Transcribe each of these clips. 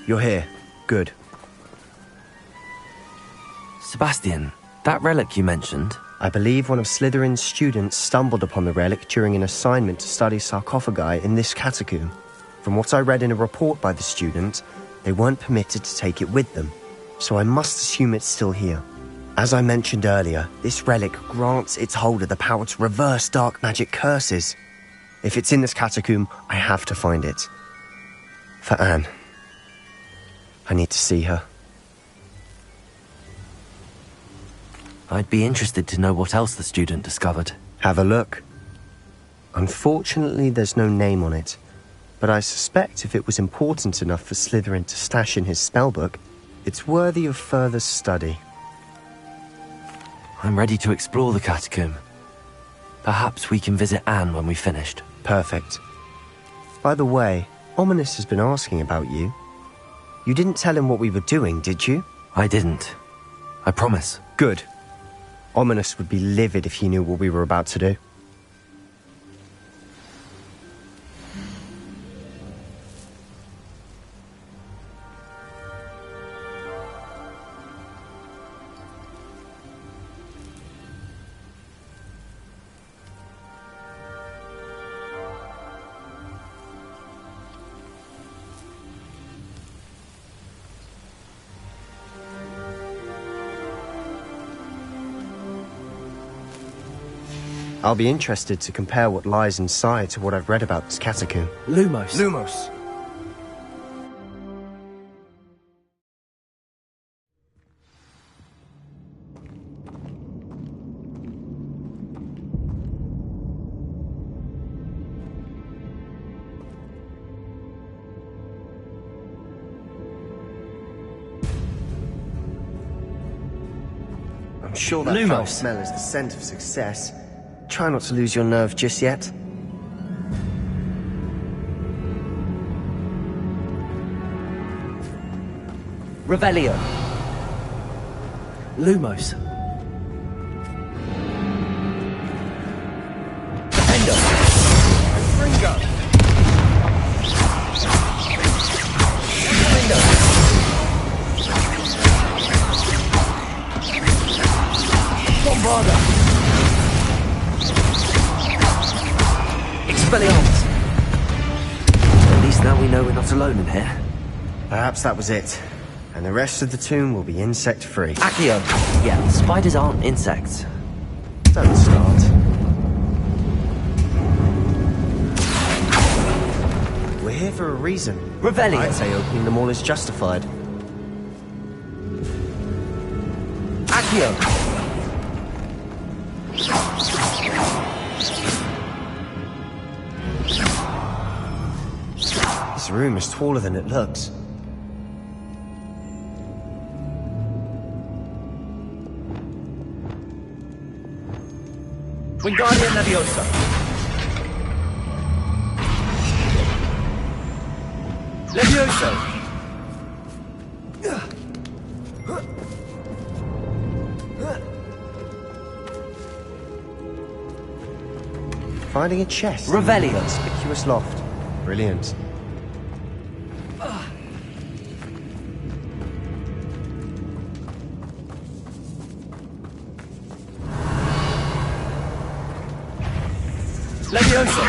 You're here. Good. Sebastian, that relic you mentioned... I believe one of Slytherin's students stumbled upon the relic during an assignment to study sarcophagi in this catacomb. From what I read in a report by the student, they weren't permitted to take it with them, so I must assume it's still here. As I mentioned earlier, this relic grants its holder the power to reverse dark magic curses. If it's in this catacomb, I have to find it. For Anne. I need to see her. I'd be interested to know what else the student discovered. Have a look. Unfortunately, there's no name on it, but I suspect if it was important enough for Slytherin to stash in his spellbook, it's worthy of further study. I'm ready to explore the catacomb. Perhaps we can visit Anne when we've finished. Perfect. By the way, Ominous has been asking about you. You didn't tell him what we were doing, did you? I didn't. I promise. Good. Ominous would be livid if he knew what we were about to do. I'll be interested to compare what lies inside to what I've read about this catacomb. Lumos. Lumos! I'm sure that foul smell is the scent of success. Try not to lose your nerve just yet. Revelio. Lumos. Defender. Ringo! Window. Bombarda. Expelliarmus. At least now we know we're not alone in here. Perhaps that was it. And the rest of the tomb will be insect-free. Accio. Yeah, spiders aren't insects. Don't start. We're here for a reason. Revelio. I'd say opening them all is justified. Accio. This room is taller than it looks. Wingardium Leviosa. Leviosa. Finding a chest. Revelio. In a conspicuous loft. Brilliant. Leviosa.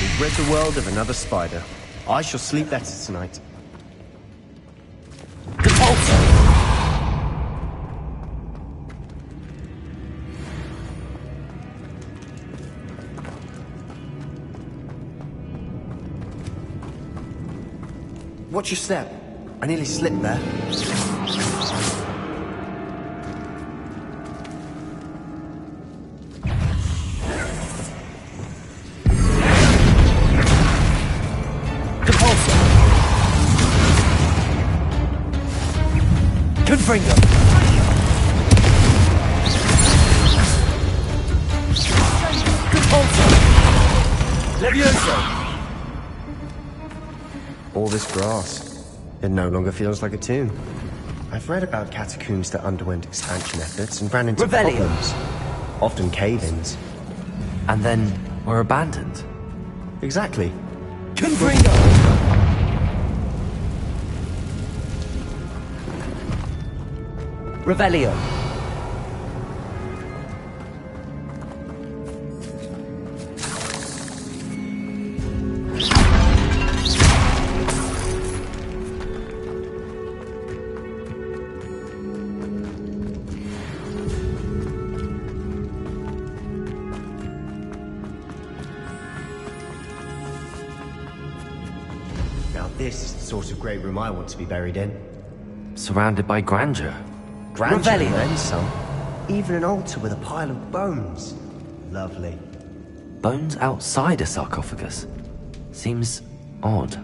We've rid the world of another spider. I shall sleep better tonight. Watch your step. I nearly slipped there. Confringo! Levioso! All this grass. It no longer feels like a tomb. I've read about catacombs that underwent expansion efforts and ran into problems. Often cave-ins. And then were abandoned. Exactly. Confringo! Revelio. Now this is the sort of great room I want to be buried in. Surrounded by grandeur. Grandeur and then some. Even an altar with a pile of bones. Lovely. Bones outside a sarcophagus? Seems odd.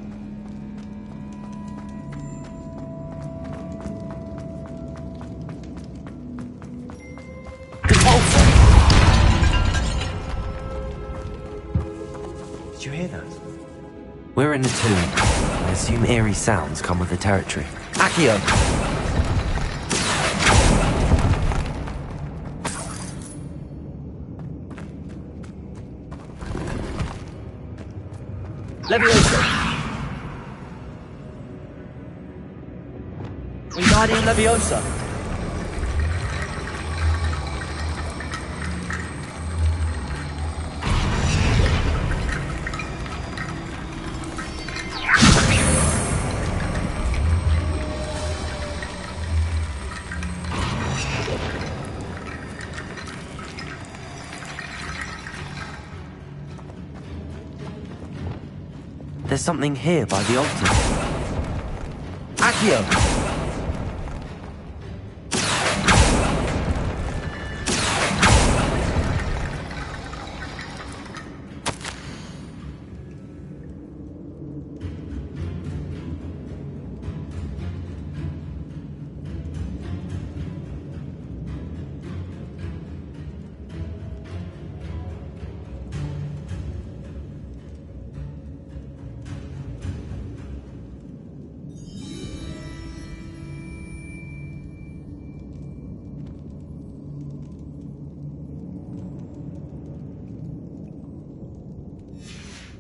Did you hear that? We're in a tomb. I assume eerie sounds come with the territory. Accio! Levioso! Wingardium Leviosa! There's something here by the altar. Accio!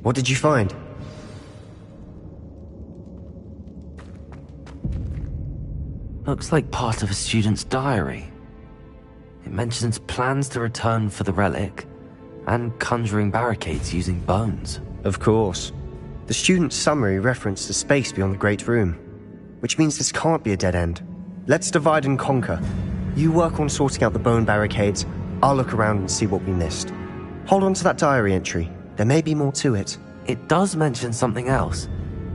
What did you find? Looks like part of a student's diary. It mentions plans to return for the relic and conjuring barricades using bones. Of course. The student's summary referenced a space beyond the Great Room, which means this can't be a dead end. Let's divide and conquer. You work on sorting out the bone barricades, I'll look around and see what we missed. Hold on to that diary entry. There may be more to it. It does mention something else.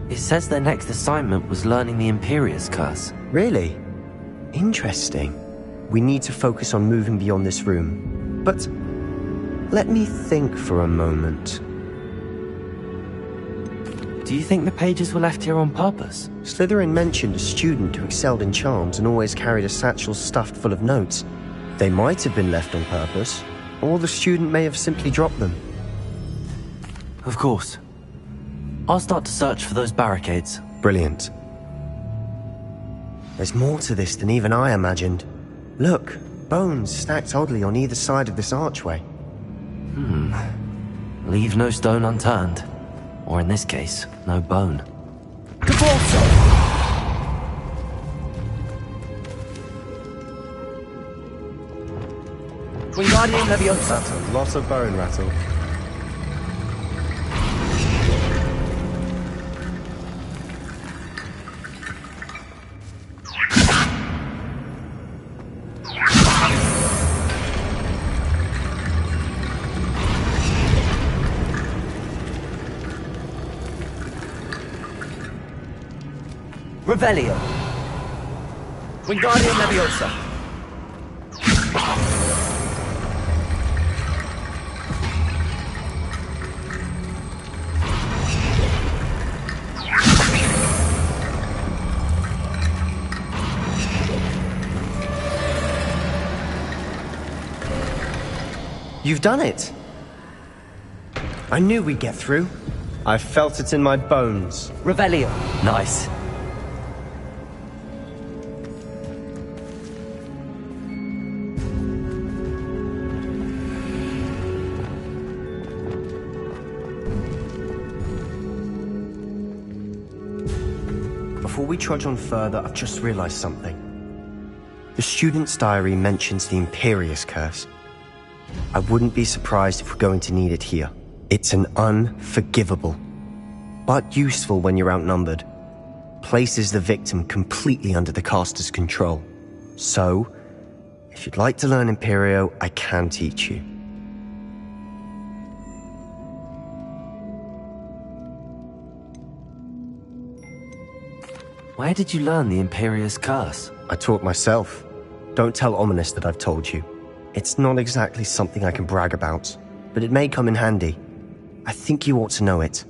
It says their next assignment was learning the Imperius Curse. Really? Interesting. We need to focus on moving beyond this room. But let me think for a moment. Do you think the pages were left here on purpose? Slytherin mentioned a student who excelled in charms and always carried a satchel stuffed full of notes. They might have been left on purpose, or the student may have simply dropped them. Of course. I'll start to search for those barricades. Brilliant. There's more to this than even I imagined. Look, bones stacked oddly on either side of this archway. Leave no stone unturned. Or in this case, no bone. Wingardium Leviosa. That's a lot of bone rattle. Revelio. Wingardium Leviosa. You've done it! I knew we'd get through. I felt it in my bones. Revelio. Nice. Before we trudge on further, I've just realized something. The student's diary mentions the Imperious Curse. I wouldn't be surprised if we're going to need it here. It's an unforgivable, but useful when you're outnumbered. Places the victim completely under the caster's control. So, if you'd like to learn Imperio, I can teach you. Where did you learn the Imperious Curse? I taught myself. Don't tell Ominous that I've told you. It's not exactly something I can brag about, but it may come in handy. I think you ought to know it.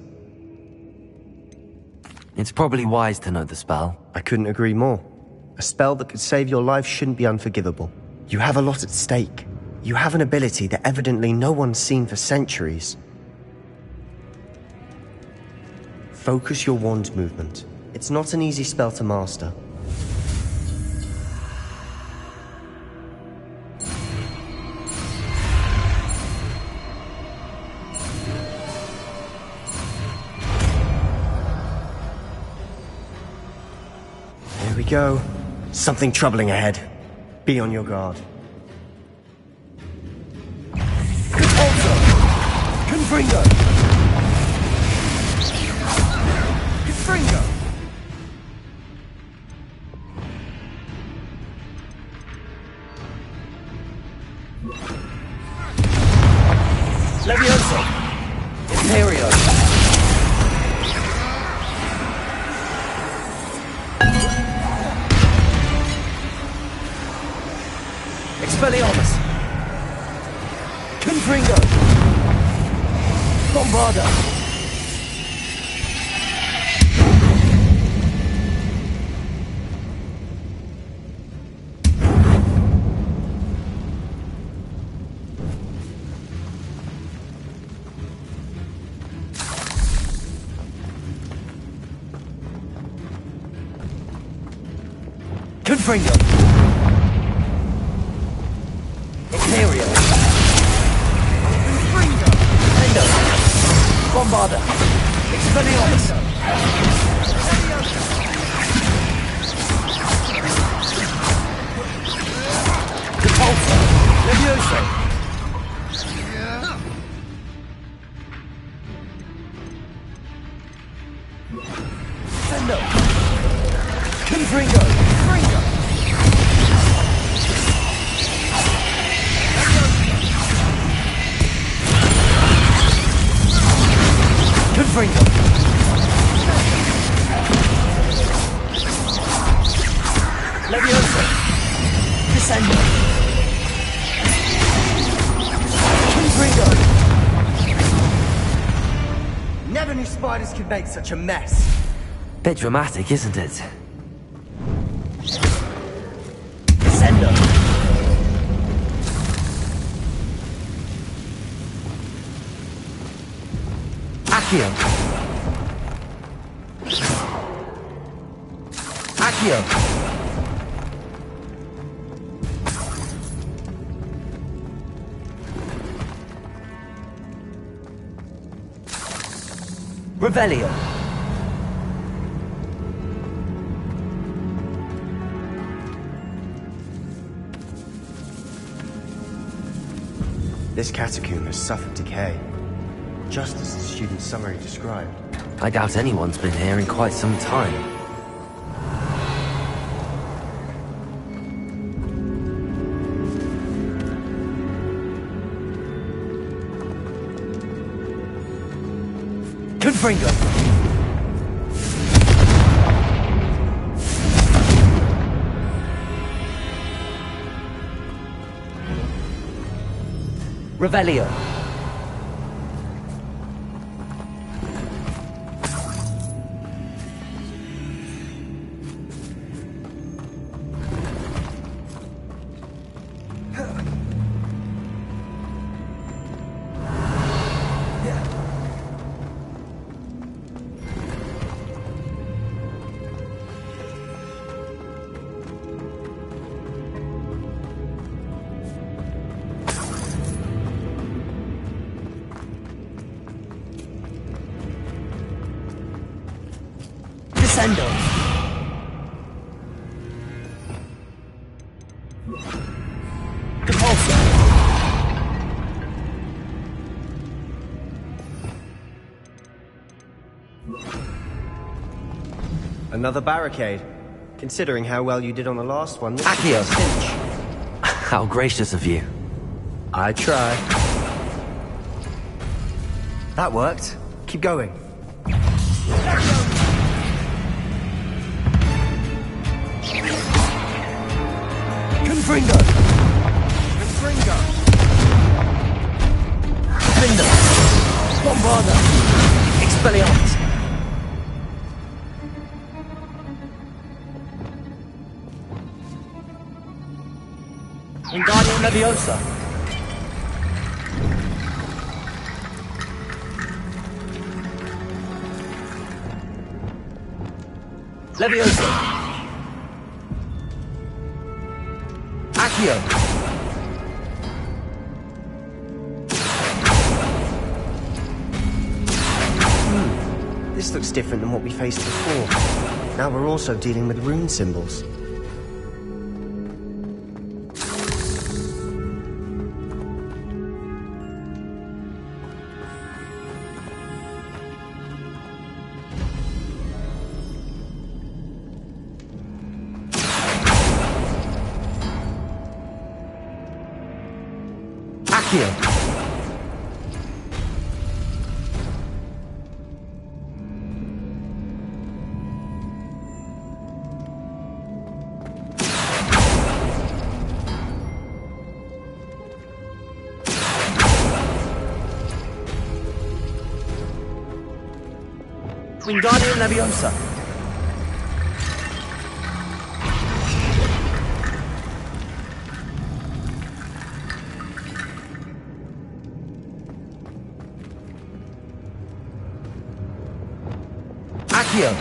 It's probably wise to know the spell. I couldn't agree more. A spell that could save your life shouldn't be unforgivable. You have a lot at stake. You have an ability that evidently no one's seen for centuries. Focus your wand movement. It's not an easy spell to master. Here we go. Something troubling ahead. Be on your guard. Confringo. Confringo. Leviosa. Imperio. Expelliarmus. Confringo. Bombarda. Confringo. Imperio. Confringo. Endo. Bombarda. Expelliarmus. Repulsor. Leviosa. Sendo. Confringo. Confringo. Confringo. Leviosa. Descendo. Confringo. Never knew spiders could make such a mess. Bit dramatic, isn't it? Descendo. Accio. Accio. Revelio. This catacomb has suffered decay, just as the student's summary described. I doubt anyone's been here in quite some time. Confringo! Revelio. Descendo. Compulso. Another barricade. Considering how well you did on the last one, this Accio. is a cinch. How gracious of you. I try. That worked. Keep going. Confringo. Confringo. Findo. Bombarda. Expelliarmus. Wingardium Leviosa. Leviosa. Accio. This looks different than what we faced before. Now we're also dealing with rune symbols. Accio. Wingardium Leviosa. Accio.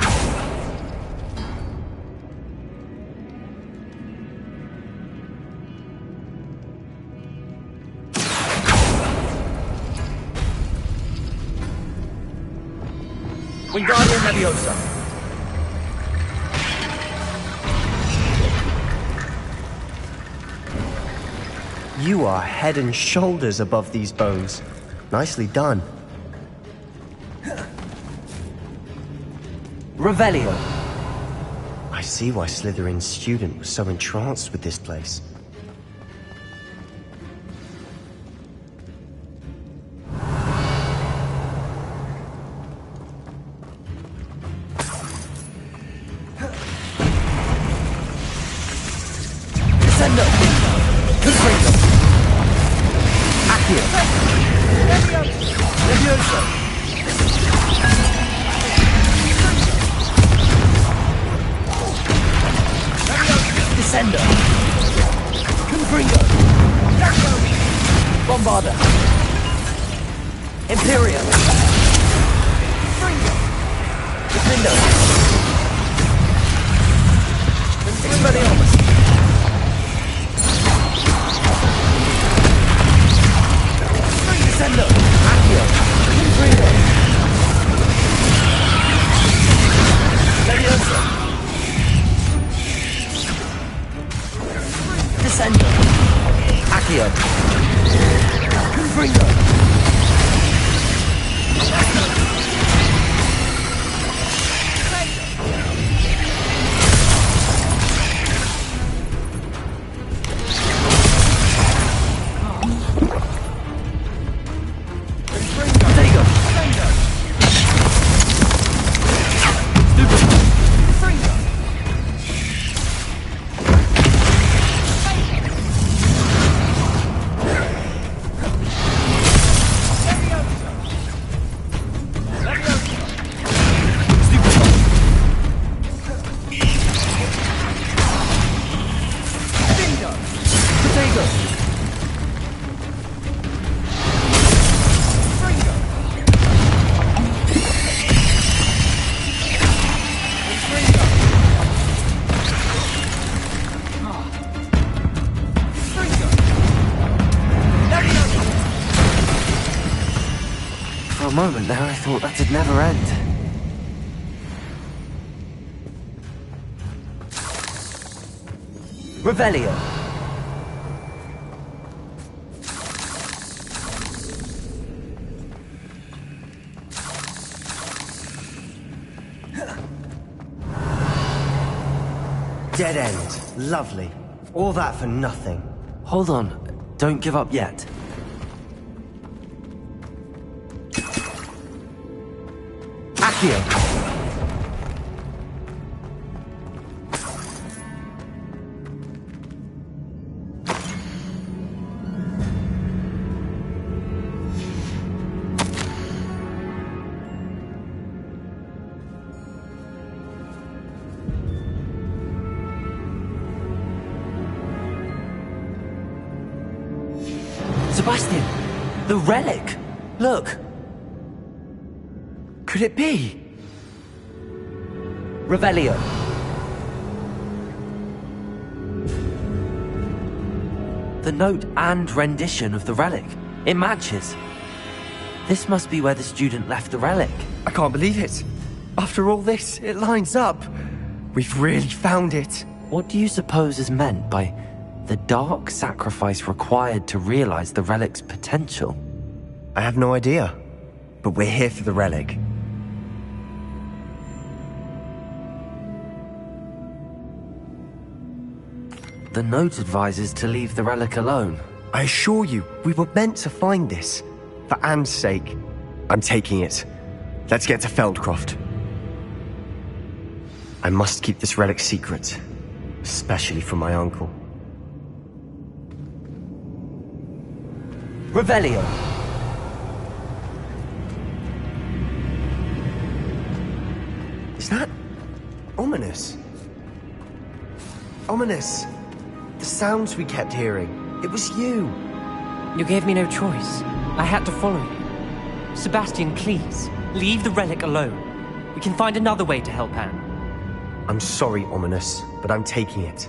Wingardium Leviosa. You are head and shoulders above these bones. Nicely done. Revelio. I see why Slytherin's student was so entranced with this place. Descendo. Confringo. Accio. Leviosa. Descendo. Confringo. Bombarda. Imperium. Defendo. Expelliarmus. Descendo. Accio. Confringo. Leviosa. Descendo. Accio. moment there, I thought that'd never end. Revelio. Dead end. Lovely. All that for nothing. Hold on. Don't give up yet. Accio. Sebastian! The relic! Look! Could it be? Revelio. The note and rendition of the relic. It matches. This must be where the student left the relic. I can't believe it. After all this, it lines up. We've really found it. What do you suppose is meant by the dark sacrifice required to realize the relic's potential? I have no idea. But we're here for the relic. The note advises to leave the relic alone. I assure you, we were meant to find this. For Anne's sake. I'm taking it. Let's get to Feldcroft. I must keep this relic secret. Especially from my uncle. Revelio. Is that ominous? Ominous. The sounds we kept hearing. It was you. You gave me no choice. I had to follow you. Sebastian, please, leave the relic alone. We can find another way to help Anne. I'm sorry, Ominous, but I'm taking it.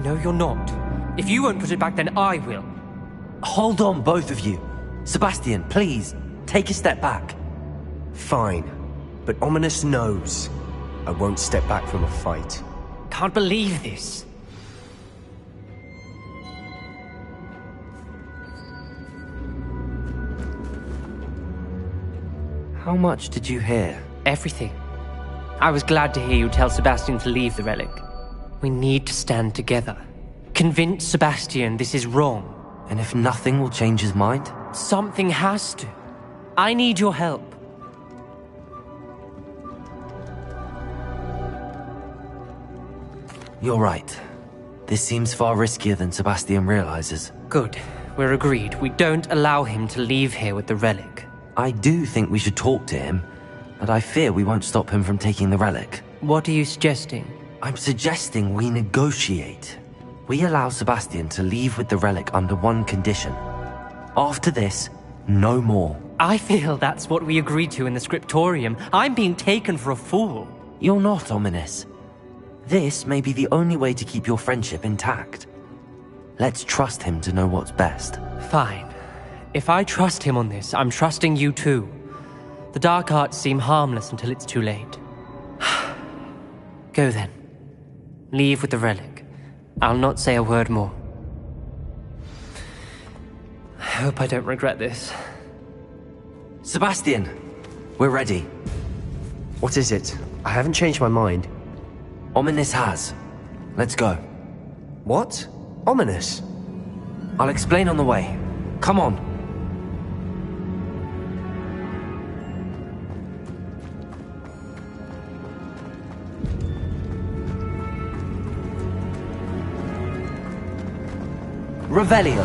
No, you're not. If you won't put it back, then I will. Hold on, both of you. Sebastian, please, take a step back. Fine, but Ominous knows. I won't step back from a fight. Can't believe this. How much did you hear? Everything. I was glad to hear you tell Sebastian to leave the relic. We need to stand together. Convince Sebastian this is wrong. And if nothing will change his mind? Something has to. I need your help. You're right. This seems far riskier than Sebastian realizes. Good. We're agreed. We don't allow him to leave here with the relic. I do think we should talk to him, but I fear we won't stop him from taking the relic. What are you suggesting? I'm suggesting we negotiate. We allow Sebastian to leave with the relic under one condition. After this, no more. I feel that's what we agreed to in the scriptorium. I'm being taken for a fool. You're not, Ominous. This may be the only way to keep your friendship intact. Let's trust him to know what's best. Fine. If I trust him on this, I'm trusting you too. The dark arts seem harmless until it's too late. Go then. Leave with the relic. I'll not say a word more. I hope I don't regret this. Sebastian, we're ready. What is it? I haven't changed my mind. Ominous has. Let's go. What? Ominous? I'll explain on the way. Come on. Revelio.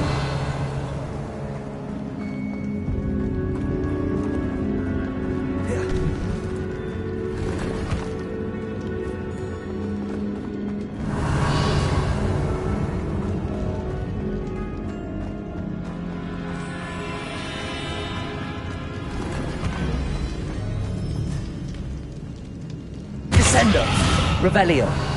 Descendo. Revelio.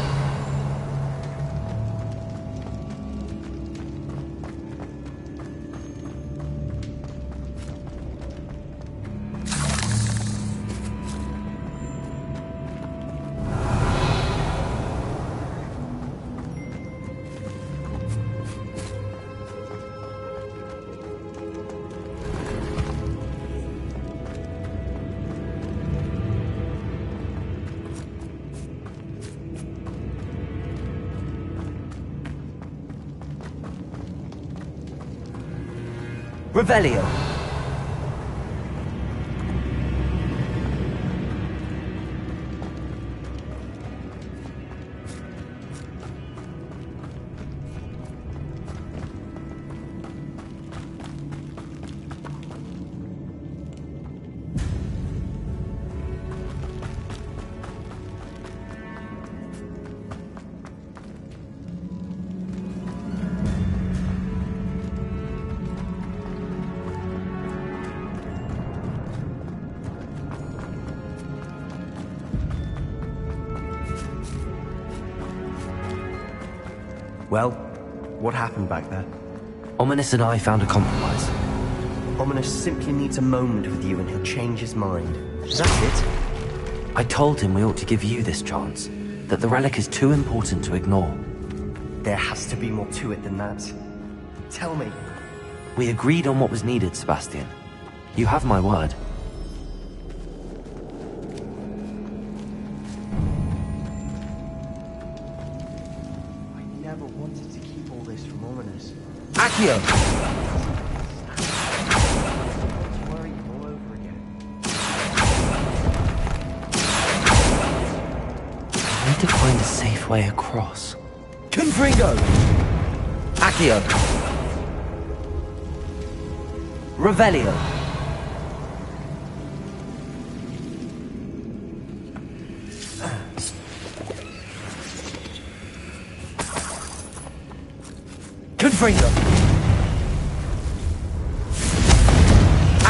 Revelio. Well, what happened back there? Ominous and I found a compromise. Ominous simply needs a moment with you and he'll change his mind. That's it? I told him we ought to give you this chance, that the relic is too important to ignore. There has to be more to it than that. Tell me. We agreed on what was needed, Sebastian. You have my word. I never wanted to keep all this from Ominous. Accio. It's worrying all over again. I need to find a safe way across. Confringo. Accio. Revelio. Confringo.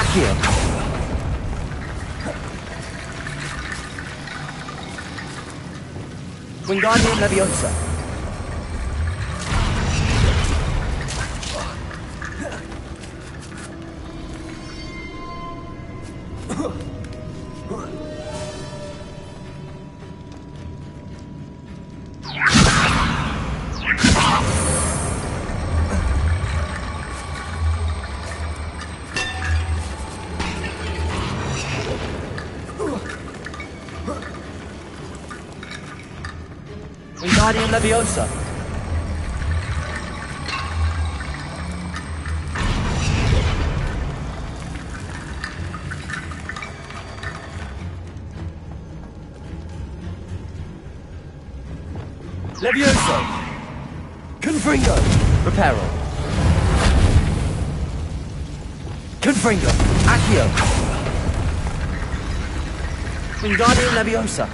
Accio. Wingardium Leviosa. Wingardium Leviosa. Levioso. Confringo. Reparo. Confringo. Accio. Wingardium Leviosa.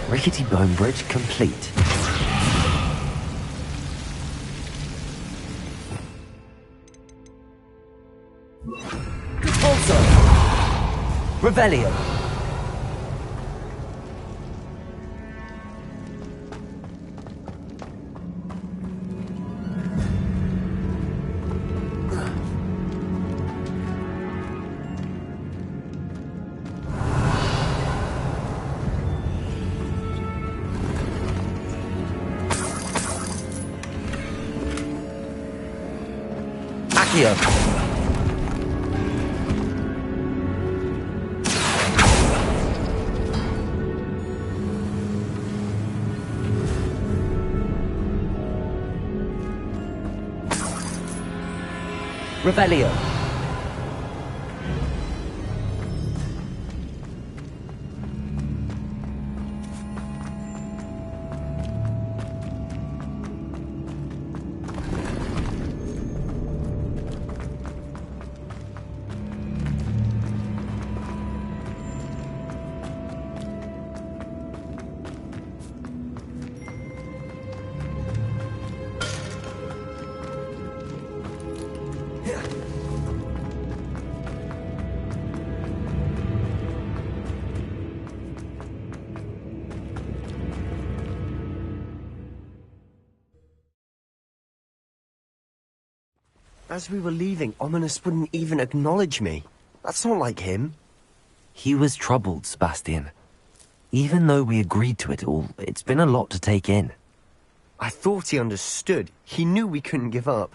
Rickety Bone Bridge complete. Expulso. Revelio. Accio. Revelio. As we were leaving, Ominous wouldn't even acknowledge me. That's not like him. He was troubled, Sebastian. Even though we agreed to it all, it's been a lot to take in. I thought he understood. He knew we couldn't give up.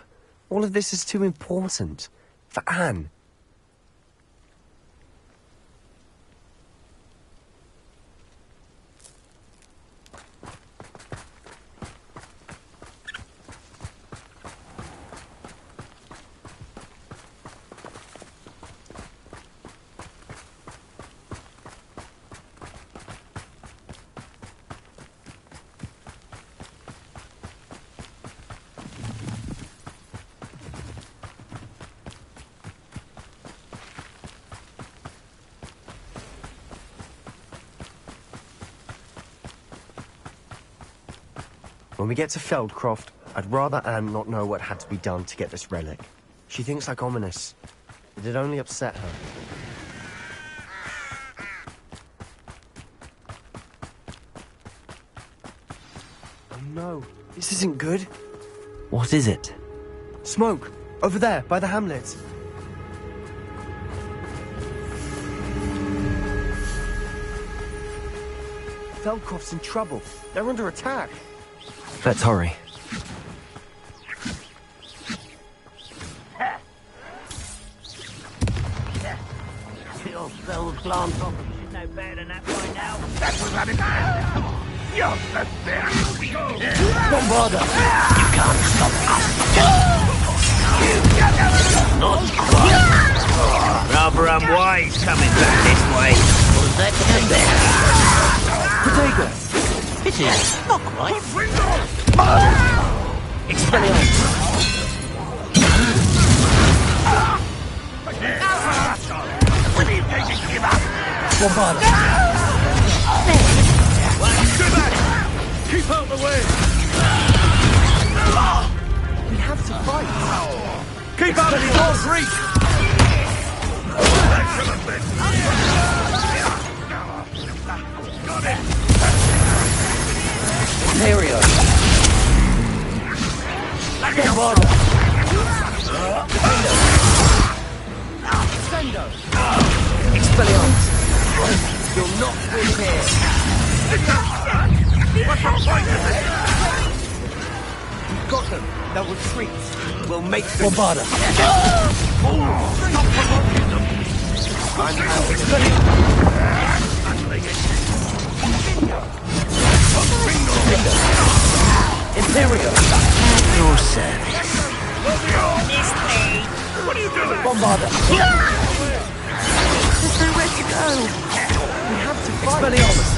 All of this is too important. For Anne. When we get to Feldcroft, I'd rather Anne not know what had to be done to get this relic. She thinks like ominous. It'd only upset her. Oh no, this isn't good. What is it? Smoke! Over there, by the hamlet. Feldcroft's in trouble. They're under attack. Let's hurry. Your spell plant off. You should know better than that by now. That was at it. You're the thing. Bombarder! You can't stop us. Not quite. Rather unwise coming back this way. Was that Protego! It is. Not quite. Expelliarmus! Will you take it? Give up. Bombarder! Keep out the way. We have to fight. Keep out of the door's reach. Got it. Imperio! Bombarder! Expelliarmus! You'll not win here! What's the point of this? Got them. They'll retreat. We'll make them. Bombarder! Stop provoking them. I'm handling it. Imperio! Your service. What are you doing? Bombarder! There's nowhere to go. We have to fight. Expelliarmus!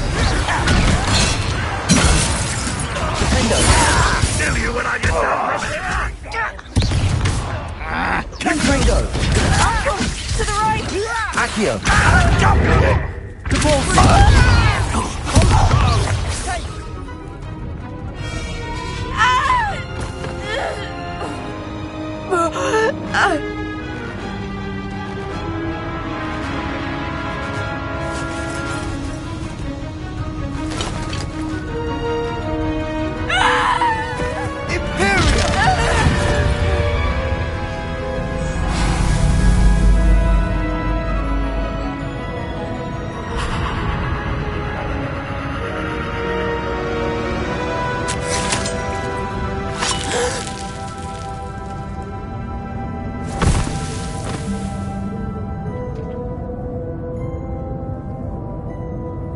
Tell you when I get done. Confringo! To the right! Accio! The ball.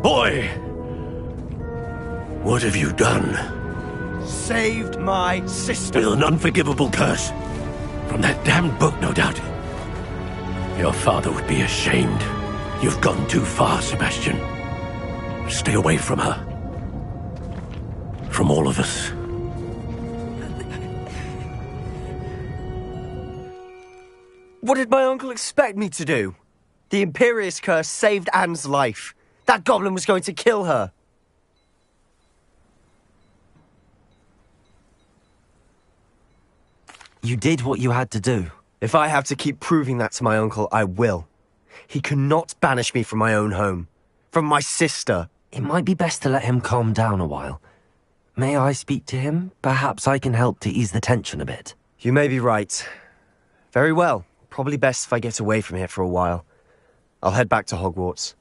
Boy! What have you done? Saved my sister. With an unforgivable curse. From that damned book, no doubt. Your father would be ashamed. You've gone too far, Sebastian. Stay away from her. From all of us. What did my uncle expect me to do? The Imperious curse saved Anne's life. That goblin was going to kill her. You did what you had to do. If I have to keep proving that to my uncle, I will. He cannot banish me from my own home. From my sister. It might be best to let him calm down a while. May I speak to him? Perhaps I can help to ease the tension a bit. You may be right. Very well. Probably best if I get away from here for a while. I'll head back to Hogwarts.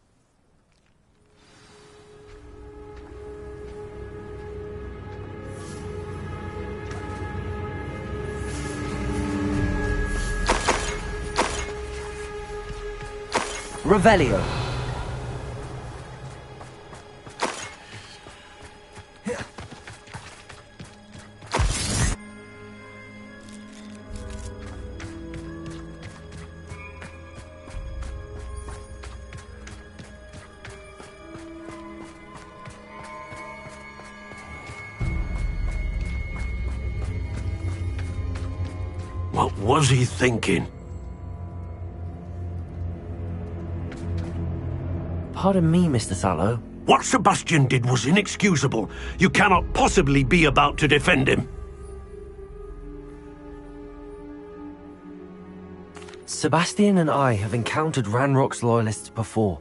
Revelio! What was he thinking? Pardon me, Mr. Sallow. What Sebastian did was inexcusable. You cannot possibly be about to defend him. Sebastian and I have encountered Ranrock's loyalists before.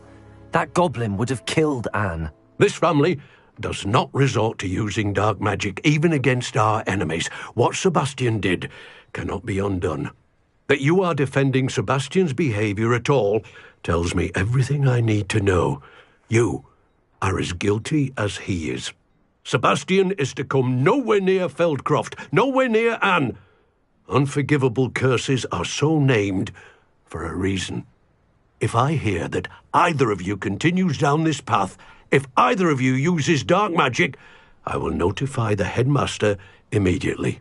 That goblin would have killed Anne. This family does not resort to using dark magic even against our enemies. What Sebastian did cannot be undone. That you are defending Sebastian's behavior at all tells me everything I need to know. You are as guilty as he is. Sebastian is to come nowhere near Feldcroft, nowhere near Anne. Unforgivable curses are so named for a reason. If I hear that either of you continues down this path, if either of you uses dark magic, I will notify the headmaster immediately.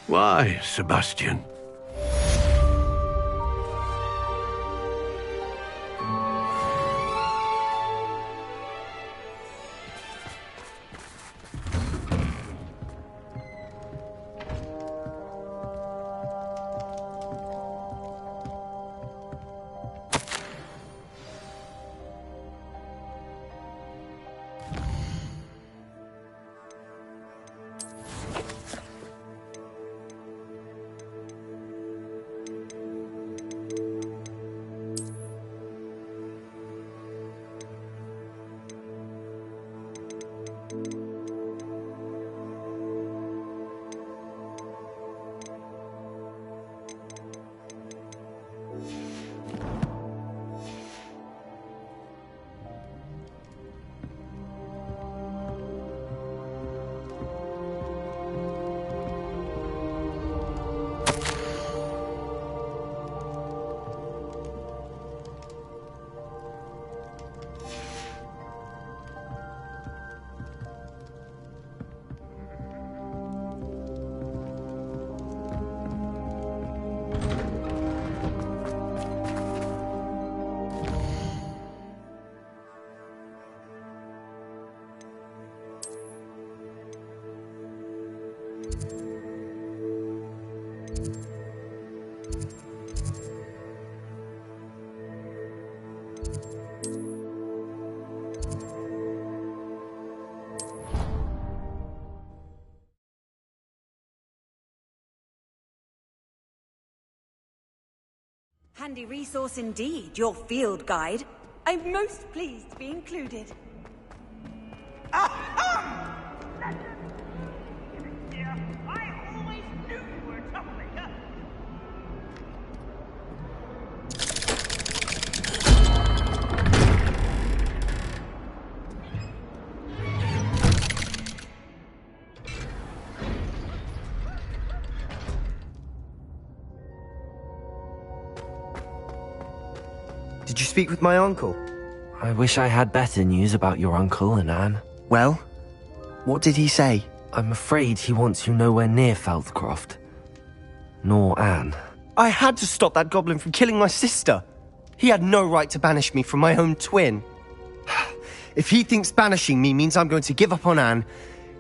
Why, Sebastian? Handy resource indeed, your field guide. I'm most pleased to be included. Aha! Yeah, I always knew you were a troublemaker. Did you speak with my uncle? I wish I had better news about your uncle and Anne. Well, what did he say? I'm afraid he wants you nowhere near Feldcroft. Nor Anne. I had to stop that goblin from killing my sister. He had no right to banish me from my own twin. If he thinks banishing me means I'm going to give up on Anne,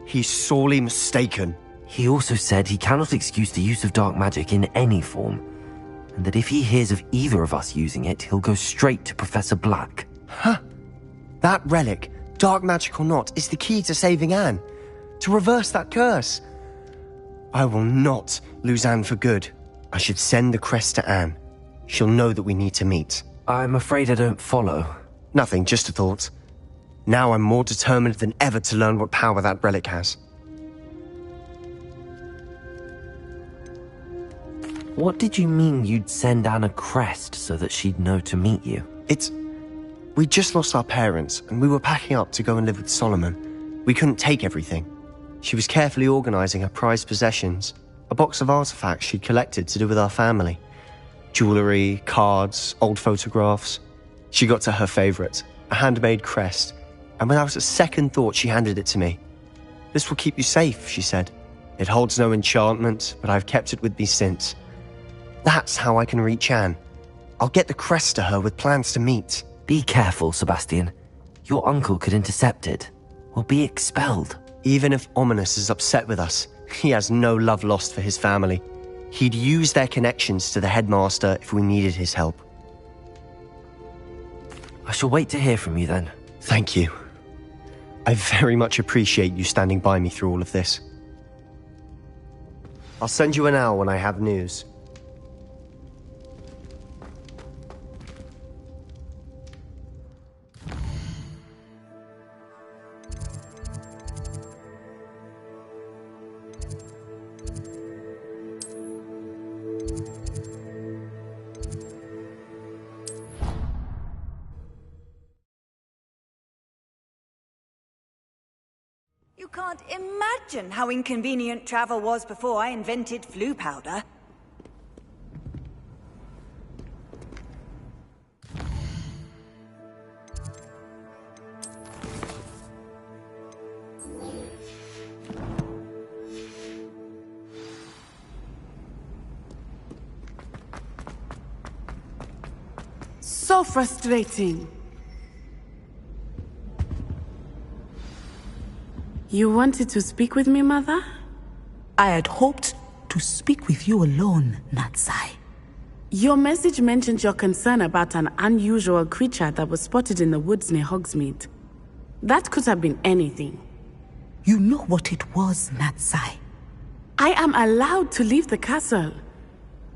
he's sorely mistaken. He also said he cannot excuse the use of dark magic in any form, and that if he hears of either of us using it, he'll go straight to Professor Black. Huh. That relic, dark magic or not, is the key to saving Anne. To reverse that curse. I will not lose Anne for good. I should send the crest to Anne. She'll know that we need to meet. I'm afraid I don't follow. Nothing, just a thought. Now I'm more determined than ever to learn what power that relic has. What did you mean you'd send Anne a crest so that she'd know to meet you? We just lost our parents, and we were packing up to go and live with Solomon. We couldn't take everything. She was carefully organizing her prized possessions, a box of artifacts she'd collected to do with our family. Jewelry, cards, old photographs. She got to her favorite, a handmade crest, and without a second thought she handed it to me. "This will keep you safe," she said. "It holds no enchantment, but I've kept it with me since. That's how I can reach Anne. I'll get the crest to her with plans to meet." Be careful, Sebastian. Your uncle could intercept it, or be expelled. Even if Ominous is upset with us, he has no love lost for his family. He'd use their connections to the headmaster if we needed his help. I shall wait to hear from you then. Thank you. I very much appreciate you standing by me through all of this. I'll send you an owl when I have news. You can't imagine how inconvenient travel was before I invented flu powder. So frustrating. You wanted to speak with me, Mother? I had hoped to speak with you alone, Natsai. Your message mentioned your concern about an unusual creature that was spotted in the woods near Hogsmead. That could have been anything. You know what it was, Natsai. I am allowed to leave the castle.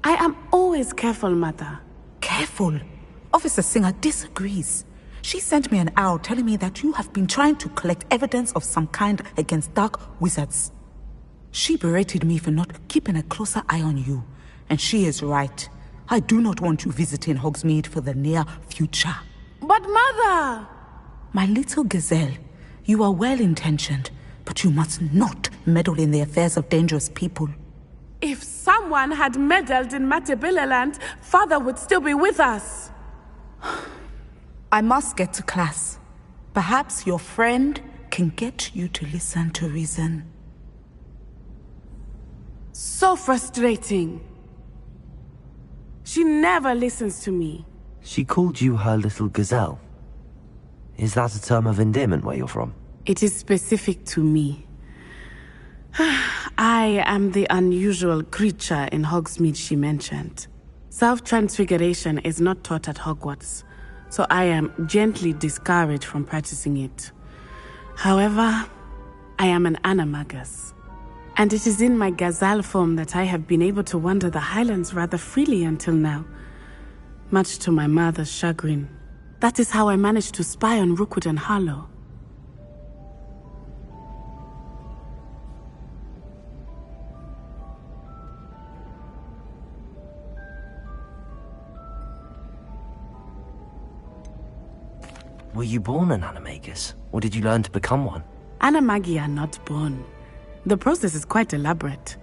I am always careful, Mother. Careful? Officer Singer disagrees. She sent me an owl telling me that you have been trying to collect evidence of some kind against dark wizards. She berated me for not keeping a closer eye on you, and she is right. I do not want you visiting Hogsmead for the near future. But Mother! My little gazelle, you are well-intentioned, but you must not meddle in the affairs of dangerous people. If someone had meddled in Matabeleland, Father would still be with us. I must get to class. Perhaps your friend can get you to listen to reason. So frustrating. She never listens to me. She called you her little gazelle. Is that a term of endearment where you're from? It is specific to me. I am the unusual creature in Hogsmead she mentioned. Self-transfiguration is not taught at Hogwarts, so I am gently discouraged from practicing it. However, I am an animagus, and it is in my gazelle form that I have been able to wander the highlands rather freely until now, much to my mother's chagrin. That is how I managed to spy on Rookwood and Harlow. Were you born an animagus, or did you learn to become one? Animagi are not born. The process is quite elaborate.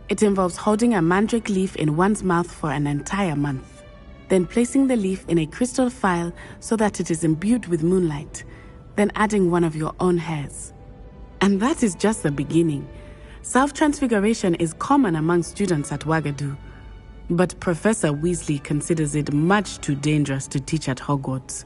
It involves holding a mandrake leaf in one's mouth for an entire month, then placing the leaf in a crystal phial so that it is imbued with moonlight, then adding one of your own hairs. And that is just the beginning. Self-transfiguration is common among students at Wagadu, but Professor Weasley considers it much too dangerous to teach at Hogwarts.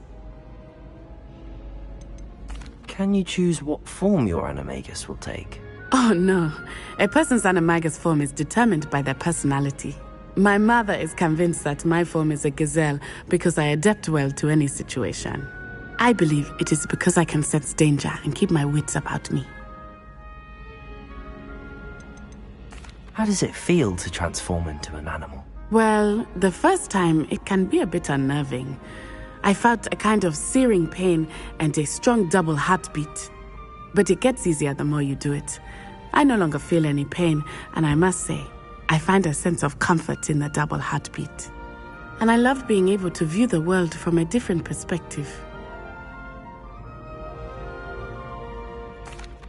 Can you choose what form your animagus will take? Oh no, a person's animagus form is determined by their personality. My mother is convinced that my form is a gazelle because I adapt well to any situation. I believe it is because I can sense danger and keep my wits about me. How does it feel to transform into an animal? Well, the first time it can be a bit unnerving. I felt a kind of searing pain and a strong double heartbeat. But it gets easier the more you do it. I no longer feel any pain, and I must say, I find a sense of comfort in the double heartbeat. And I love being able to view the world from a different perspective.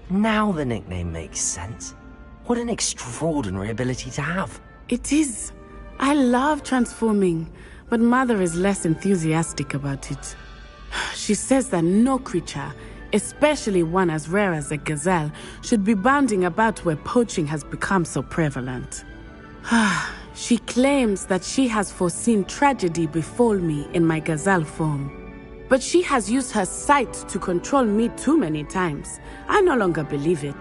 Now the nickname makes sense. What an extraordinary ability to have. It is. I love transforming, but Mother is less enthusiastic about it. She says that no creature, especially one as rare as a gazelle, should be bounding about where poaching has become so prevalent. She claims that she has foreseen tragedy befall me in my gazelle form. But she has used her sight to control me too many times. I no longer believe it.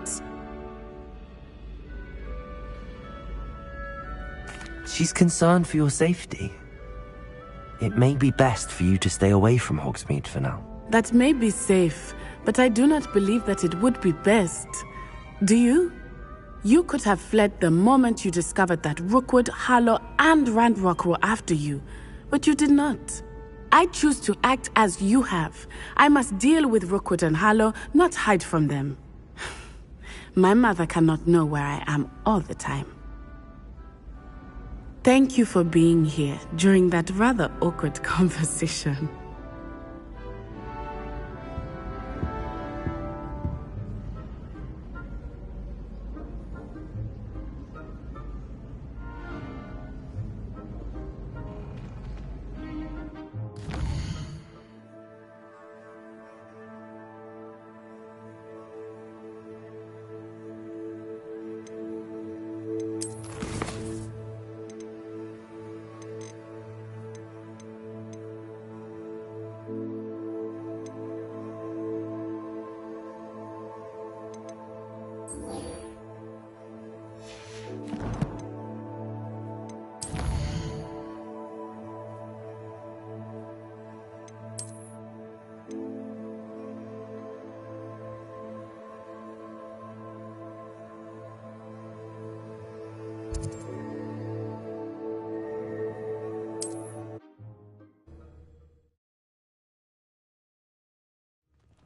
She's concerned for your safety. It may be best for you to stay away from Hogsmead for now. That may be safe, but I do not believe that it would be best. Do you? You could have fled the moment you discovered that Rookwood, Harlow, and Ranrock were after you, but you did not. I choose to act as you have. I must deal with Rookwood and Harlow, not hide from them. My mother cannot know where I am all the time. Thank you for being here during that rather awkward conversation.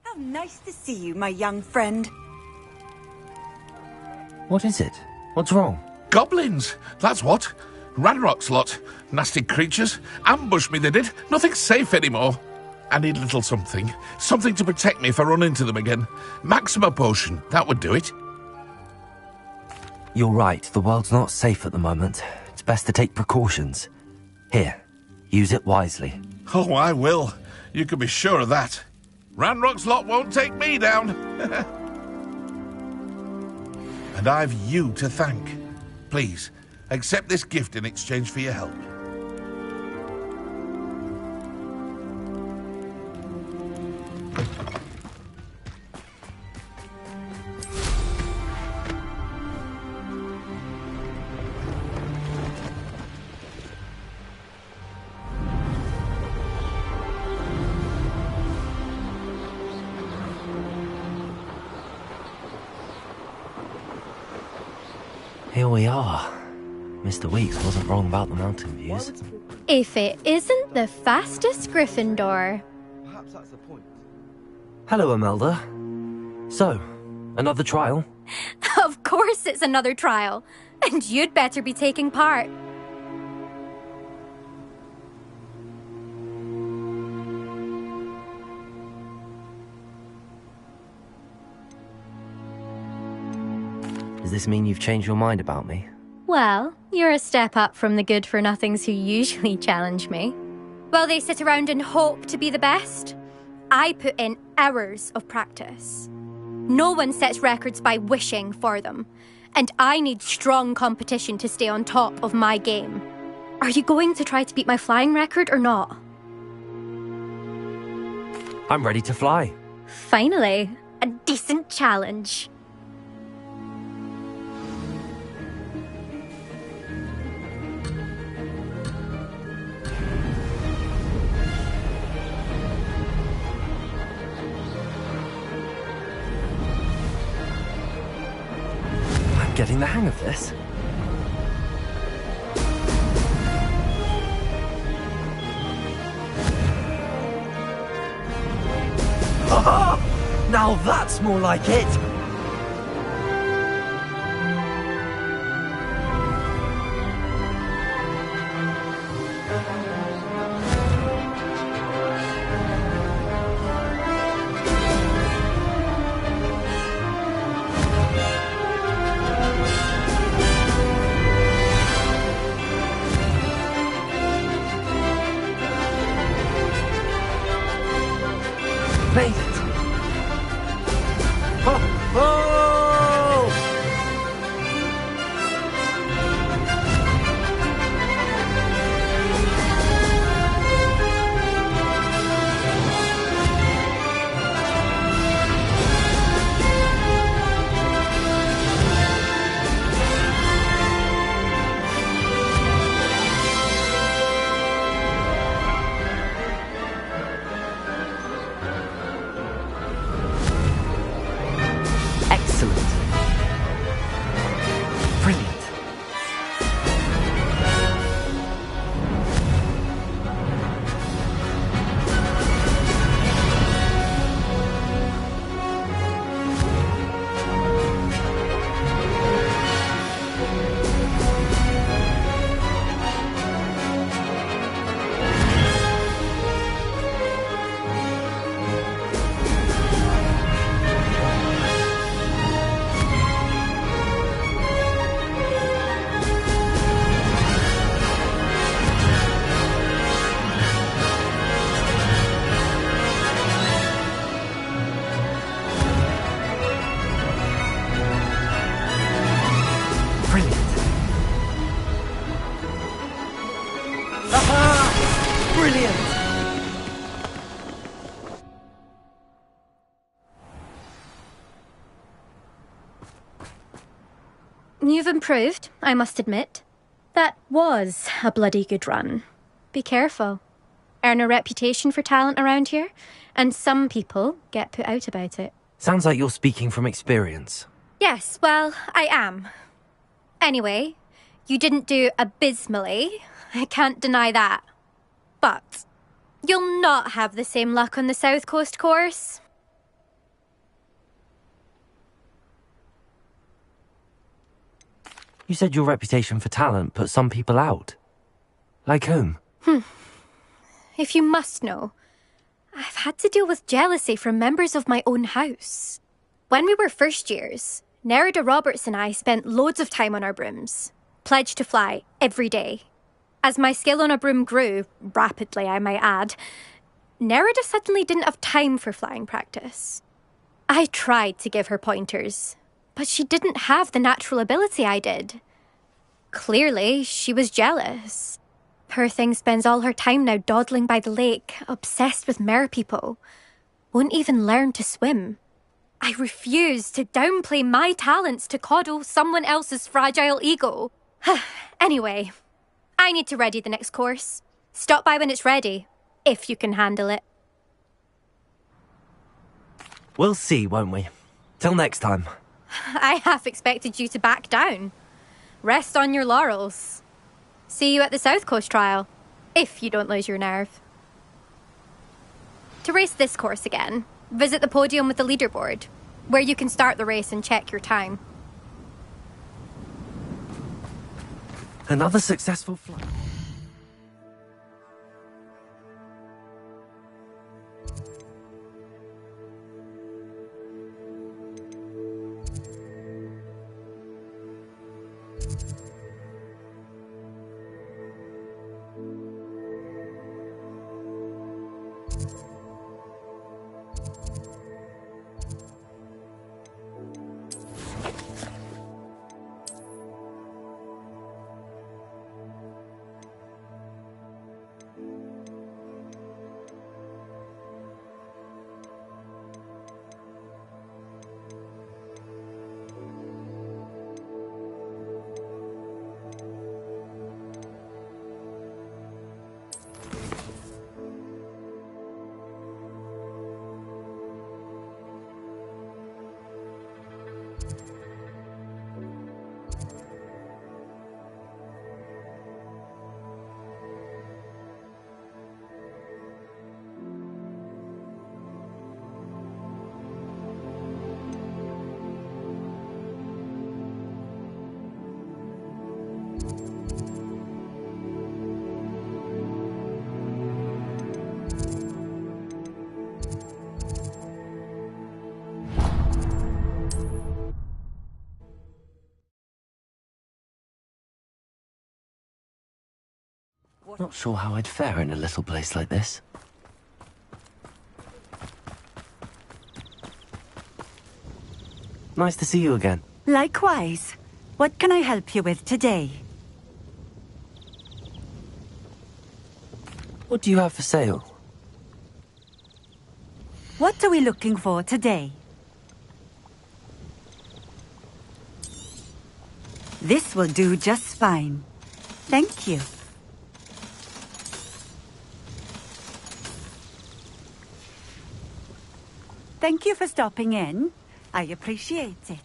How nice to see you, my young friend. What is it? What's wrong? Goblins! That's what. Ranrock's lot. Nasty creatures. Ambushed me, they did. Nothing's safe anymore. I need a little something. Something to protect me if I run into them again. Maxima potion. That would do it. You're right. The world's not safe at the moment. It's best to take precautions. Here, use it wisely. Oh, I will. You can be sure of that. Ranrock's lot won't take me down. And I've you to thank. Please, accept this gift in exchange for your help. Here we are. Mr. Weeks wasn't wrong about the mountain views. If it isn't the fastest Gryffindor. Perhaps that's the point. Hello, Imelda. So, another trial? Of course it's another trial. And you'd better be taking part. Does this mean you've changed your mind about me? Well, you're a step up from the good-for-nothings who usually challenge me. While they sit around and hope to be the best, I put in hours of practice. No one sets records by wishing for them, and I need strong competition to stay on top of my game. Are you going to try to beat my flying record or not? I'm ready to fly. Finally, a decent challenge. Getting the hang of this. Now that's more like it! Made it! Oh! you've improved, I must admit. That was a bloody good run. Be careful. Earn a reputation for talent around here, and some people get put out about it. Sounds like you're speaking from experience. Yes, well, I am. Anyway, you didn't do abysmally. I can't deny that. But you'll not have the same luck on the South Coast course. You said your reputation for talent put some people out. Like whom? If you must know, I've had to deal with jealousy from members of my own house. When we were first years, Nerida Roberts and I spent loads of time on our brooms, pledged to fly every day. As my skill on a broom grew, rapidly I might add, Nerida suddenly didn't have time for flying practice. I tried to give her pointers, but she didn't have the natural ability I did. Clearly, she was jealous. Poor thing spends all her time now dawdling by the lake, obsessed with merpeople. Won't even learn to swim. I refuse to downplay my talents to coddle someone else's fragile ego. Anyway, I need to ready the next course. Stop by when it's ready, if you can handle it. We'll see, won't we? Till next time. I half expected you to back down. Rest on your laurels. See you at the South Coast trial, if you don't lose your nerve. To race this course again, visit the podium with the leaderboard, where you can start the race and check your time. Another successful flight. Not sure how I'd fare in a little place like this. Nice to see you again. Likewise. What can I help you with today? What do you have for sale? What are we looking for today? This will do just fine. Thank you. Thank you for stopping in. I appreciate it.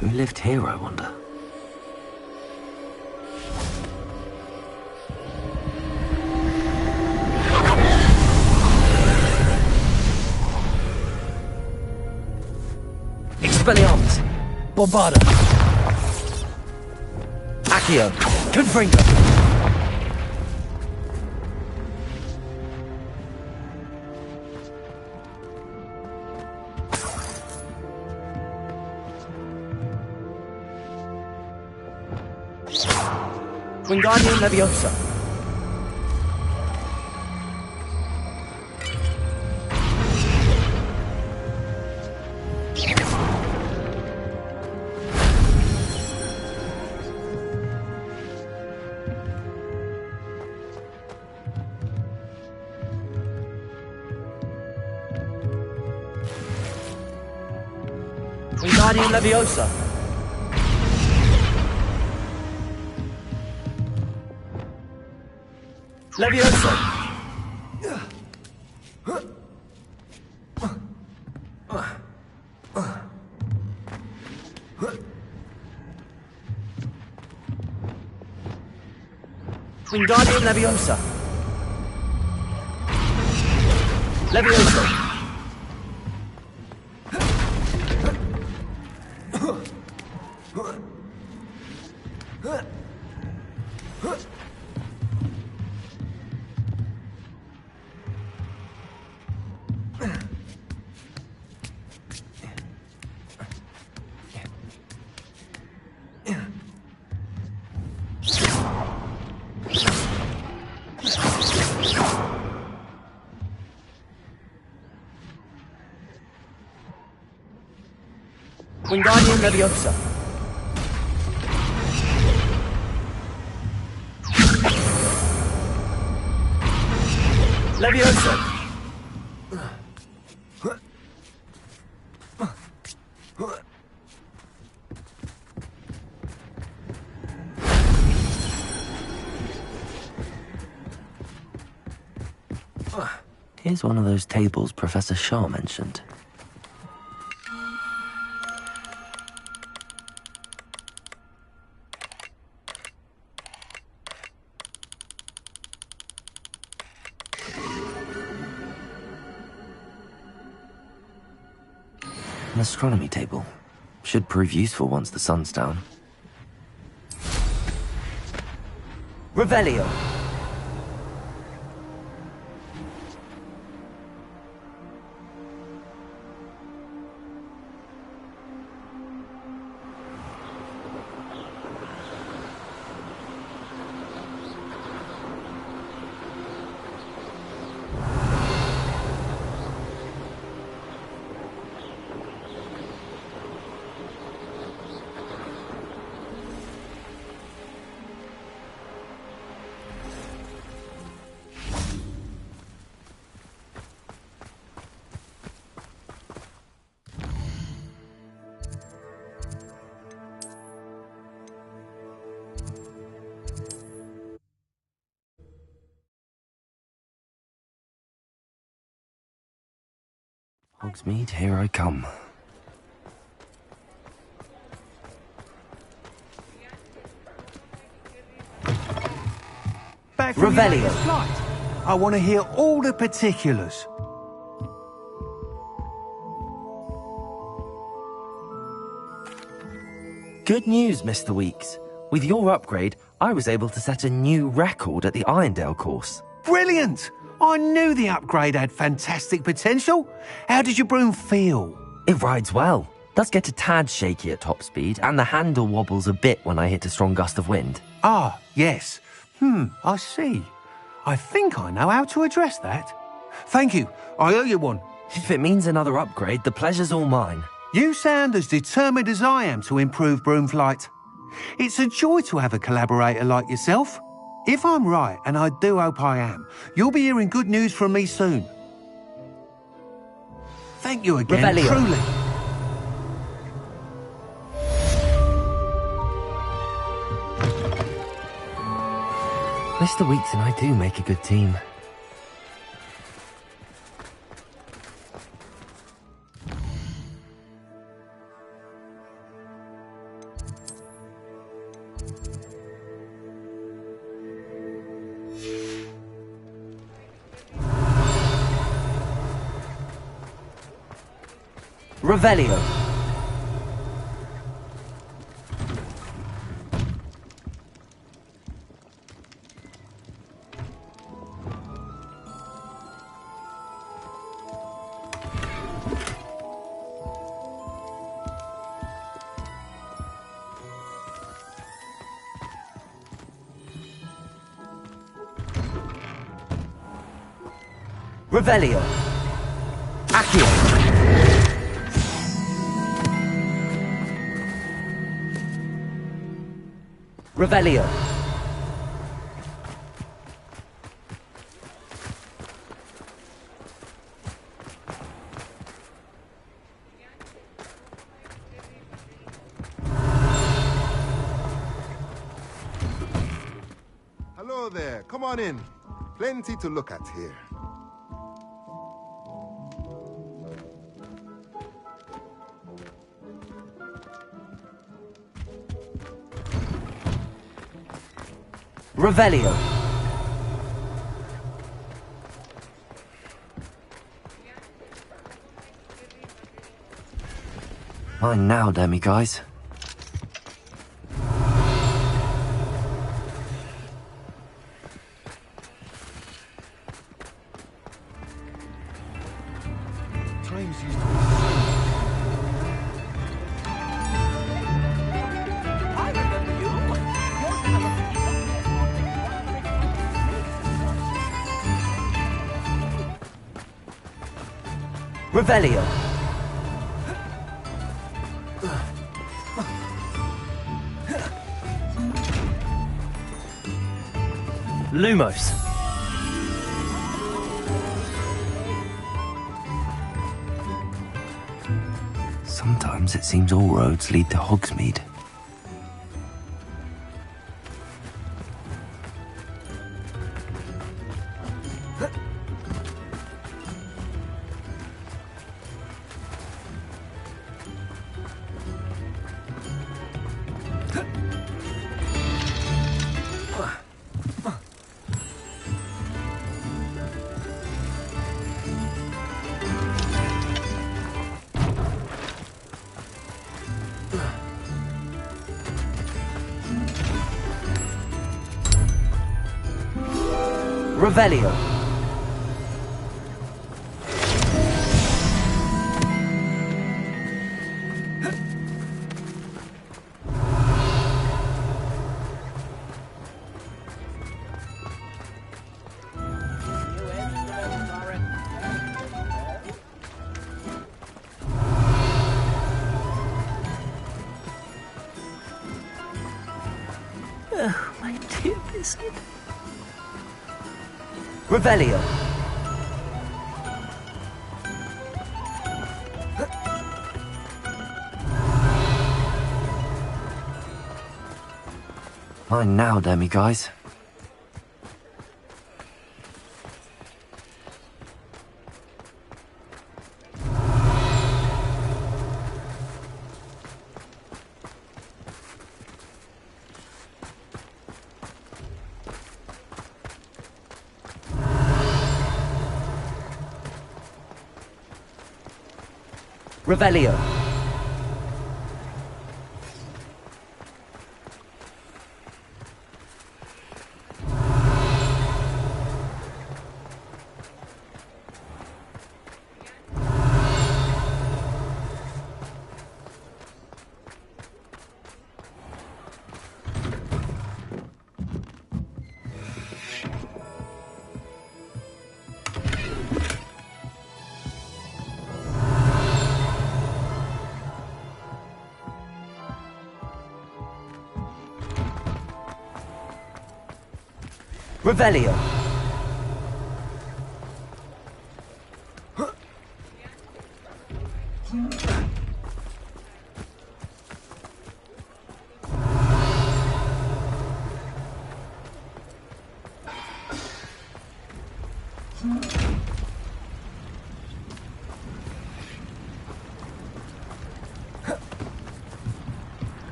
Who lived here, I wonder? Expelliarmus! Bombarda! Accio! Confringo! Wingardium Leviosa. Wingardium Leviosa. Leviosa. Wingardium Leviosa. Leviosa. Wingardium Leviosa. Leviosa. Here's one of those tables Professor Shaw mentioned. An astronomy table. Should prove useful once the sun's down. Revelio. Hogsmead, here I come. Back from your Revelio. latest flight. I want to hear all the particulars. Good news, Mr. Weeks. With your upgrade, I was able to set a new record at the Irondale course. Brilliant! I knew the upgrade had fantastic potential. How did your broom feel? It rides well. Does get a tad shaky at top speed, and the handle wobbles a bit when I hit a strong gust of wind. Ah, yes. I see. I think I know how to address that. Thank you. I owe you one. If it means another upgrade, the pleasure's all mine. You sound as determined as I am to improve broom flight. It's a joy to have a collaborator like yourself. If I'm right, and I do hope I am, you'll be hearing good news from me soon. Thank you again, Revelio. truly. Mr. Weeks and I do make a good team. Revelio. Revelio. Accio. Revelio. Hello there. Come on in. Plenty to look at here. Revelio. Mine now, demi-guys. Times used to be so Revelio. Lumos. Sometimes it seems all roads lead to Hogsmead. Revelio. Oh, my dear biscuit. Revelio. Mine now, demi-guys. Revelio. Revelio.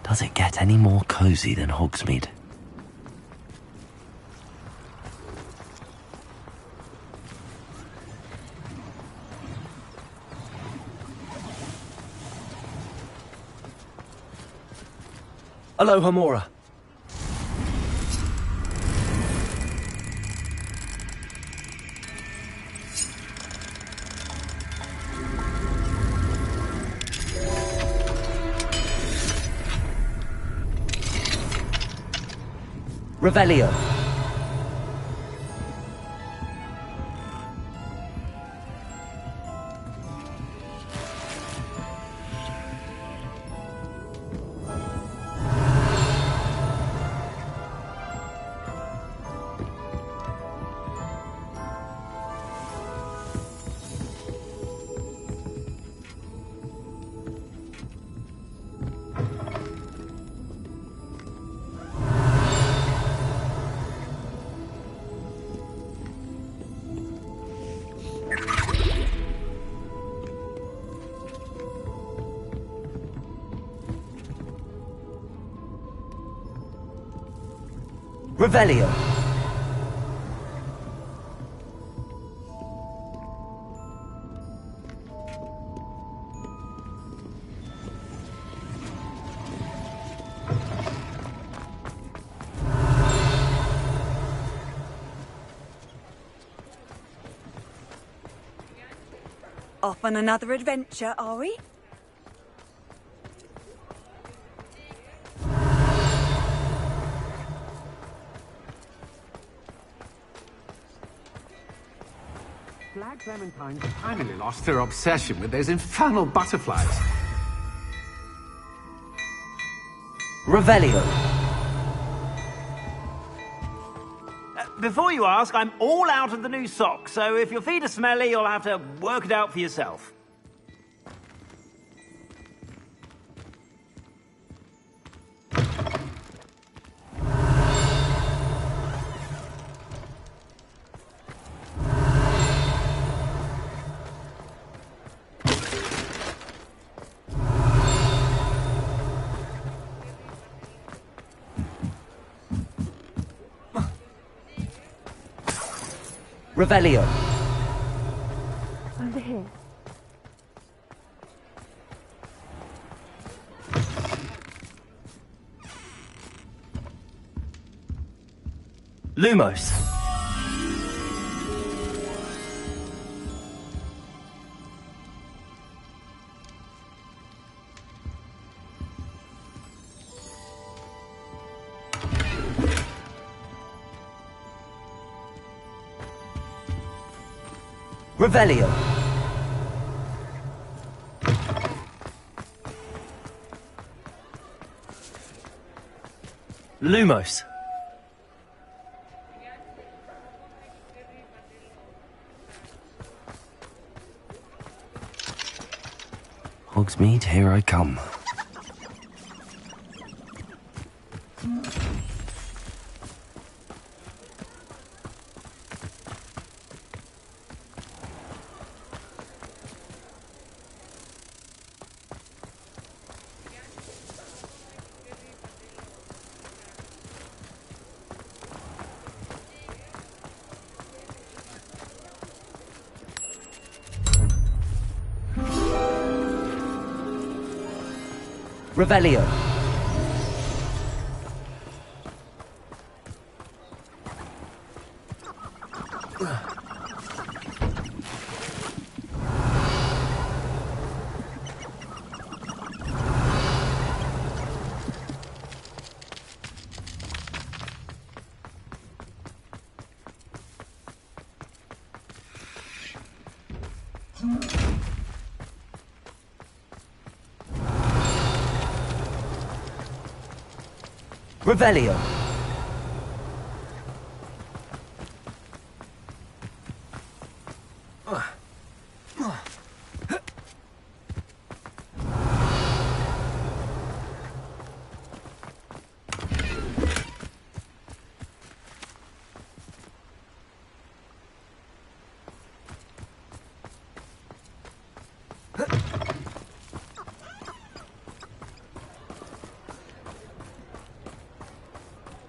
Does it get any more cozy than Hogsmead? Aloha Mora. Revelio. Revelio. Off on another adventure, are we? Black Clementines finally lost their obsession with those infernal butterflies. Revelio. Before you ask, I'm all out of the new socks, so if your feet are smelly, you'll have to work it out for yourself. Revelio. Over here. Lumos. Revelio. Lumos. Hogsmead, here I come. Revelio. Revelio.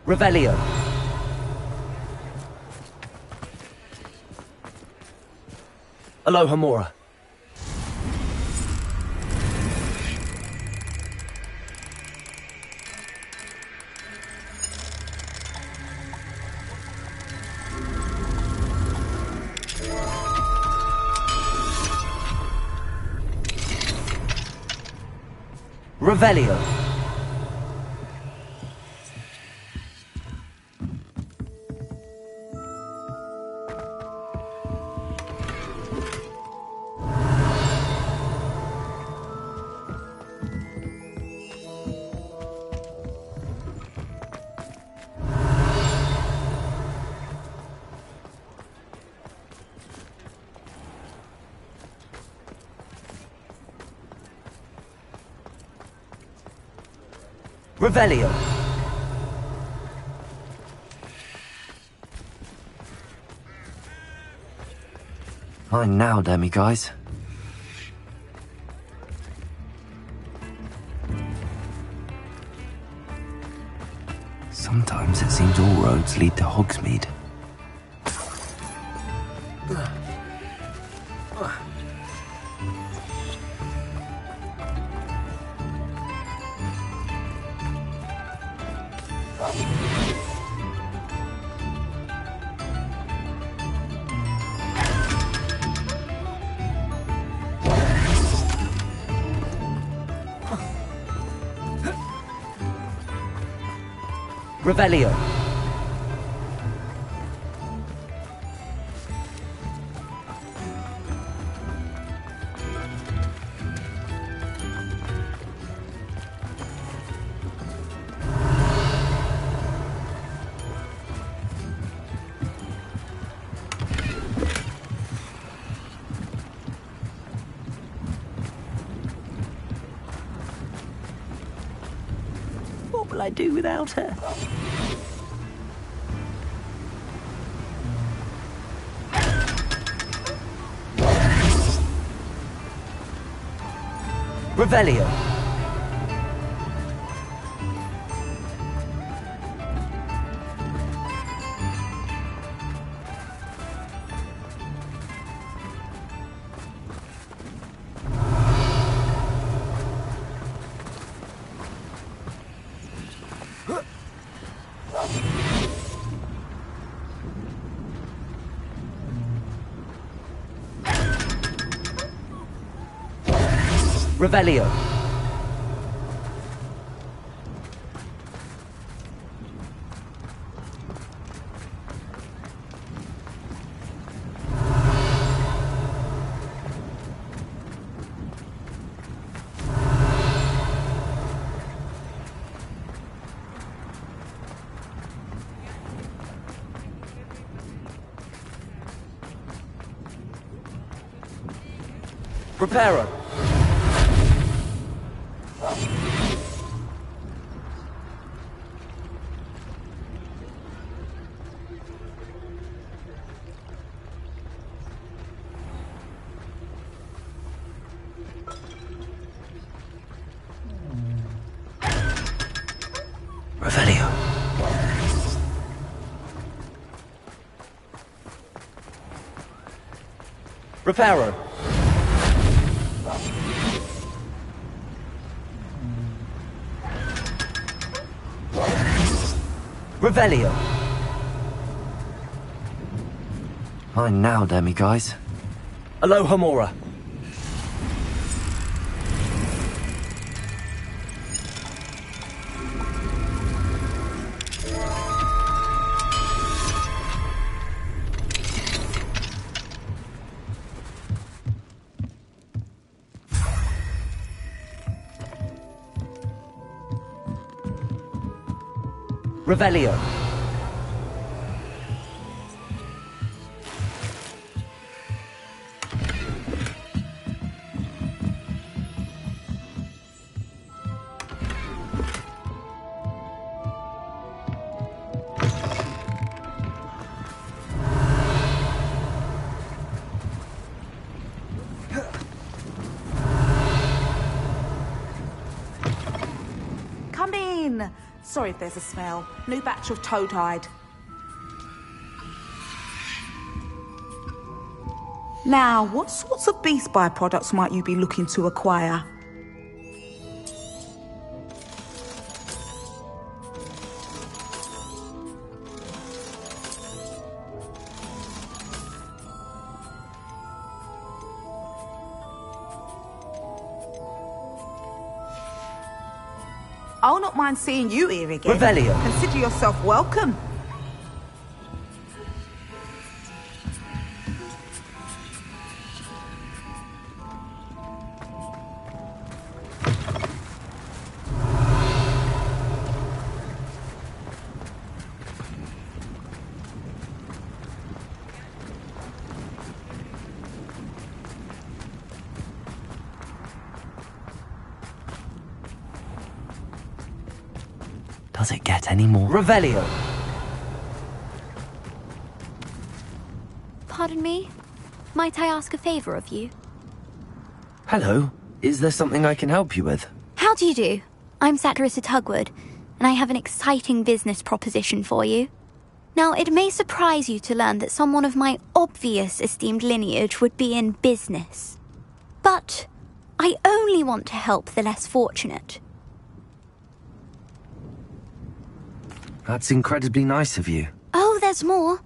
Revelio. Alohomora. Revelio. Revelio. Fine now, demi-guys. Sometimes it seems all roads lead to Hogsmead. Revelio. What will I do without her? Revelio. Revelio. Preparo. Revelio. Preparo. Revelio. Fine now, demi-guys. Aloha Mora. Revelio. Come in. Sorry if there's a smell. New batch of toad-hide. Now, what sorts of beast byproducts might you be looking to acquire? I'll not mind seeing you here again. Revelio. Consider yourself welcome. Does it get any more? Revelio! Pardon me? Might I ask a favor of you? Hello. Is there something I can help you with? How do you do? I'm Sacharissa Tugwood, and I have an exciting business proposition for you. Now, it may surprise you to learn that someone of my obvious esteemed lineage would be in business. But I only want to help the less fortunate. That's incredibly nice of you. Oh, there's more.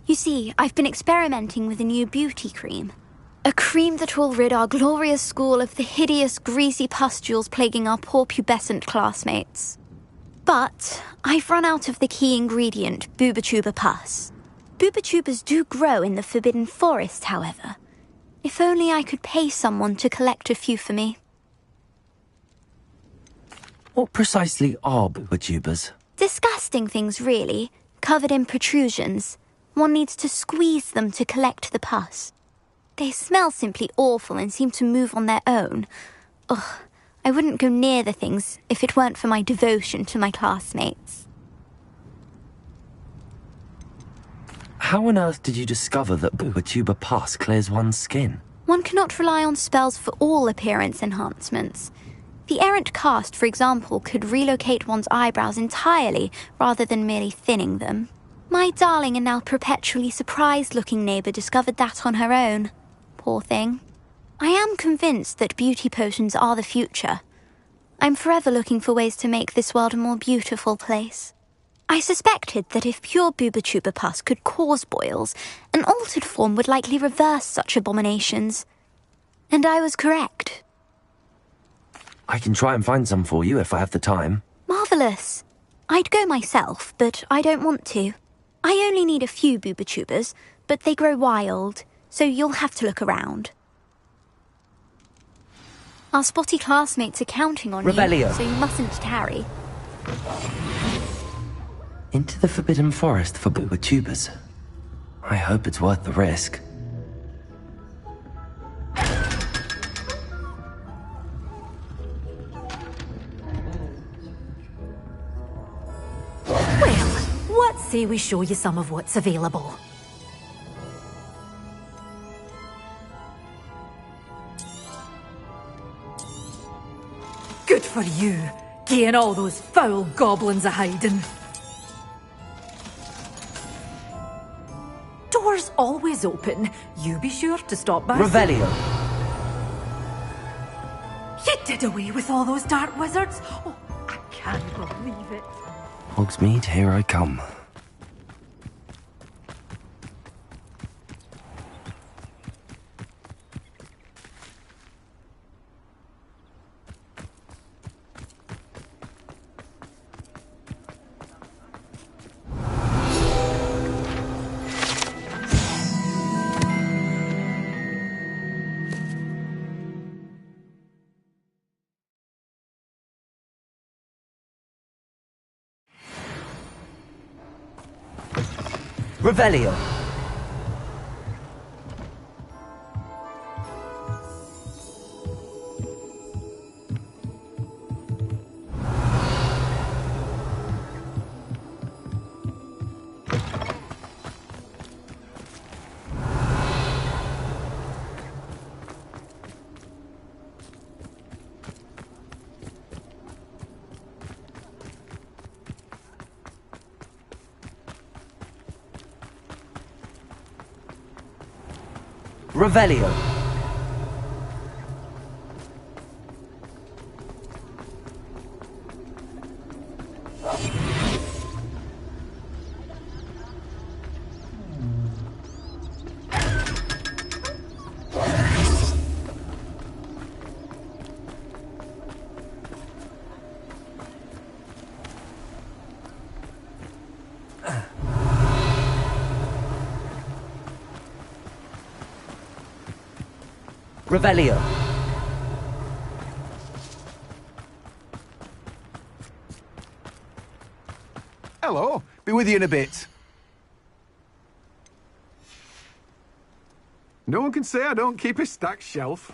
You see, I've been experimenting with a new beauty cream. A cream that will rid our glorious school of the hideous, greasy pustules plaguing our poor pubescent classmates. But I've run out of the key ingredient, Bubatuba pus. Bubatubas do grow in the Forbidden Forest, however. If only I could pay someone to collect a few for me. What precisely are Bubatubas? Disgusting things, really, covered in protrusions. One needs to squeeze them to collect the pus. They smell simply awful and seem to move on their own. Ugh, I wouldn't go near the things if it weren't for my devotion to my classmates. How on earth did you discover that Bubatuba pus clears one's skin? One cannot rely on spells for all appearance enhancements. The errant cast, for example, could relocate one's eyebrows entirely rather than merely thinning them. My darling and now perpetually surprised-looking neighbour discovered that on her own. Poor thing. I am convinced that beauty potions are the future. I'm forever looking for ways to make this world a more beautiful place. I suspected that if pure Bubatuba pus could cause boils, an altered form would likely reverse such abominations. And I was correct. I can try and find some for you if I have the time. Marvellous. I'd go myself, but I don't want to. I only need a few Bubatubas, but they grow wild, so you'll have to look around. Our spotty classmates are counting on Revelio. you, so you mustn't tarry. Into the Forbidden Forest for Bubatubas. I hope it's worth the risk. What say we show you some of what's available? Good for you, getting all those foul goblins a hiding. Doors always open. You be sure to stop by. Revelio. You did away with all those dark wizards? Oh, I can't believe it. Hogsmead, here I come. Revelio. Revelio. Revelio. Hello. Be with you in a bit. No one can say I don't keep a stacked shelf.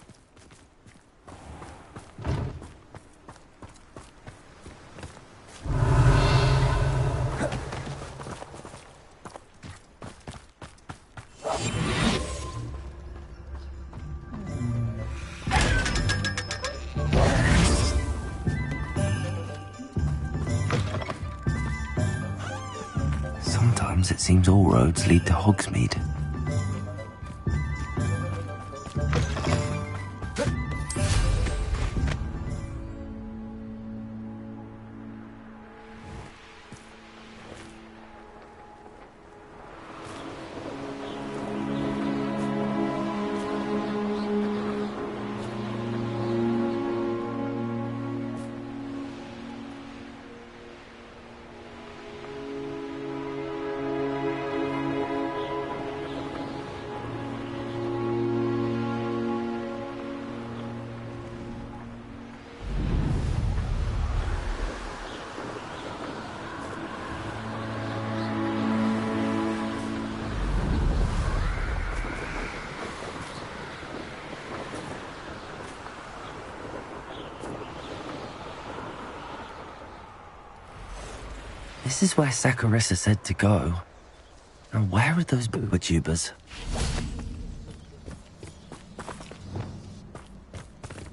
Sometimes it seems all roads lead to Hogsmead. This is where Sacharissa said to go. Now where are those booba tubers?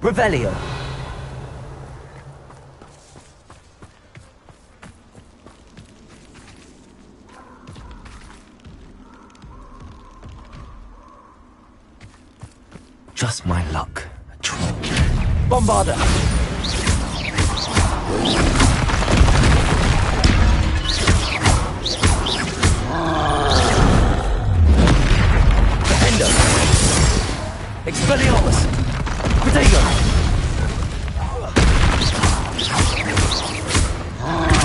Revelio. Just my luck. A troll. Bombarder. Expelliarmus! Protego!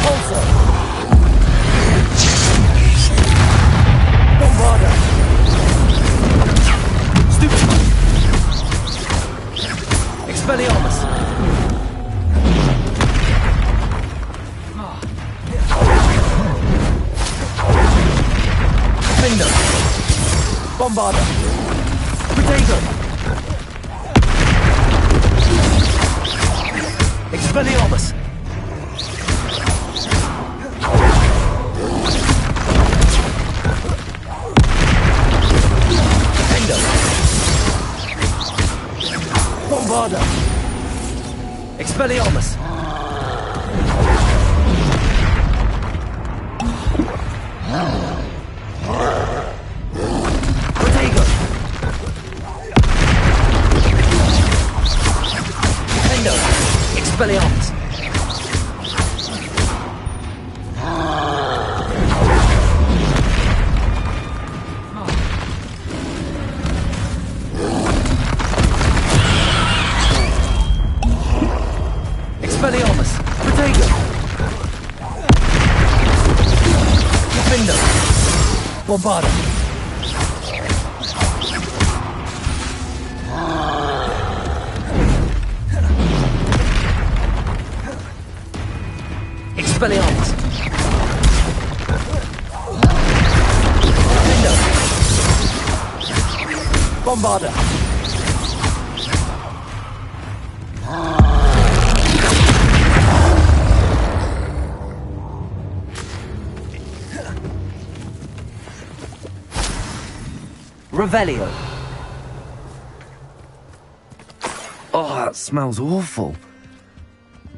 Pulsar! Bombarder! Stupid! Expelliarmus! Finger! Bombarder! Protego! Expelliarmus! Endo! Bombarder! Expelliarmus! Protego! Endo! Expelliarmus! Expelliarmus! Protego! Defender! Bombarder! Expelliarmus! Defender! Bombarder! Revelio. Oh, that smells awful.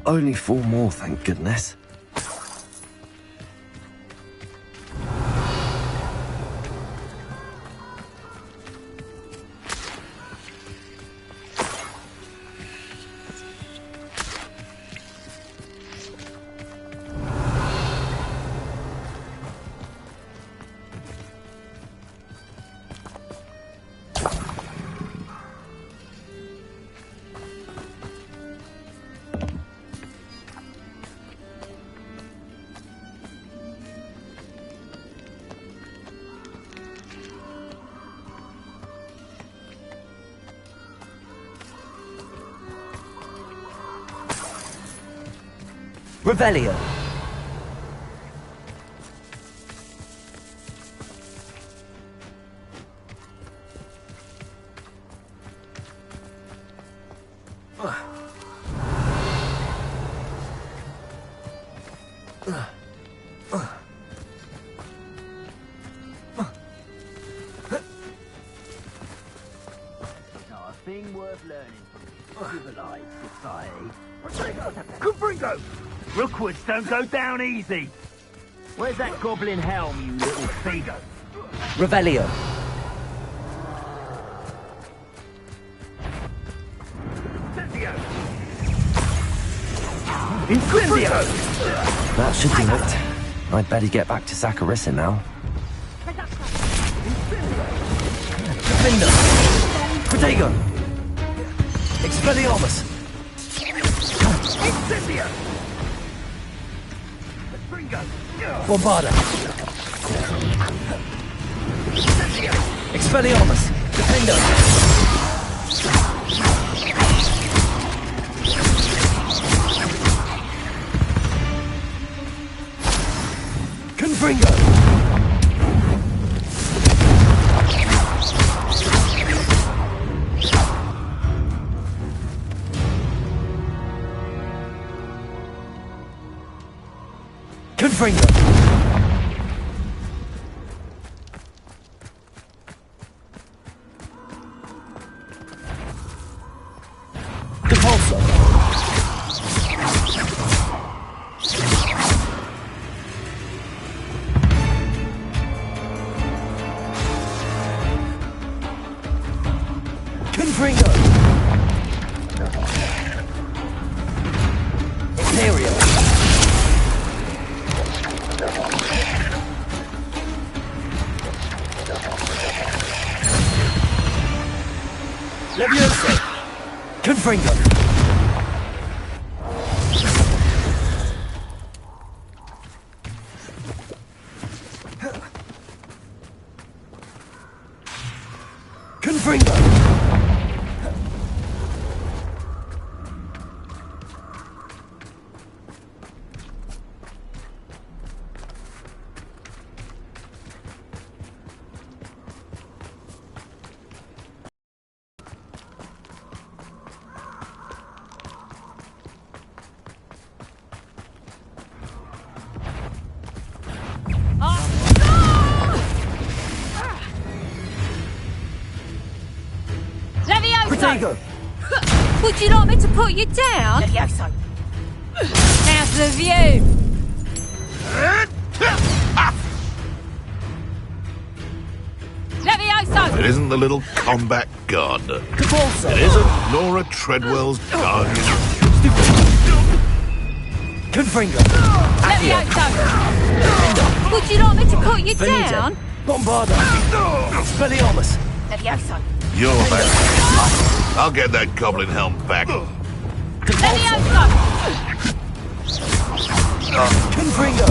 Only 4 more, thank goodness. Revelio. Now, a thing worth learning from civilized society. Confringo! Rookwoods don't go down easy. Where's that goblin helm, you little Figo? Revelio. Incendio! That should do it. I'd better get back to Sacharissa now. Defender! Protego! Expelliarmus! Incendio! Bombarda! Expelliarmus! Defender! Confringo! Confringo! Depulso! Confringo! Imperio! Levioso! Confringo! Confringo! Levioso! Would you like me to put you down? Levioso! How's the view? Levioso! It isn't the little combat gardener. Depulso! It isn't Laura Treadwell's guardian. Confringo! Levioso! Would you like me to put you Venite. down? Bombarda! Expelliarmus! Levioso! You're back. I'll get that goblin helm back. Levioso! Confringo!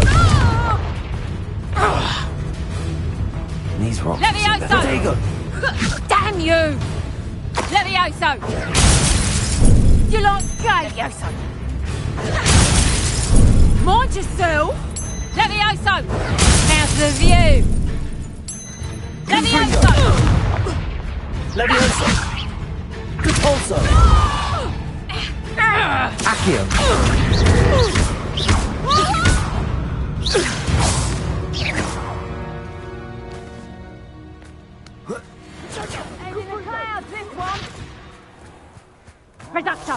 These rocks. Levioso! Protego! Damn you! Levioso! You like gay? Levioso! Mind yourself! Levioso! How's the view? Levioso! Levioso! Depulso! Accio! And in the clouds, this one! Reducto!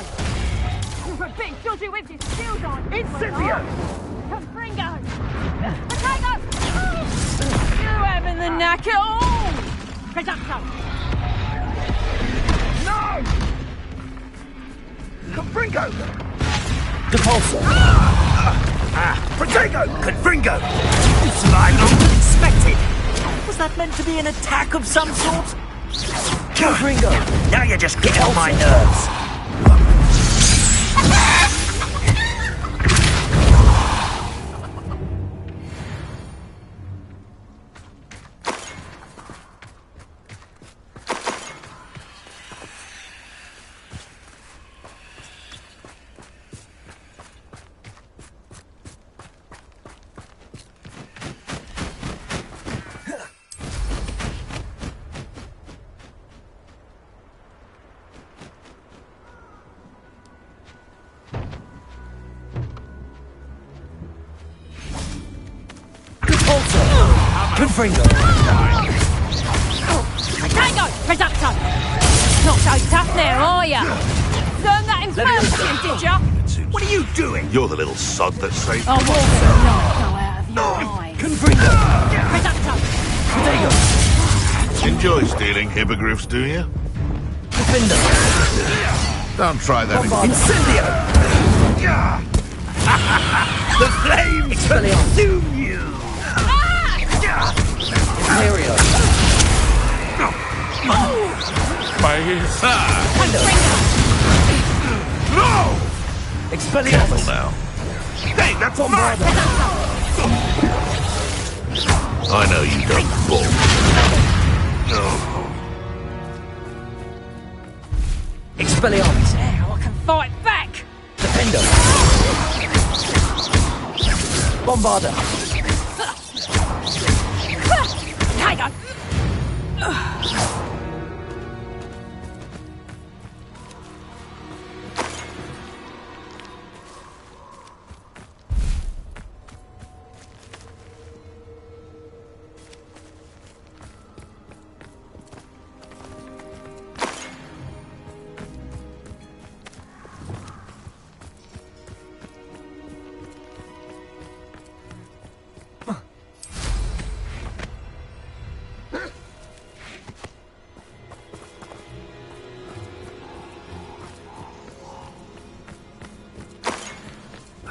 You're a bit dodgy with your shield on! Incendio! Confringo! Potato! You having the knack at all! Reducto! No! Confringo! Depulso! Protego! Confringo! You survived longer than expected! Was that meant to be an attack of some sort? Confringo! Now you're just getting on my nerves! Confringo! Potato! Reducto! Not so tough now, are ya? Learn that in first, did ya? What are you doing? You're the little sod that saved I was not go out of Confringo! Protego! Enjoy stealing hippogriffs, do you? Defender! Don't try that again. Incendio! The flames consume you! Imperio! My ears. No! Expelliarmus! Careful now. Hey, that's mine! I know you don't balk. Expelliarmus! Now I can fight back! Defender! Bombarder! Hang on!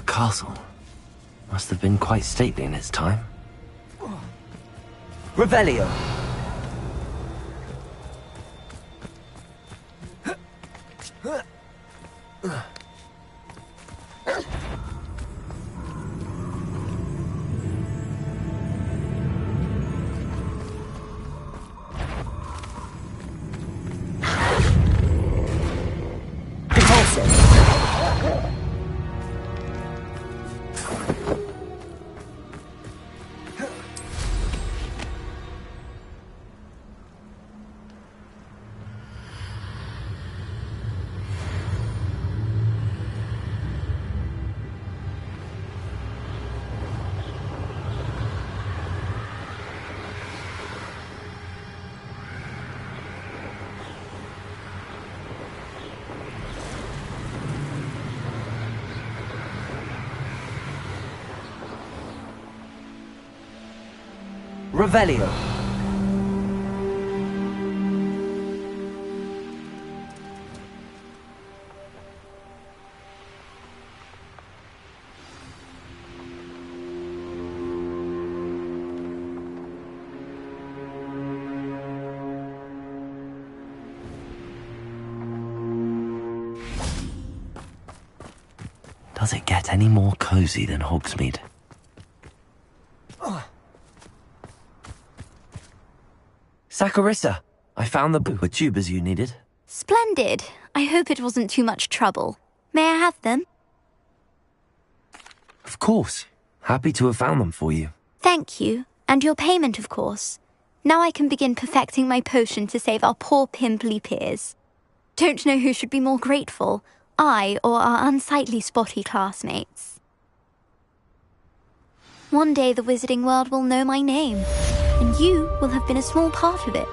Castle must have been quite stately in its time. Revelio! Revelio! Does it get any more cozy than Hogsmead? Sacharissa! I found the tubers you needed. Splendid. I hope it wasn't too much trouble. May I have them? Of course. Happy to have found them for you. Thank you. And your payment, of course. Now I can begin perfecting my potion to save our poor pimply peers. Don't know who should be more grateful, I or our unsightly spotty classmates. One day the wizarding world will know my name, and you will have been a small part of it.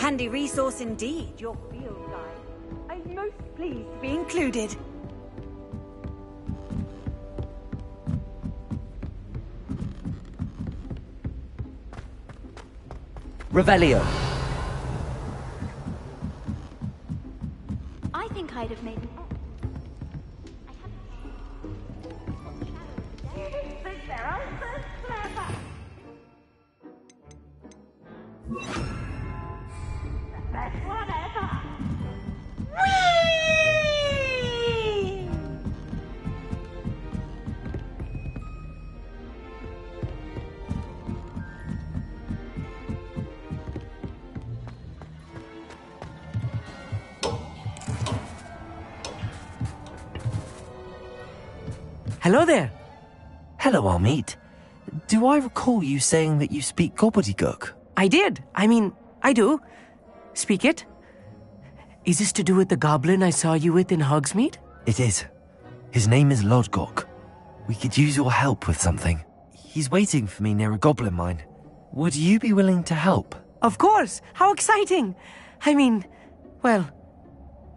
Handy resource indeed, your field guide. I'm most pleased to be included. Revelio. I think I'd have made an Best one ever! Hello there. Hello, Hogsmead. Do I recall you saying that you speak gobbledygook? I did. I do. Speak it. Is this to do with the goblin I saw you with in Hogsmead? It is. His name is Lodgok. We could use your help with something. He's waiting for me near a goblin mine. Would you be willing to help? Of course. How exciting. Well,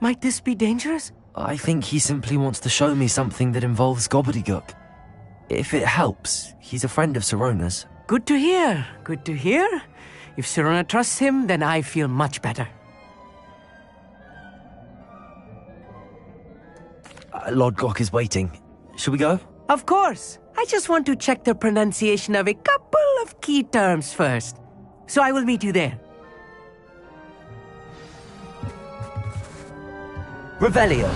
might this be dangerous? I think he simply wants to show me something that involves gobbledygook. If it helps, he's a friend of Sirona's. Good to hear. Good to hear. If Sirona trusts him, then I feel much better. Lodgok is waiting. Shall we go? Of course. I just want to check the pronunciation of a couple of key terms first. So I will meet you there. Revelio.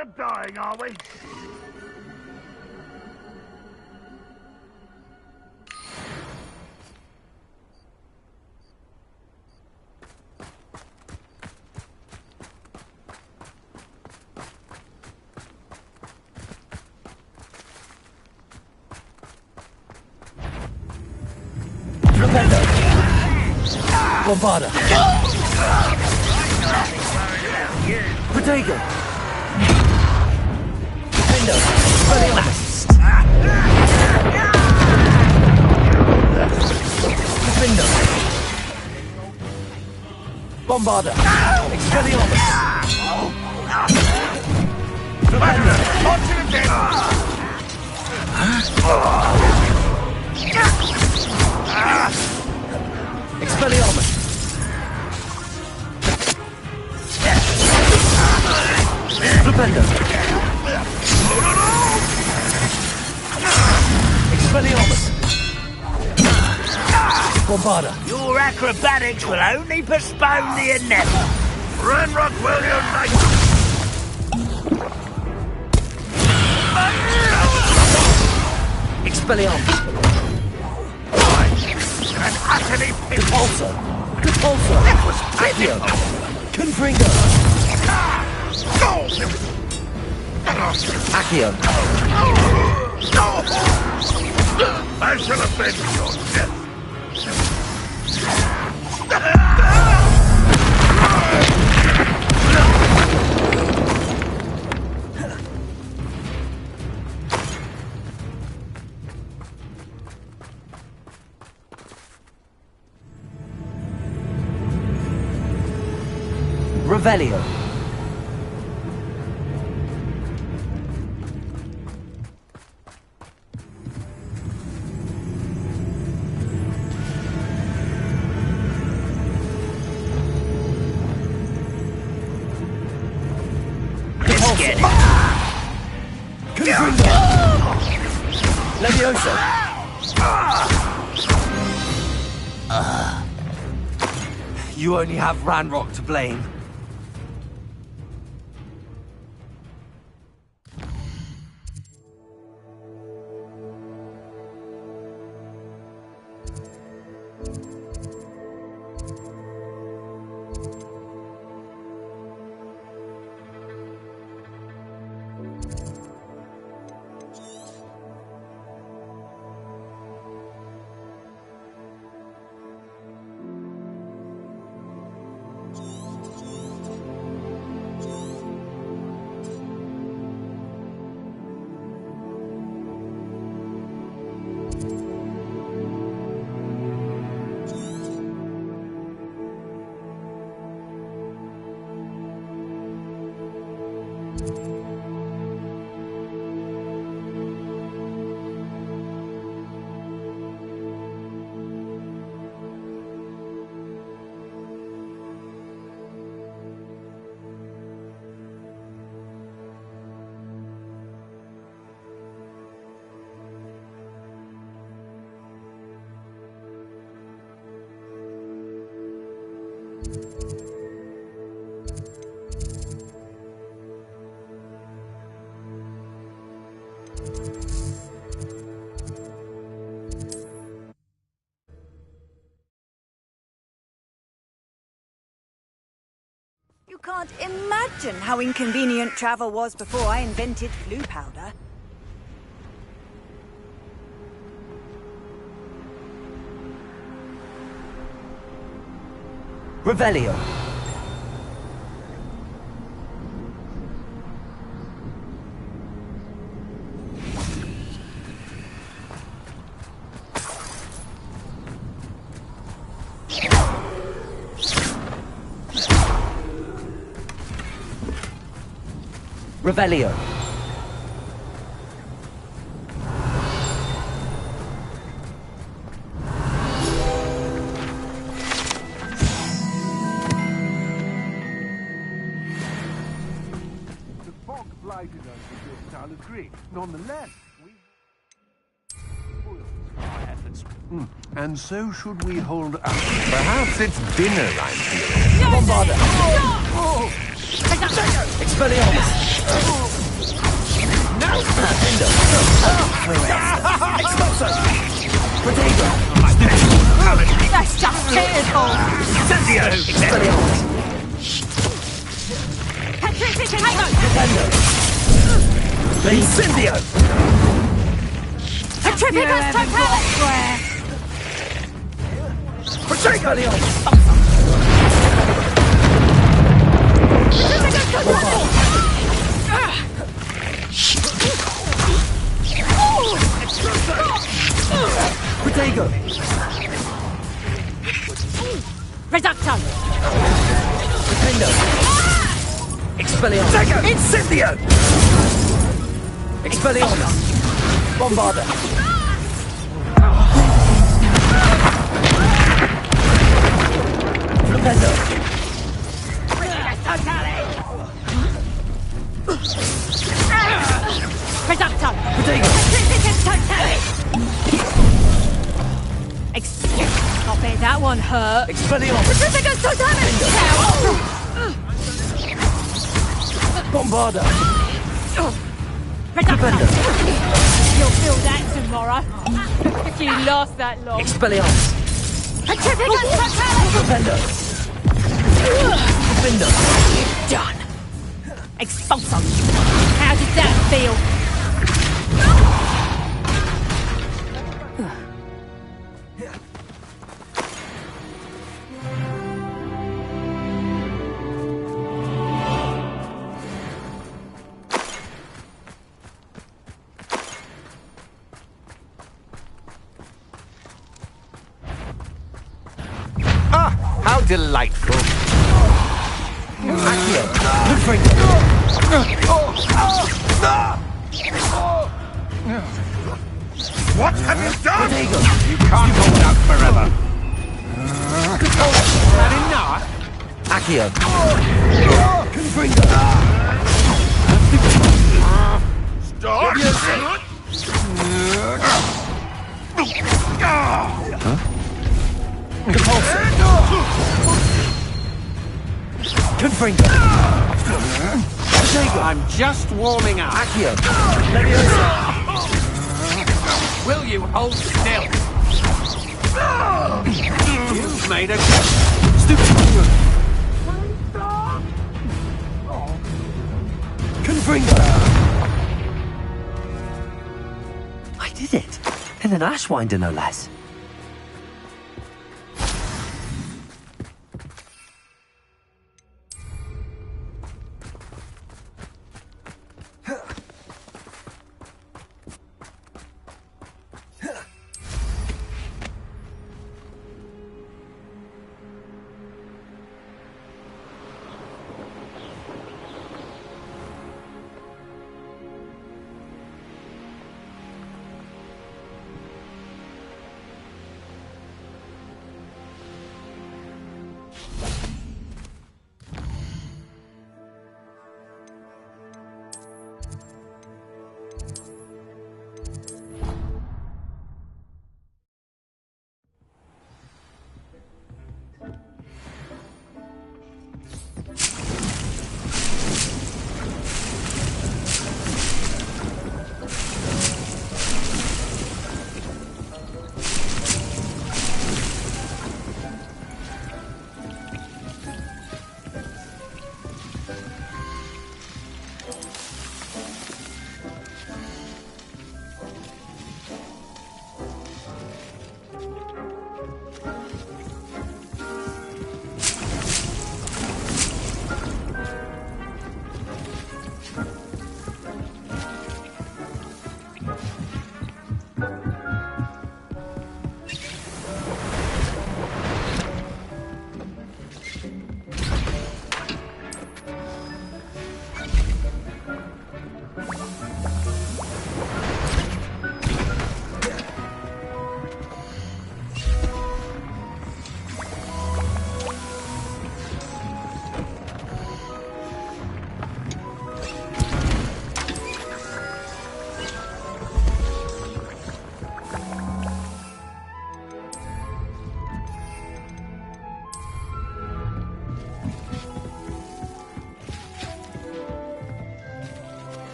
of dying, are we? Bombarda! Protego! Defender! Expelliarmus! Defender! Bombarda! Expelliarmus! Defender! Onto the deck! Expelliarmus! Defender! Expelliarmus! Bombarda! Your acrobatics will only postpone the inevitable. Ranrock will unite! Expelliarmus! And utterly Repulsor! Repulsor! It was Accio! Confringo! Accio! I shall avenge your death. Revelio! Leviosa! You only have Ranrock to blame. You can't imagine how inconvenient travel was before I invented glue powder. Revelio! Revelio! The fog blighted us with this, I'll agree. Nonetheless, we our efforts. And so should we hold up. Perhaps it's dinner I'm feeling. Bombarda! Oh! Expelliarmus! No! Expulso! Protego! That's just pitiful! Incendio! Expelliarmus! Defendo! Incendio! Petrificus totalis! Protego! Protego! Reducto! Defendo! Expelliarmus! Incendio! Expelliarmus! Bombarda! Defendo! Reducto! Protego! Petrificus totalis! Stop it, that one hurt. Expelliarmus! Petrificus totalis! Bombarda! Reducto! You'll feel that tomorrow. If you last that long. Expelliarmus! Petrificus totalis! Defendo! Defendo! Done. Expulso! How did that feel? Ah, how delightful. Accio! What have you done? You can't hold out forever. That enough? Accio! Stop! Confringo! I'm just warming up. Accio! Will you hold still? You've made a... Confringo! I did it! In an Ashwinder, no less.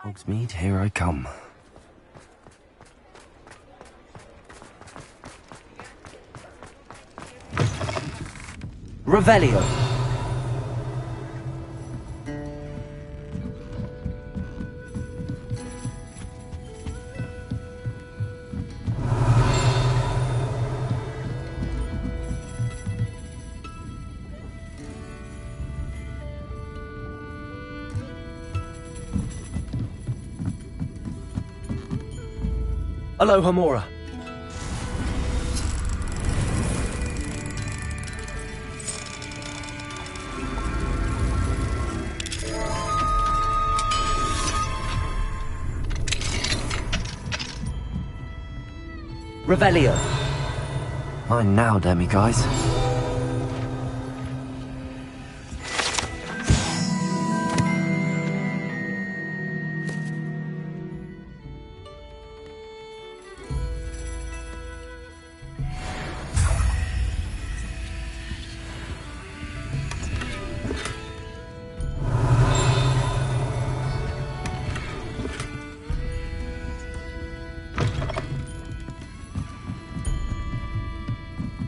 Hogsmead, here I come. Revelio! Aloha Mora. Revelio. Mine now, demi-guys.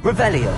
Revelio.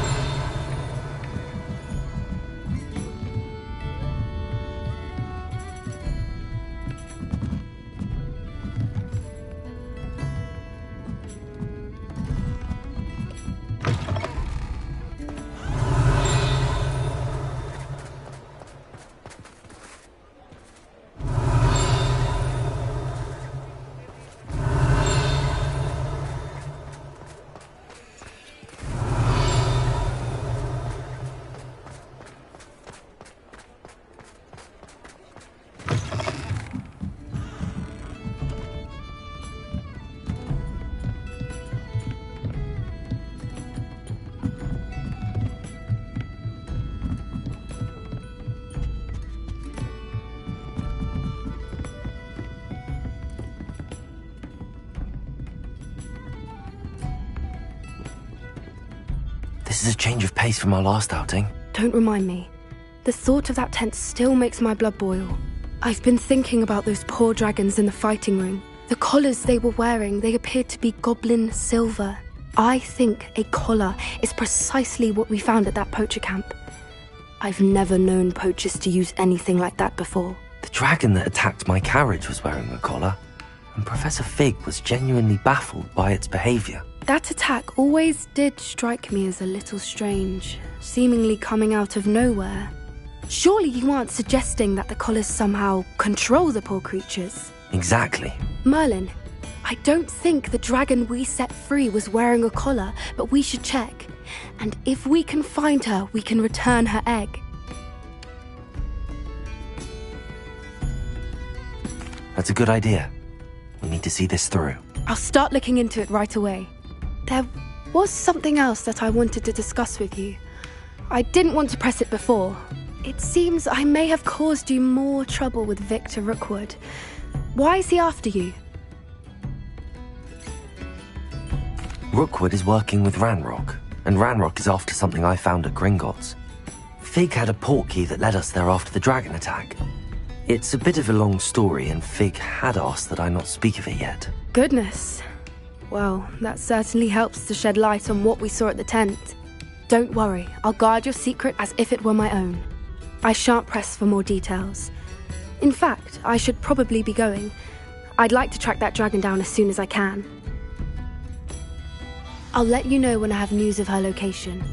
This is a change of pace from our last outing. Don't remind me. The thought of that tent still makes my blood boil. I've been thinking about those poor dragons in the fighting ring. The collars they were wearing, they appeared to be goblin silver. I think a collar is precisely what we found at that poacher camp. I've never known poachers to use anything like that before. The dragon that attacked my carriage was wearing a collar, and Professor Fig was genuinely baffled by its behavior. That attack always did strike me as a little strange, seemingly coming out of nowhere. Surely you aren't suggesting that the collars somehow control the poor creatures? Exactly. Merlin, I don't think the dragon we set free was wearing a collar, but we should check. And if we can find her, we can return her egg. That's a good idea. We need to see this through. I'll start looking into it right away. There was something else that I wanted to discuss with you. I didn't want to press it before. It seems I may have caused you more trouble with Victor Rookwood. Why is he after you? Rookwood is working with Ranrock, and Ranrock is after something I found at Gringotts. Fig had a portkey that led us there after the dragon attack. It's a bit of a long story, and Fig had asked that I not speak of it yet. Goodness. Well, that certainly helps to shed light on what we saw at the tent. Don't worry, I'll guard your secret as if it were my own. I shan't press for more details. In fact, I should probably be going. I'd like to track that dragon down as soon as I can. I'll let you know when I have news of her location.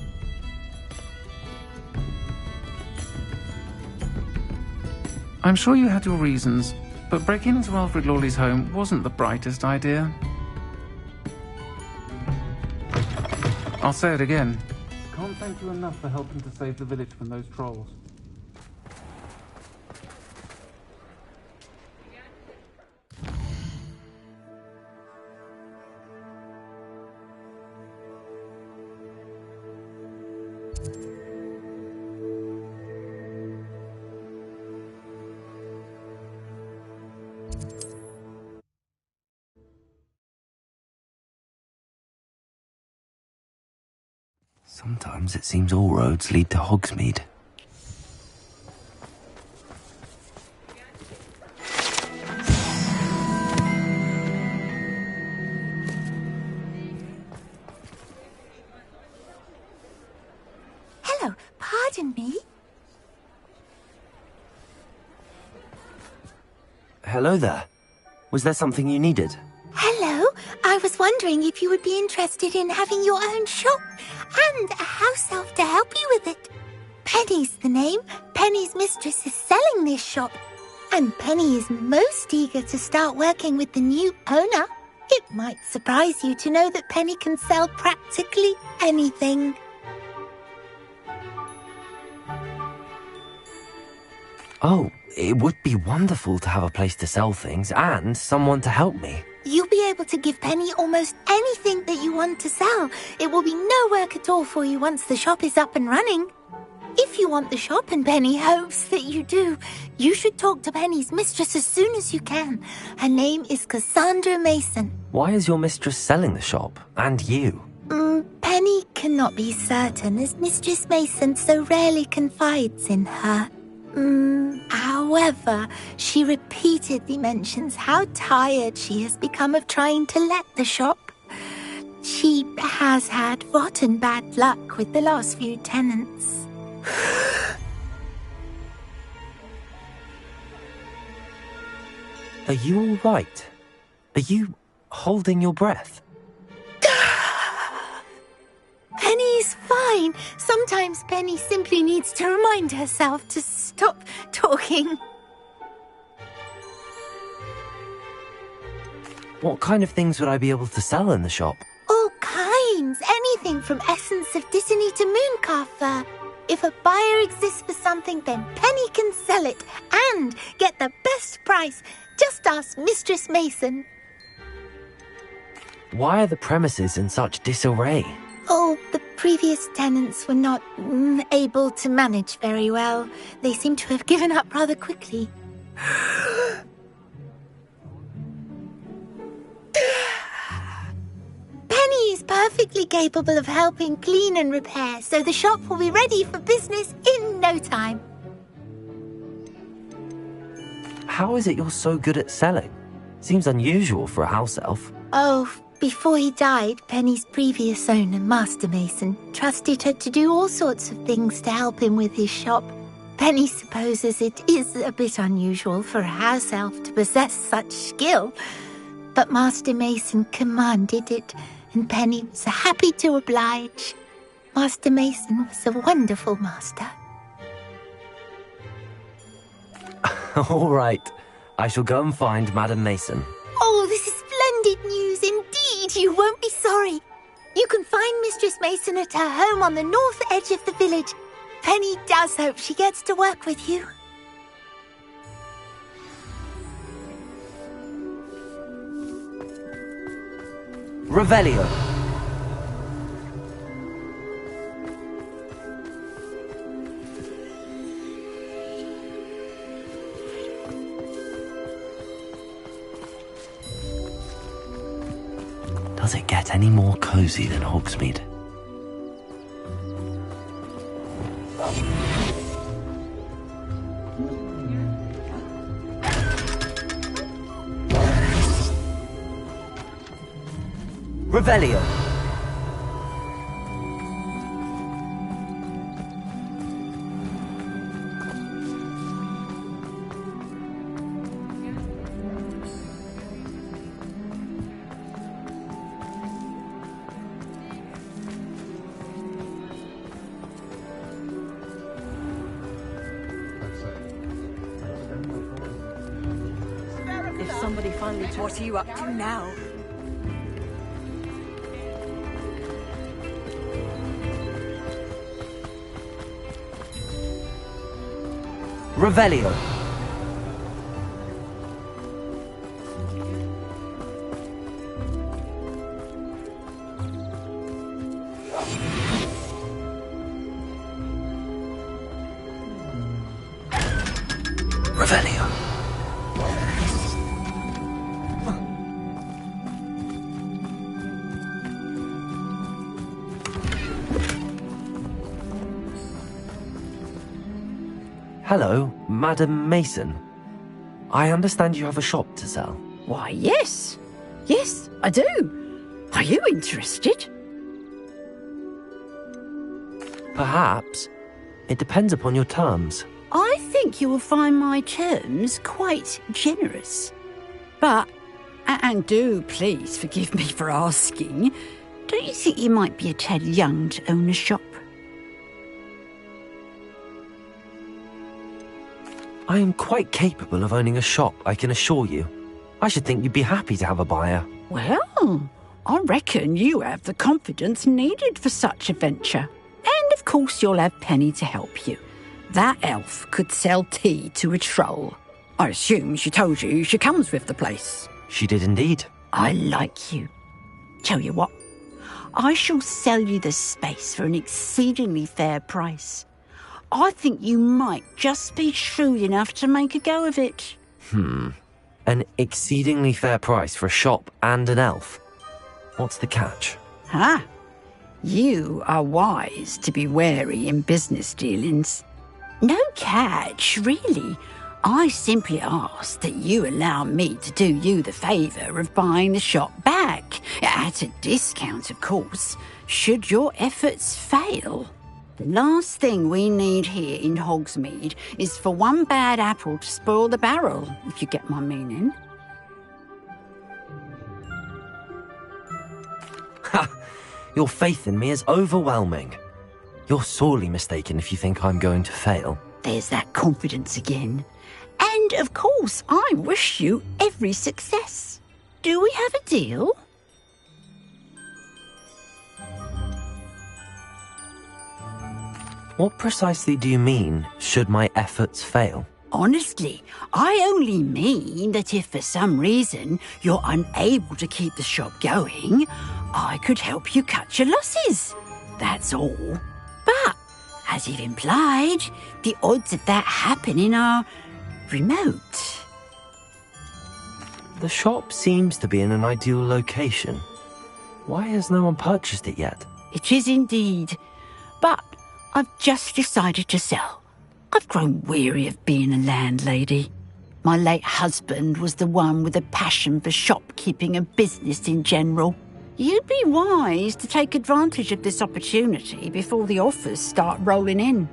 I'm sure you had your reasons, but breaking into Alfred Lawley's home wasn't the brightest idea. I'll say it again. I can't thank you enough for helping to save the village from those trolls. Sometimes it seems all roads lead to Hogsmead. pardon me? Hello there. Was there something you needed? Hello. I was wondering if you would be interested in having your own shop and a house elf to help you with it. Penny's the name. Penny's mistress is selling this shop. And Penny is most eager to start working with the new owner. It might surprise you to know that Penny can sell practically anything. Oh, it would be wonderful to have a place to sell things and someone to help me. You'll be able to give Penny almost anything that you want to sell. It will be no work at all for you once the shop is up and running. If you want the shop, and Penny hopes that you do, you should talk to Penny's mistress as soon as you can. Her name is Cassandra Mason. Why is your mistress selling the shop? And you? Penny cannot be certain, as Mistress Mason so rarely confides in her. However, she repeatedly mentions how tired she has become of trying to let the shop. She has had rotten bad luck with the last few tenants. Are you all right? Are you holding your breath? Penny's fine. Sometimes Penny simply needs to remind herself to stop talking. What kind of things would I be able to sell in the shop? All kinds. Anything from essence of Disney to mooncalf fur. If a buyer exists for something, then Penny can sell it and get the best price. Just ask Mistress Mason. Why are the premises in such disarray? Oh, the previous tenants were not able to manage very well. They seem to have given up rather quickly. Penny is perfectly capable of helping clean and repair, so the shop will be ready for business in no time. How is it you're so good at selling? Seems unusual for a house elf. Oh, before he died, Penny's previous owner, Master Mason, trusted her to do all sorts of things to help him with his shop. Penny supposes it is a bit unusual for a house elf to possess such skill, but Master Mason commanded it, and Penny was happy to oblige. Master Mason was a wonderful master. All right. I shall go and find Madam Mason. Oh, this is splendid news indeed. You won't be sorry. You can find Mistress Mason at her home on the north edge of the village. Penny does hope she gets to work with you. Revelio. Does it get any more cozy than Hogsmead? Revelio. If somebody finally... What are you up to now? Revelio. Revelio. Hello, Madam Mason. I understand you have a shop to sell. Why, yes. Yes, I do. Are you interested? Perhaps. It depends upon your terms. I think you will find my terms quite generous. But, and do please forgive me for asking, don't you think you might be a tad young to own a shop? I am quite capable of owning a shop, I can assure you. I should think you'd be happy to have a buyer. Well, I reckon you have the confidence needed for such a venture. And of course you'll have Penny to help you. That elf could sell tea to a troll. I assume she told you she comes with the place. She did indeed. I like you. Tell you what, I shall sell you the space for an exceedingly fair price. I think you might just be shrewd enough to make a go of it. An exceedingly fair price for a shop and an elf. What's the catch? Ah, you are wise to be wary in business dealings. No catch, really. I simply ask that you allow me to do you the favour of buying the shop back, at a discount, of course, should your efforts fail. The last thing we need here in Hogsmead is for one bad apple to spoil the barrel, if you get my meaning. Ha! Your faith in me is overwhelming. You're sorely mistaken if you think I'm going to fail. There's that confidence again. And, of course, I wish you every success. Do we have a deal? What precisely do you mean, should my efforts fail? Honestly, I only mean that if for some reason you're unable to keep the shop going, I could help you cut your losses. That's all. But, as you've implied, the odds of that happening are remote. The shop seems to be in an ideal location. Why has no one purchased it yet? It is indeed. But I've just decided to sell. I've grown weary of being a landlady. My late husband was the one with a passion for shopkeeping and business in general. You'd be wise to take advantage of this opportunity before the offers start rolling in.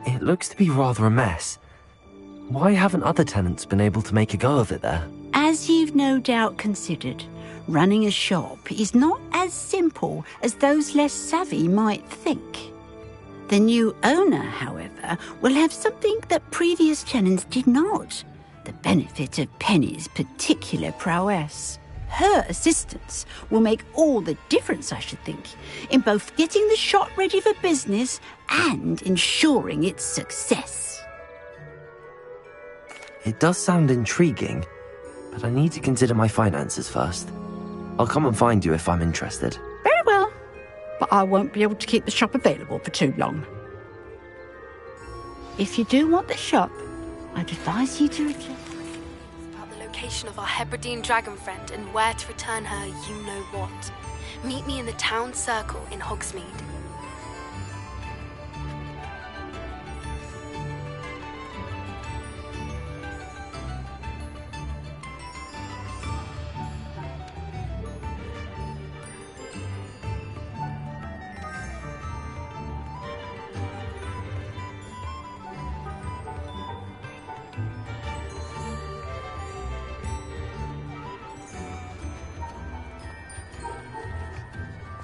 It looks to be rather a mess. Why haven't other tenants been able to make a go of it there? As you've no doubt considered, running a shop is not as simple as those less savvy might think. The new owner, however, will have something that previous tenants did not. The benefit of Penny's particular prowess. Her assistance will make all the difference, I should think, in both getting the shop ready for business and ensuring its success. It does sound intriguing, but I need to consider my finances first. I'll come and find you if I'm interested. Very well, but I won't be able to keep the shop available for too long. If you do want the shop, I'd advise you to return. About the location of our Hebridean dragon friend and where to return her you-know-what. Meet me in the town circle in Hogsmead.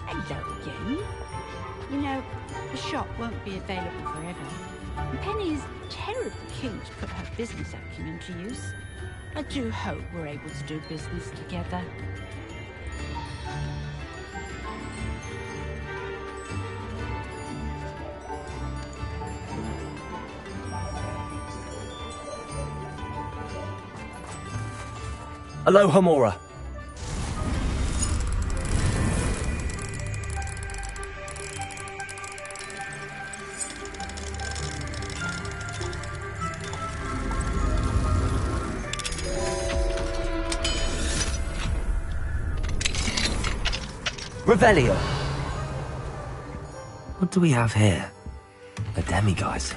Hello again. You know, the shop won't be available forever. And Penny is terribly keen to put her business acumen to use. I do hope we're able to do business together. Aloha Mora. Revelio. What do we have here? A demiguise.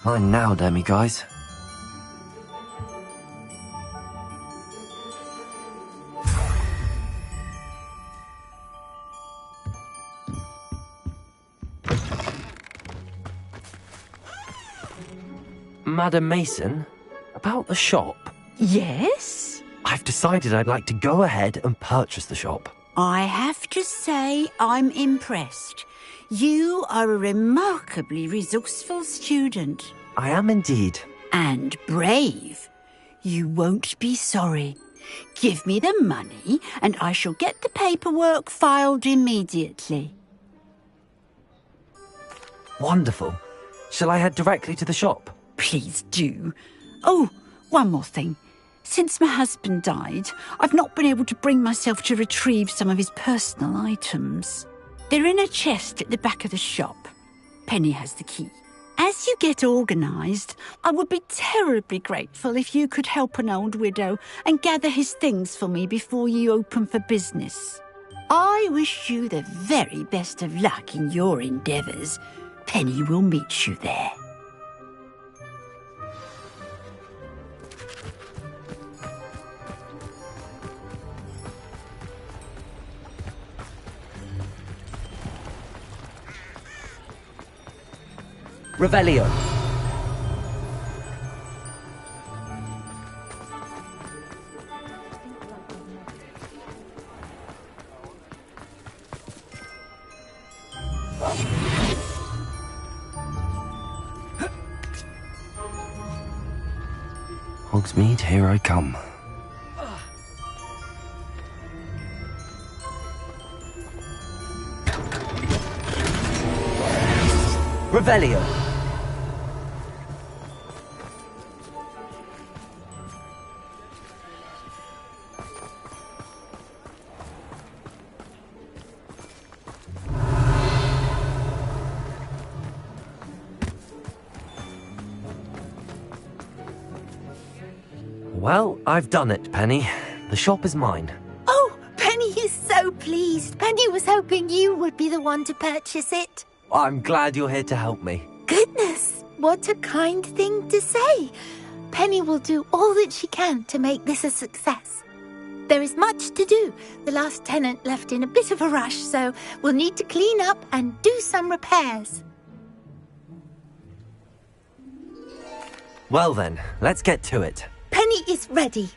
Mine now, Demi guys. Madam Mason, about the shop. Yes? I've decided I'd like to go ahead and purchase the shop. I have to say I'm impressed. You are a remarkably resourceful student. I am indeed. And brave. You won't be sorry. Give me the money and I shall get the paperwork filed immediately. Wonderful. Shall I head directly to the shop? Please do. Oh, one more thing. Since my husband died, I've not been able to bring myself to retrieve some of his personal items. They're in a chest at the back of the shop. Penny has the key. As you get organised, I would be terribly grateful if you could help an old widow and gather his things for me before you open for business. I wish you the very best of luck in your endeavours. Penny will meet you there. Revelio. Hogsmead, here I come. Revelio. Well, I've done it, Penny. The shop is mine. Oh, Penny is so pleased. Penny was hoping you would be the one to purchase it. I'm glad you're here to help me. Goodness, what a kind thing to say. Penny will do all that she can to make this a success. There is much to do. The last tenant left in a bit of a rush, so we'll need to clean up and do some repairs. Well then, let's get to it. Penny is ready.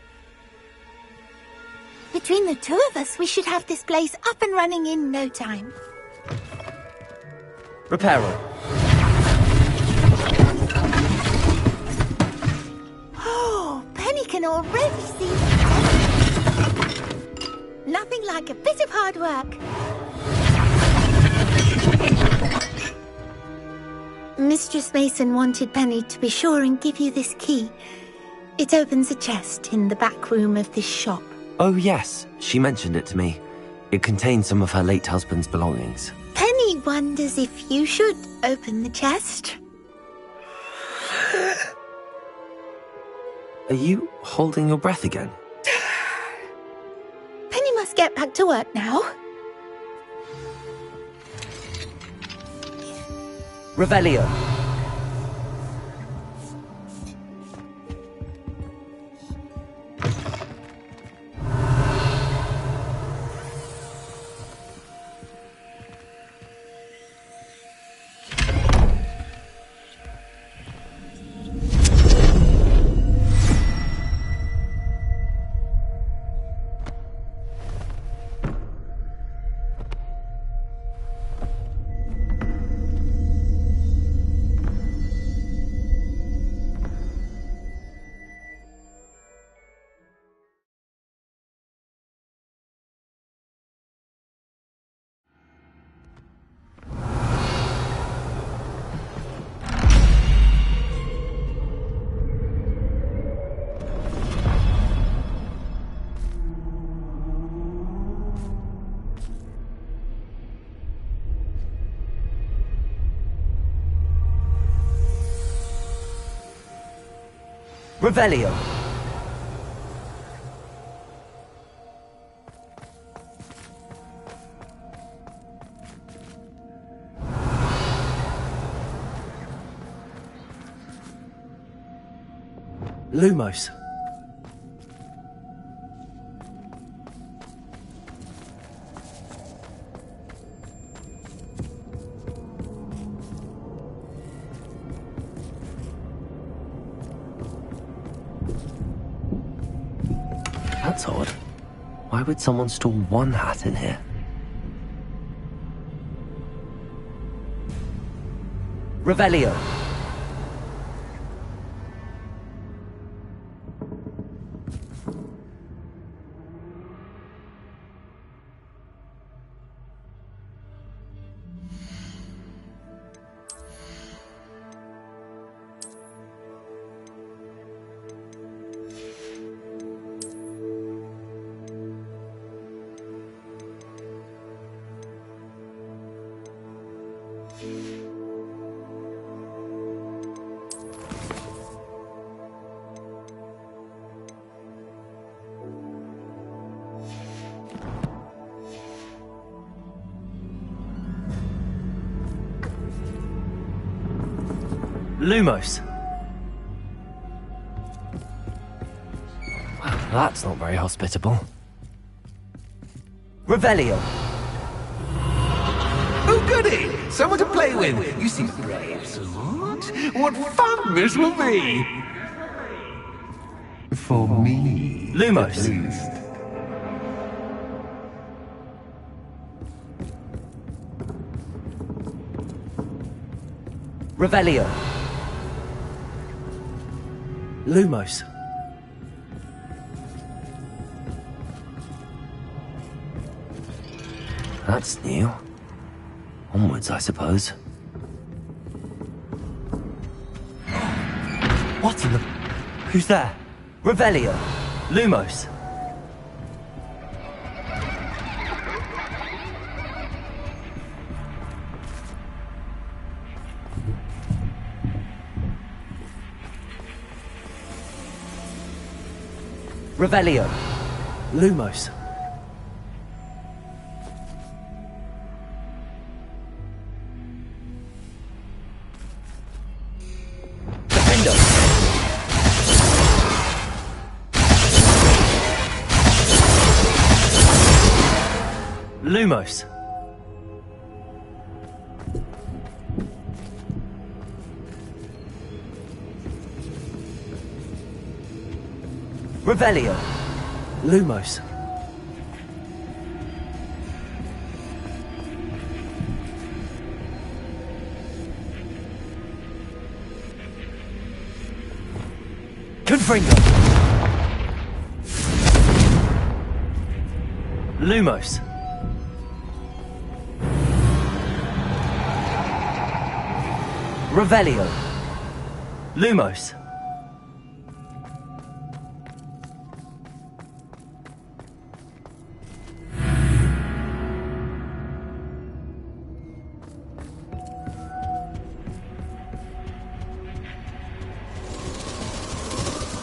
Between the two of us, we should have this place up and running in no time. Reparo. Oh, Penny can already see. Nothing like a bit of hard work. Mistress Mason wanted Penny to be sure and give you this key. It opens a chest in the back room of this shop. Oh yes, she mentioned it to me. It contains some of her late husband's belongings. Penny wonders if you should open the chest. Are you holding your breath again? Penny must get back to work now. Revelio. Revelio. Lumos. That's odd. Why would someone store one hat in here? Revelio. Lumos. Well, that's not very hospitable. Revelio. Oh, goody! Someone to play with. You seem brave, sort. What fun this will be! For me, Lumos. at least. Revelio. Lumos. That's new. Onwards, I suppose. What in the... Who's there? Revelio. Lumos. Revelio. Lumos. Defendo. Lumos. Revelio. Lumos. Confringo. Lumos. Revelio. Lumos.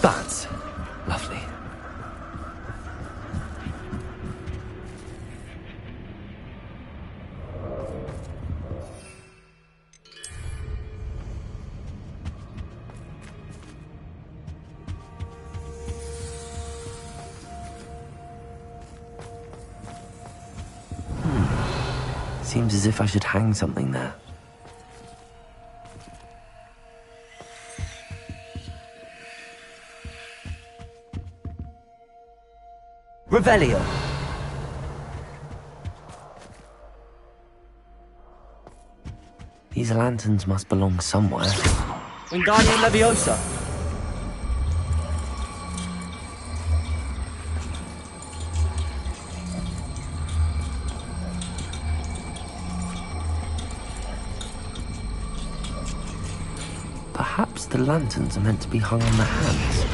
That's lovely. Seems as if I should hang something there. Revelio. These lanterns must belong somewhere. Wingardium Leviosa. Perhaps the lanterns are meant to be hung on the hands.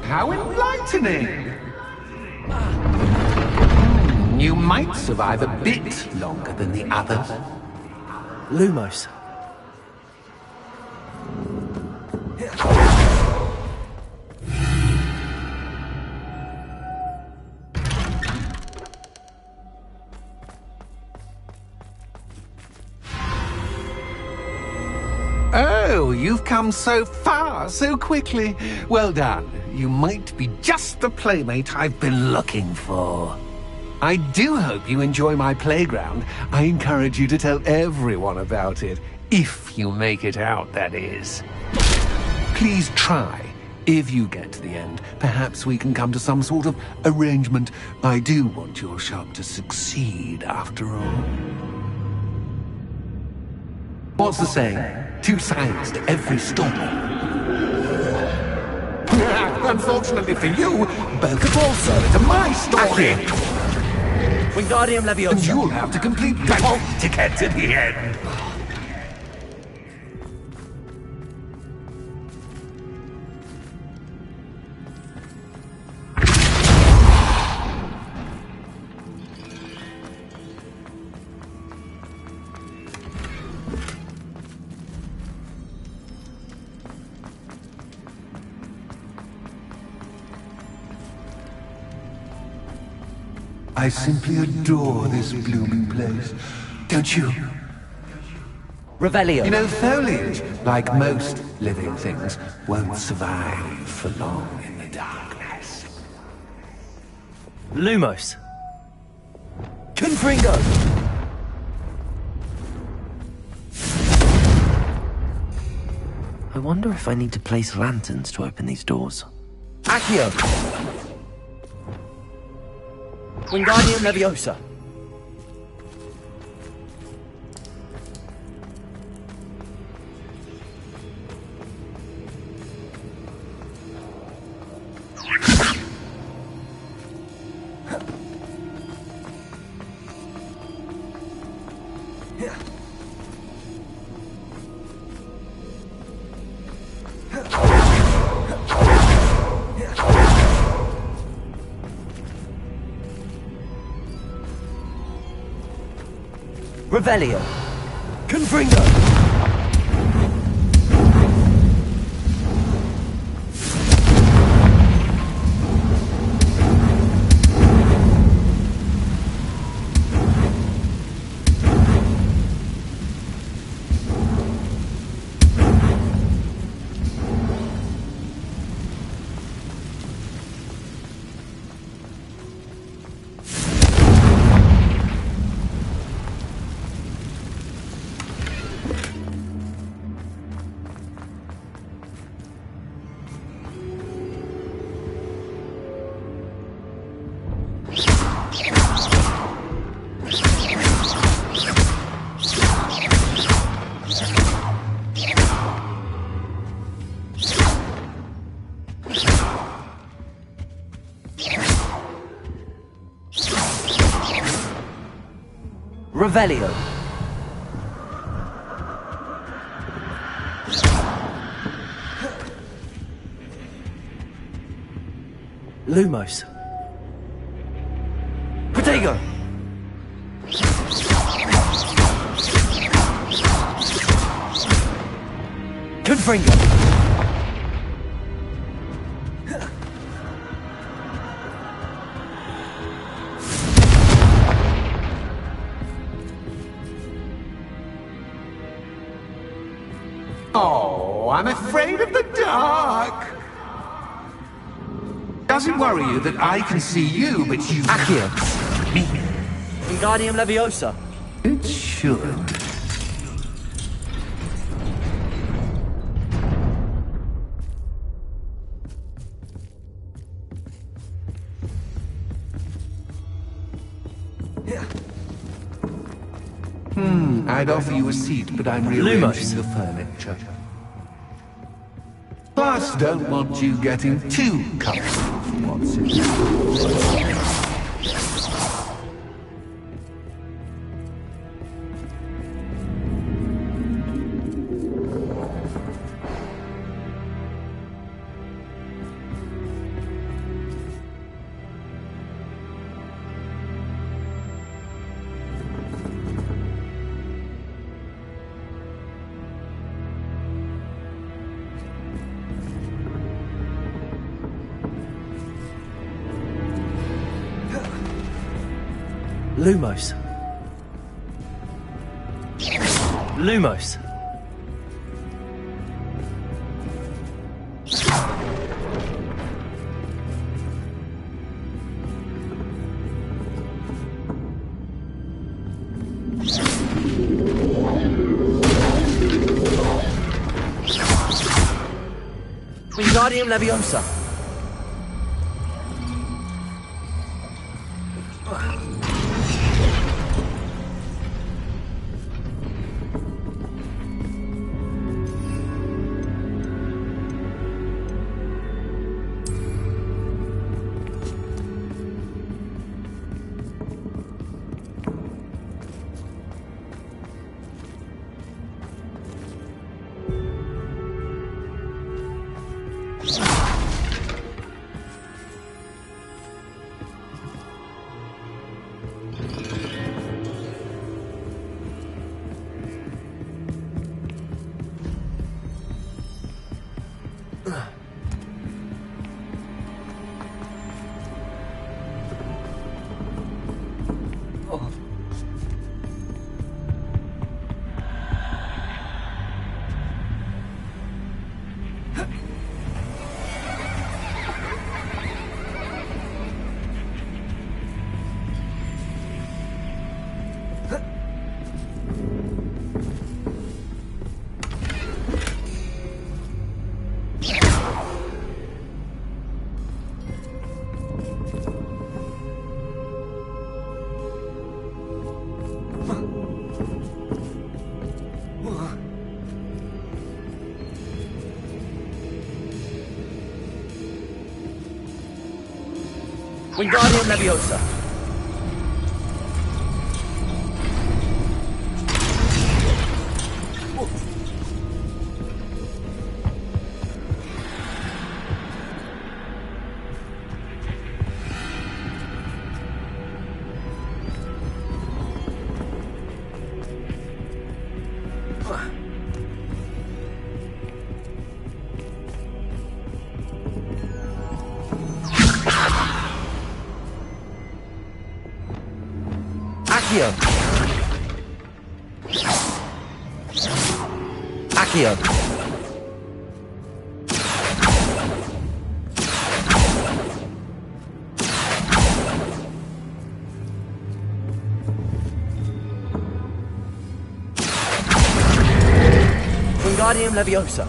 How enlightening! You might survive a bit longer than the others. Lumos. Oh, you've come so far, so quickly. Well done. You might be just the playmate I've been looking for. I do hope you enjoy my playground. I encourage you to tell everyone about it. If you make it out, that is. Please try. If you get to the end, perhaps we can come to some sort of arrangement. I do want your shop to succeed, after all. What's the saying? 2 sides to every story. Unfortunately for you, both have also to my story. Wingardium Leviosa. And you'll have to complete both to get to the end. I simply adore this blooming place. Don't you? Revelio. You know, foliage, like most living things, won't survive for long in the darkness. Lumos. Confringo. I wonder if I need to place lanterns to open these doors. Accio. Wingardium Leviosa. Revelio. Confringo. Revelio. Lumos. Protego. Confringo. Oh, I'm afraid of the dark. Doesn't worry you that I can see you, but you can't see me. Wingardium Leviosa. It should. I'd offer you a seat, but I'm rearranging the furniture. Plus, don't want you getting too comfortable for once in your life. Lumos. Lumos. Wingardium Leviosa. Wingardium Leviosa. Accio. Accio. Wingardium Leviosa.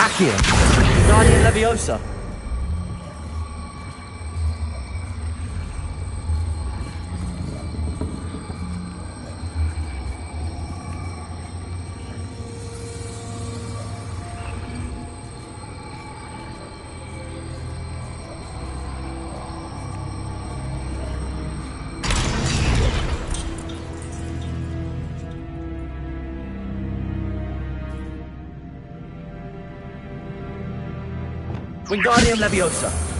Accio. Wingardium Leviosa. Wingardium Leviosa.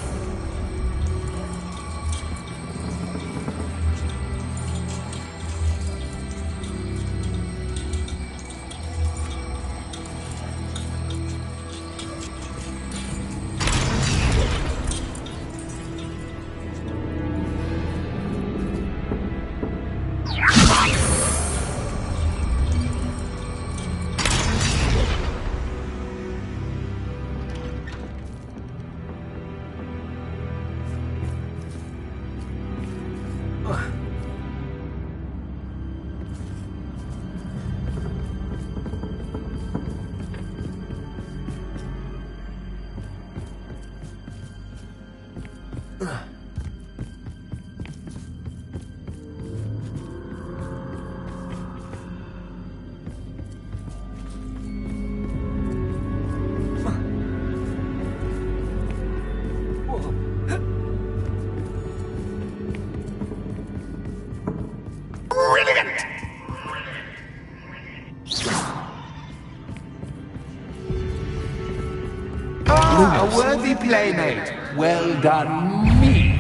playmate. Well done, me.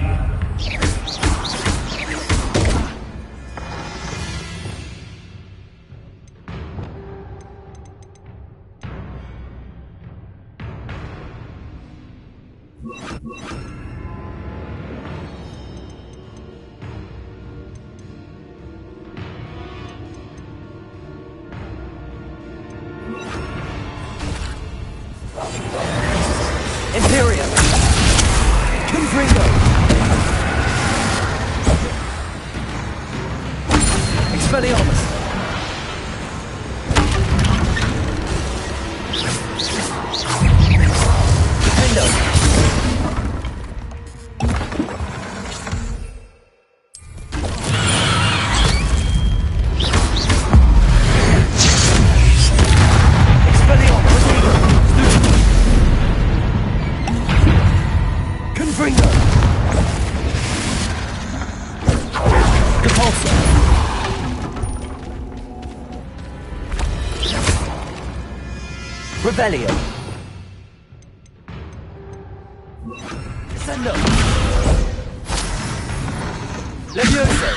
Imperium! Confringo! Expelliarmus! Defendo! Revelio. Descendo. Levioso.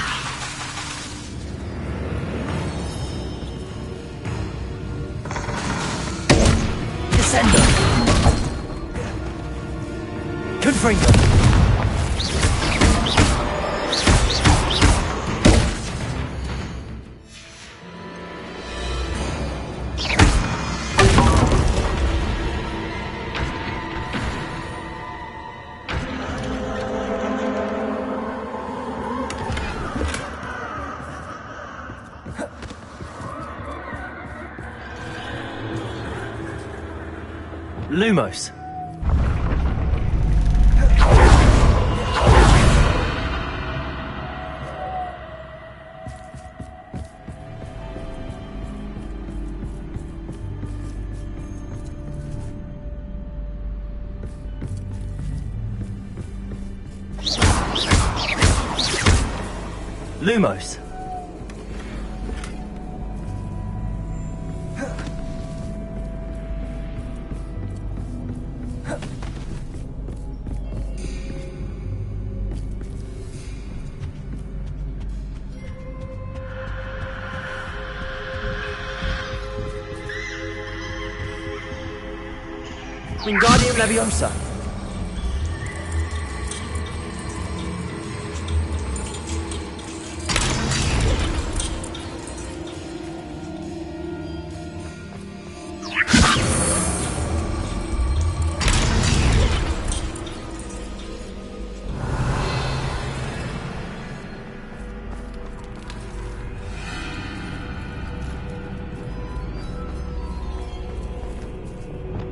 Descendo. Confringo. Lumos. Lumos. Wingardium Leviosa.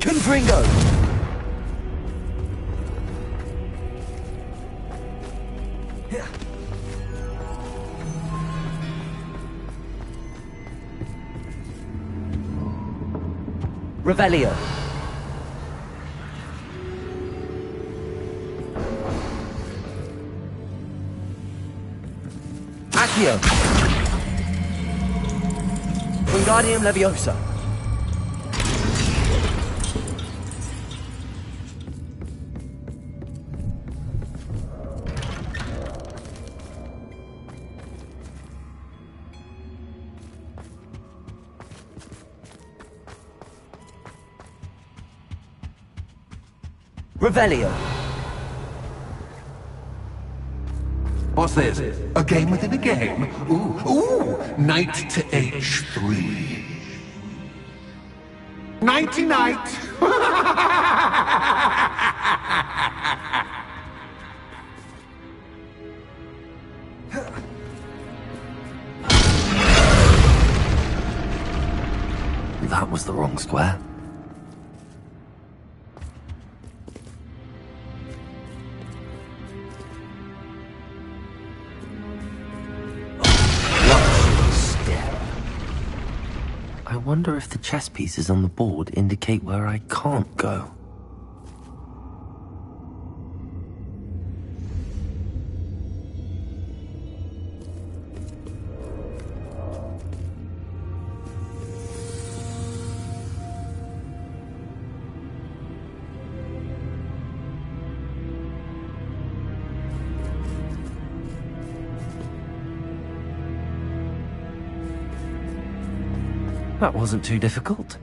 Confringo. Revelio. Accio. Wingardium Leviosa. Revelio. What's this? A game within a game? Ooh, knight to H3. Nighty-night! That was the wrong square. I wonder if the chess pieces on the board indicate where I can't go. That wasn't too difficult.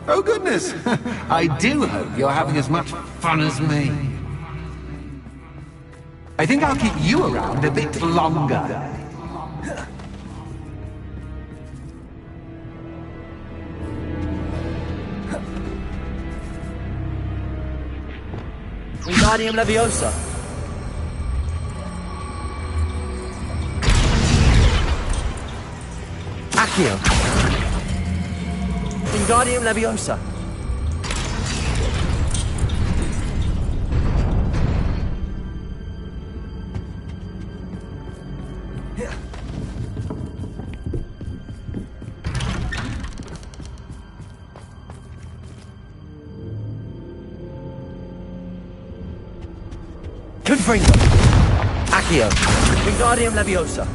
Oh, goodness! I do hope you're having as much fun as me. I think I'll keep you around a bit longer. Wingardium Leviosa. Accio. Wingardium Leviosa. Confringo. Accio. Wingardium Leviosa.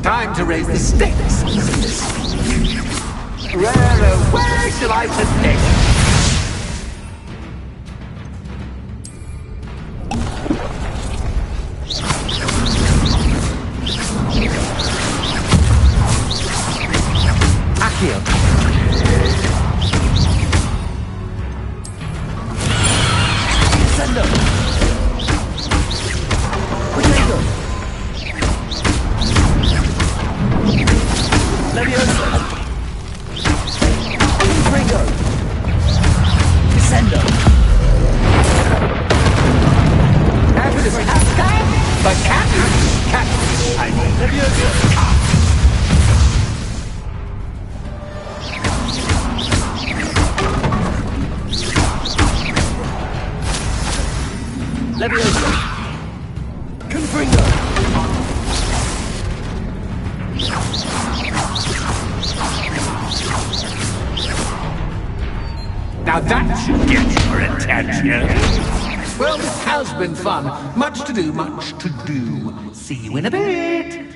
Time to raise the stakes. Where shall I begin? Accio. Sendo. Leviosa. Confringo. Descendo. After this Cascade, but Cat. Leviosa. Leviosa. Confringo. Now that should get your attention. Well, this has been fun. Much to do, much to do. See you in a bit.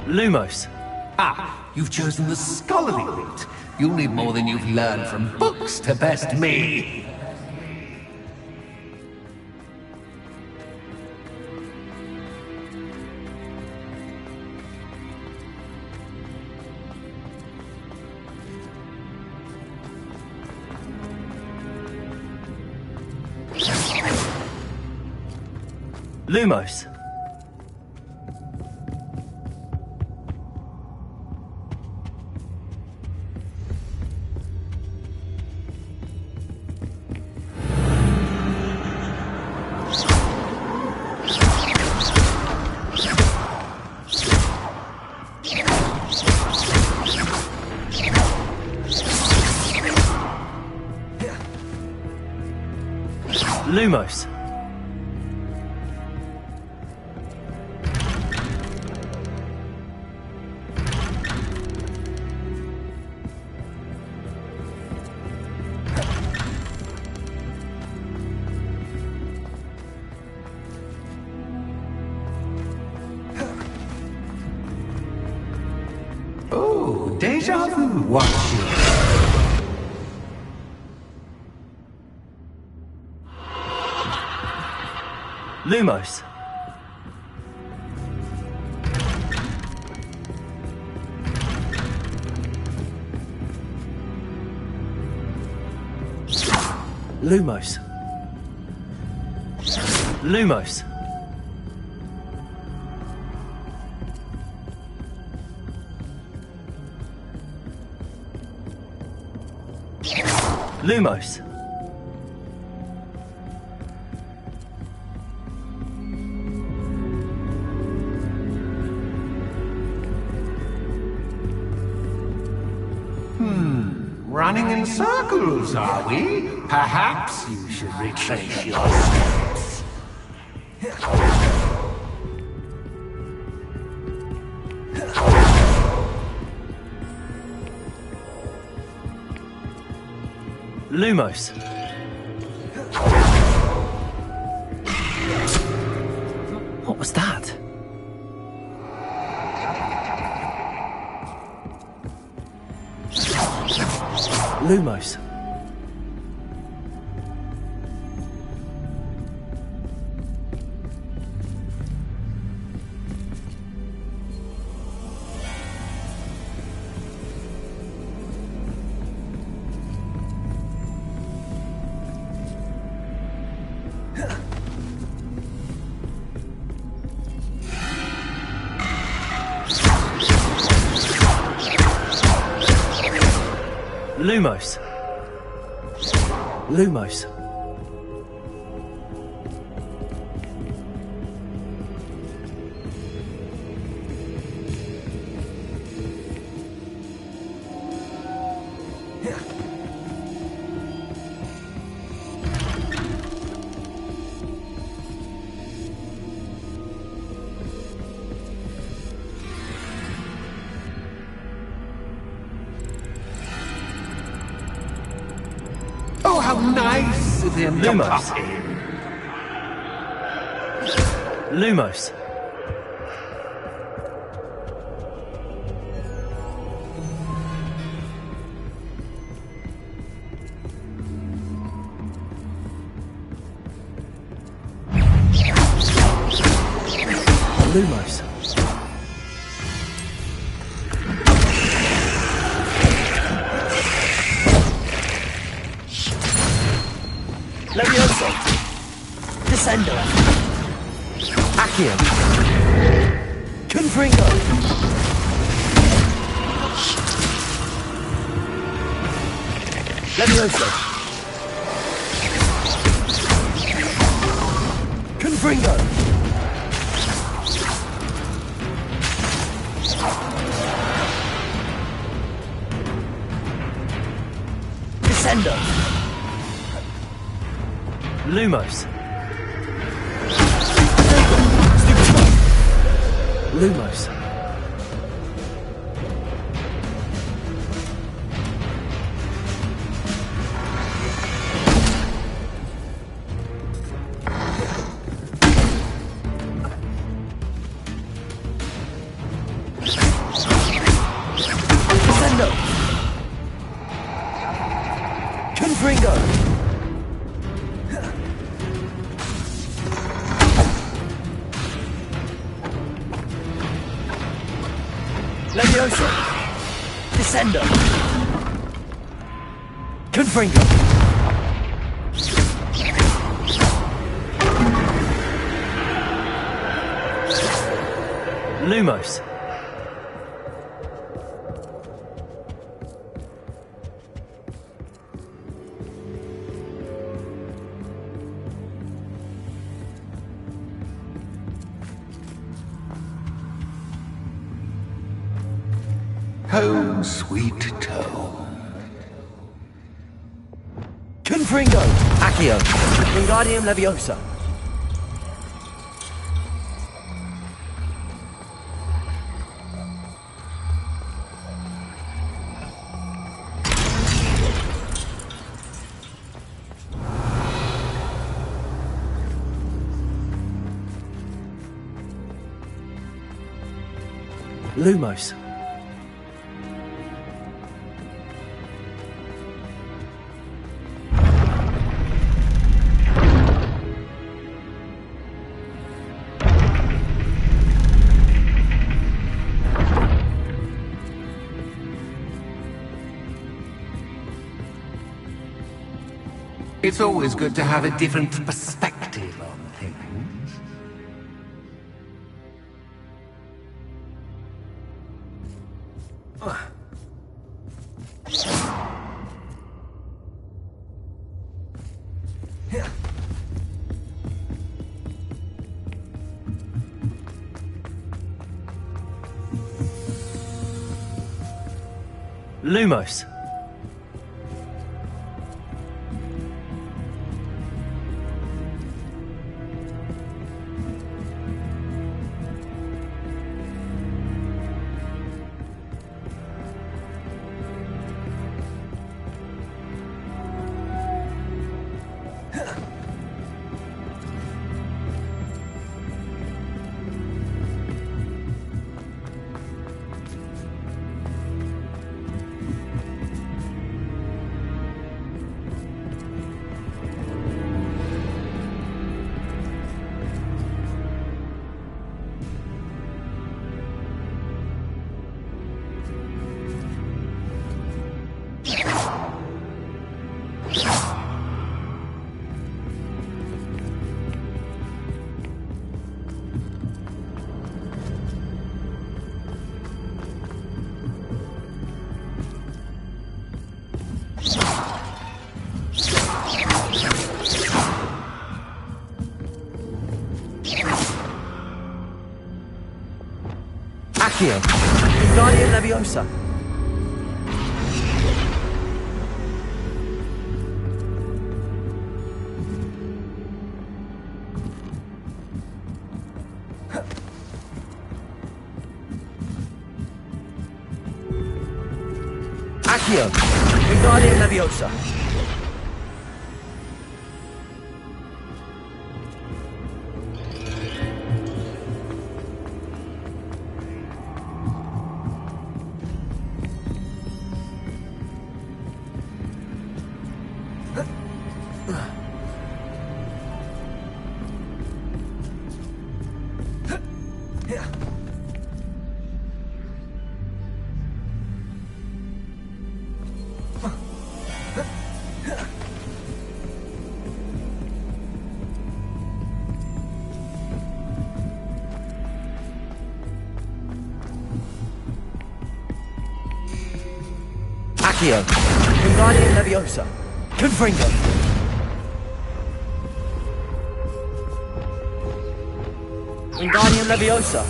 Lumos. Ah, you've chosen the scholarly route. You'll need more than you've learned from books to best me. Lumos. Lumos. Oh, deja vu, watch you. Lumos. Lumos. Lumos. Lumos. Running in circles, are we? Perhaps you should retrace your steps. Lumos. What was that? Lumos. Lumos. Lumos. Oh, how nice of him to pop in. Lumos. Lumos. Levioso. Descendo. Accio. Confringo. Levioso. Confringo. Descendo. Lumos. Lumos. Descendo. Confringo. Levioso. Descendo. Confringo. Lumos. Home, sweet home. Confringo. Accio. Wingardium Leviosa. Lumos. It's always good to have a different perspective on things. Lumos. Accio. Guardian Leviosa. Accio. Guardian Leviosa. Accio. Guardian Leviosa. Confringo. Guardian Leviosa.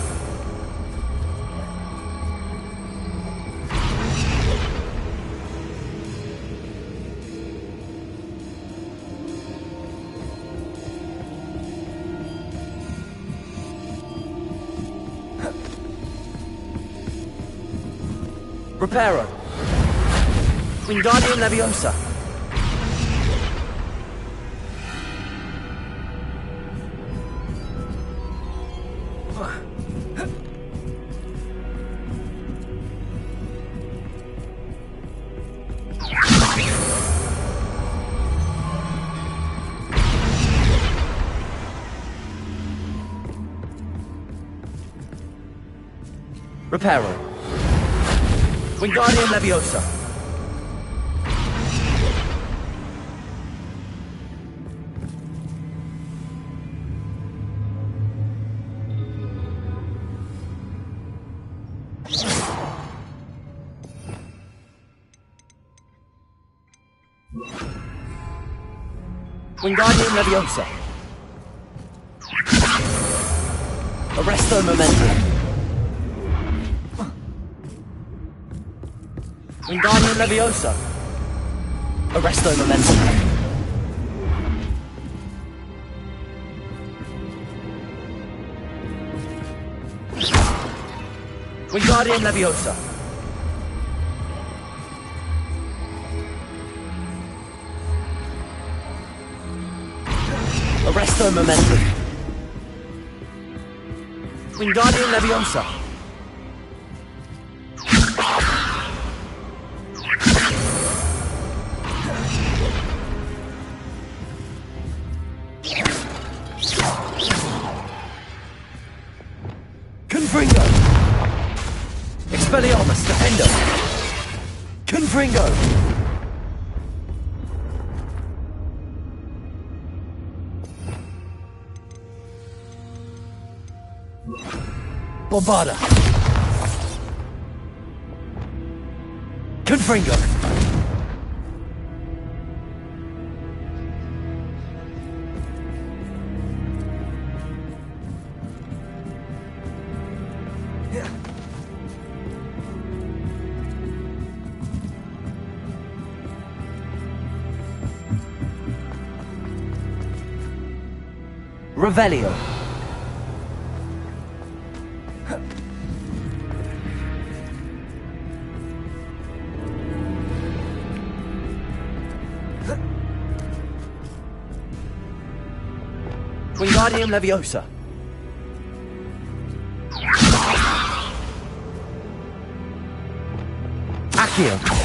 Reparo. Wingardium Leviosa. Reparo. Wingardium Leviosa. Wingardium Leviosa. Arresto Momentum. Wingardium Leviosa. Arresto Momentum. Wingardium Leviosa. Arresto Momentum. Wingardium Leviosa. Confringo. Expelliarmus Defendo. Confringo. Bombarda. Confringo. Revelio. Wingardium Leviosa. Accio.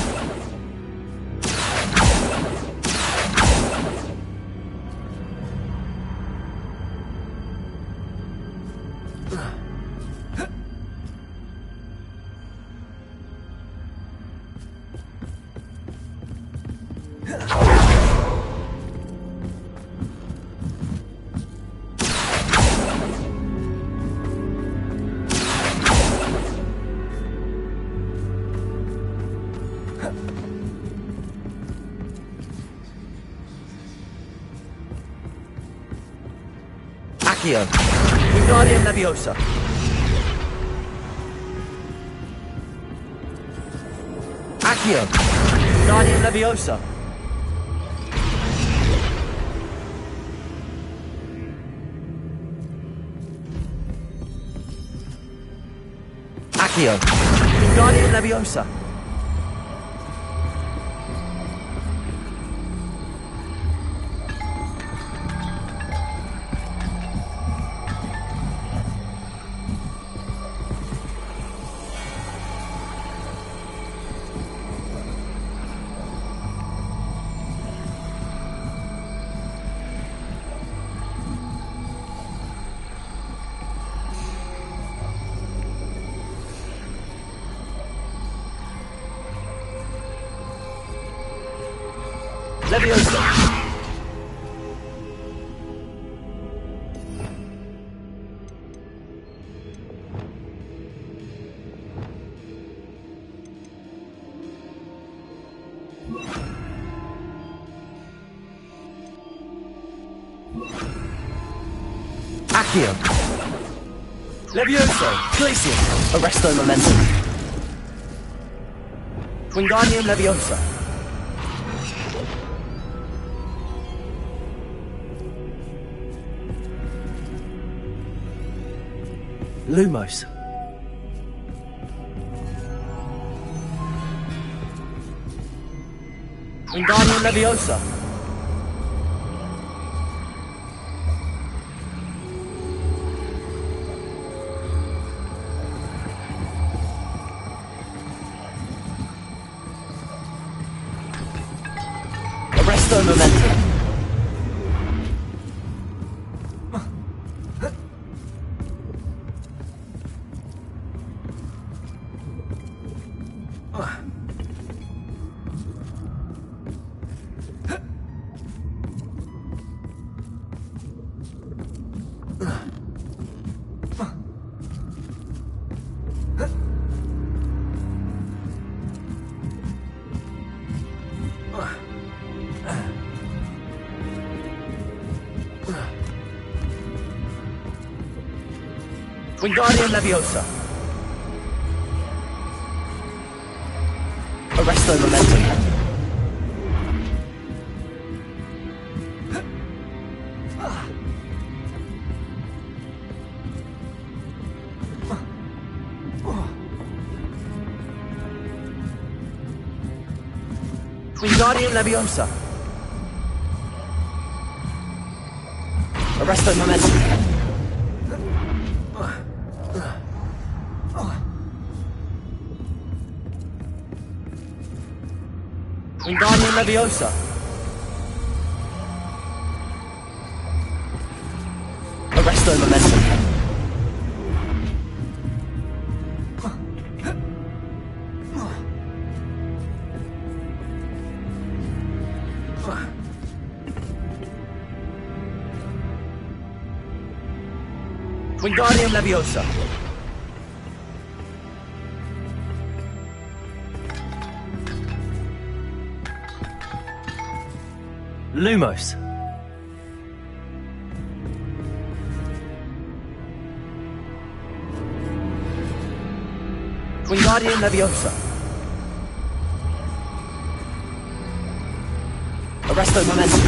Accio. Wingardium Leviosa. Accio. Wingardium Leviosa. Accio. Wingardium Leviosa. Leviosa. Accio. Levioso. Glacium. Arresto Momentum. Wingardium Leviosa. Lumos. Wingardium Leviosa. Arresto Momentum. Wingardium Leviosa. Arresto Momentum. Wingardium Leviosa. Arresto Momentum. Wingardium Leviosa. Arresto Momentum. Wingardium Leviosa. Lumos. Wingardium Leviosa. Arresto Momentum.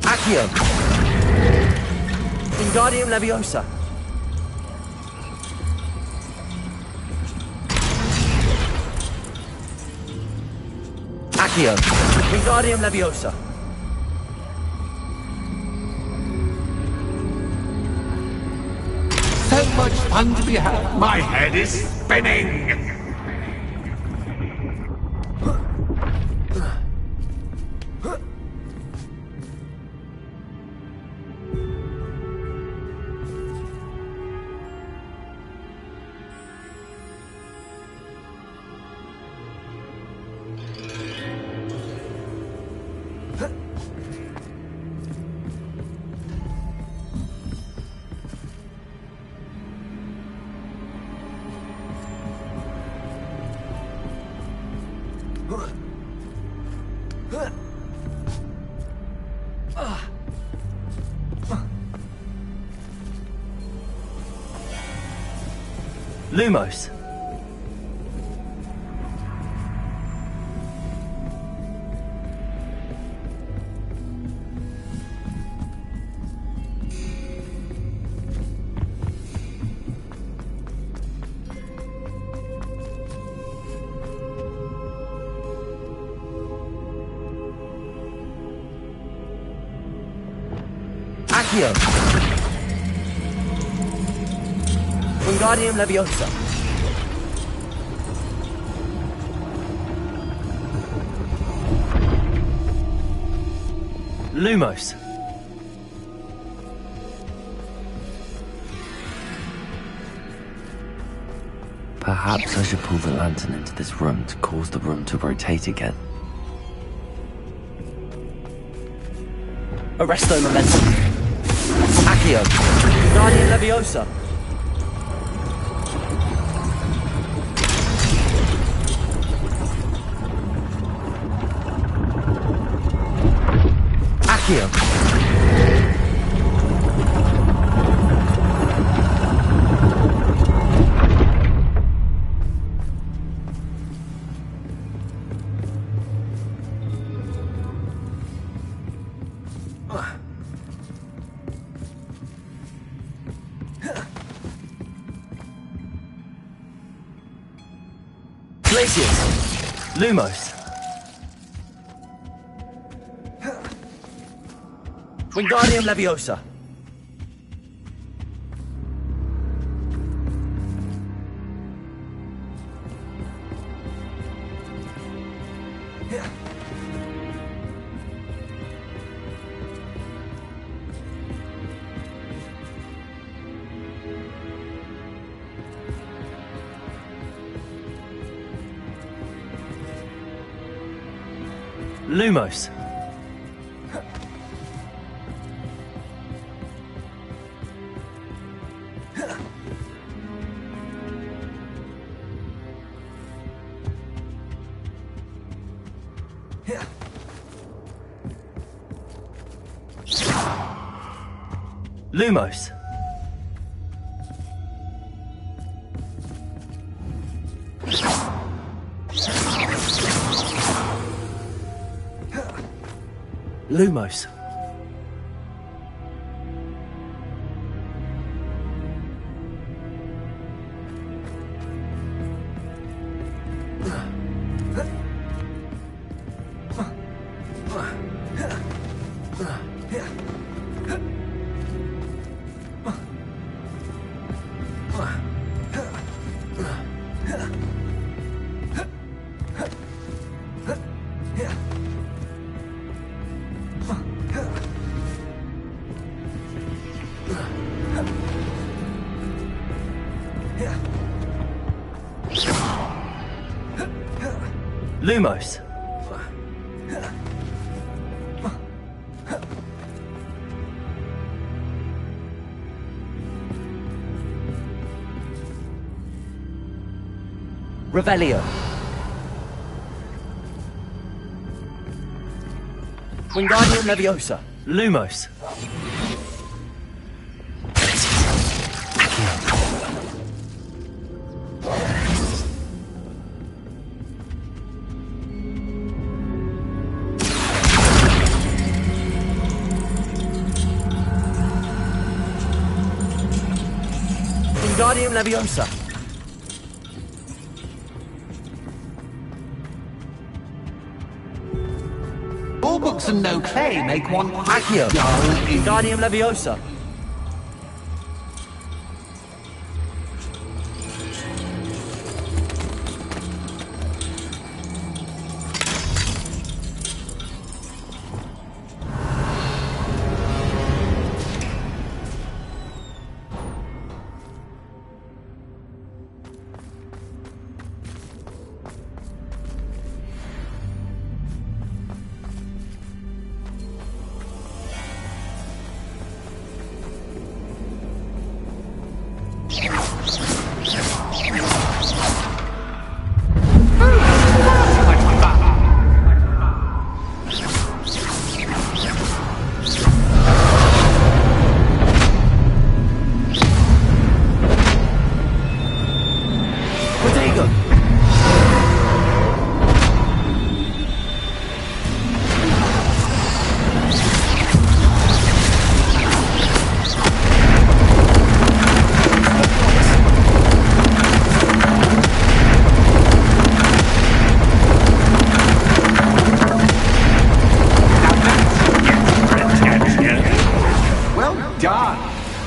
Accio. Wingardium Leviosa. Accio. Wingardium Leviosa. So much fun to be had. My head is spinning. Lumos. Accio. Wingardium Leviosa. Lumos. Perhaps I should pull the lantern into this room to cause the room to rotate again. Arresto Momentum. Accio. Wingardium Leviosa. Accio. Glacius. Lumos. Wingardium Leviosa. Lumos. Lumos. Lumos. Lumos. Revelio. Wingardium Leviosa. Lumos. Wingardium Leviosa. All books and no clay make one Accio. Wingardium Leviosa.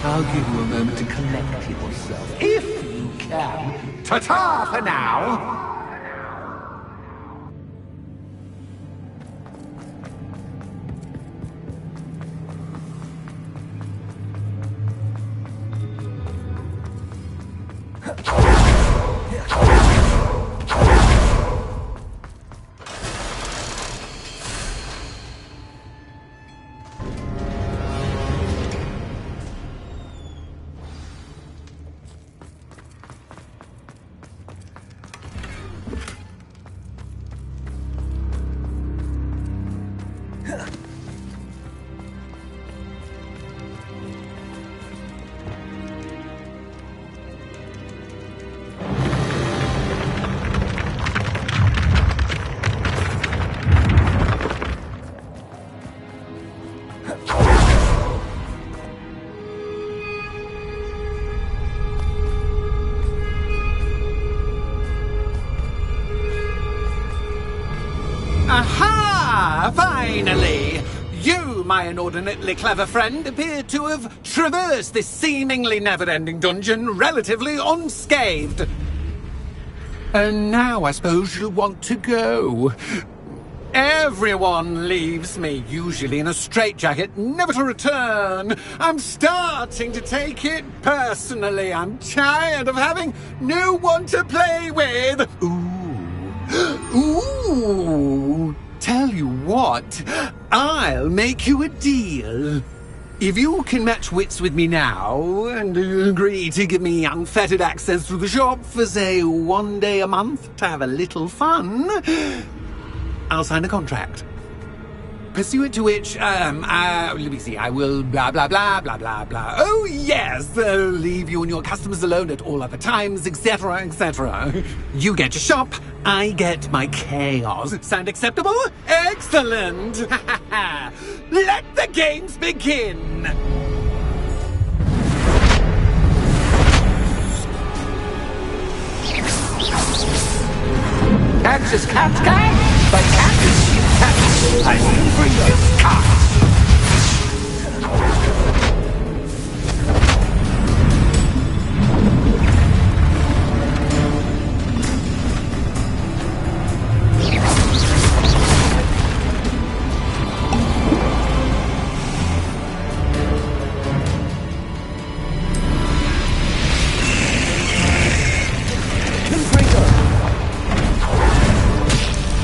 I'll give you a moment to collect yourself, if you can. Ta-ta for now! Aha! Finally! You, my inordinately clever friend, appear to have traversed this seemingly never-ending dungeon relatively unscathed. And now I suppose you'll want to go. Everyone leaves me, usually in a straitjacket, never to return. I'm starting to take it personally. I'm tired of having no one to play with. Ooh, tell you what, I'll make you a deal. If you can match wits with me now, and agree to give me unfettered access to the shop for, say, 1 day a month to have a little fun, I'll sign a contract. Pursuant to which, let me see, I will blah, blah, blah, blah, blah, blah. Oh, yes, leave you and your customers alone at all other times, etc., etc. You get your shop, I get my chaos. Sound acceptable? Excellent! Let the games begin! Cats is cat's cat, but cat is cat. I mean for you, cat.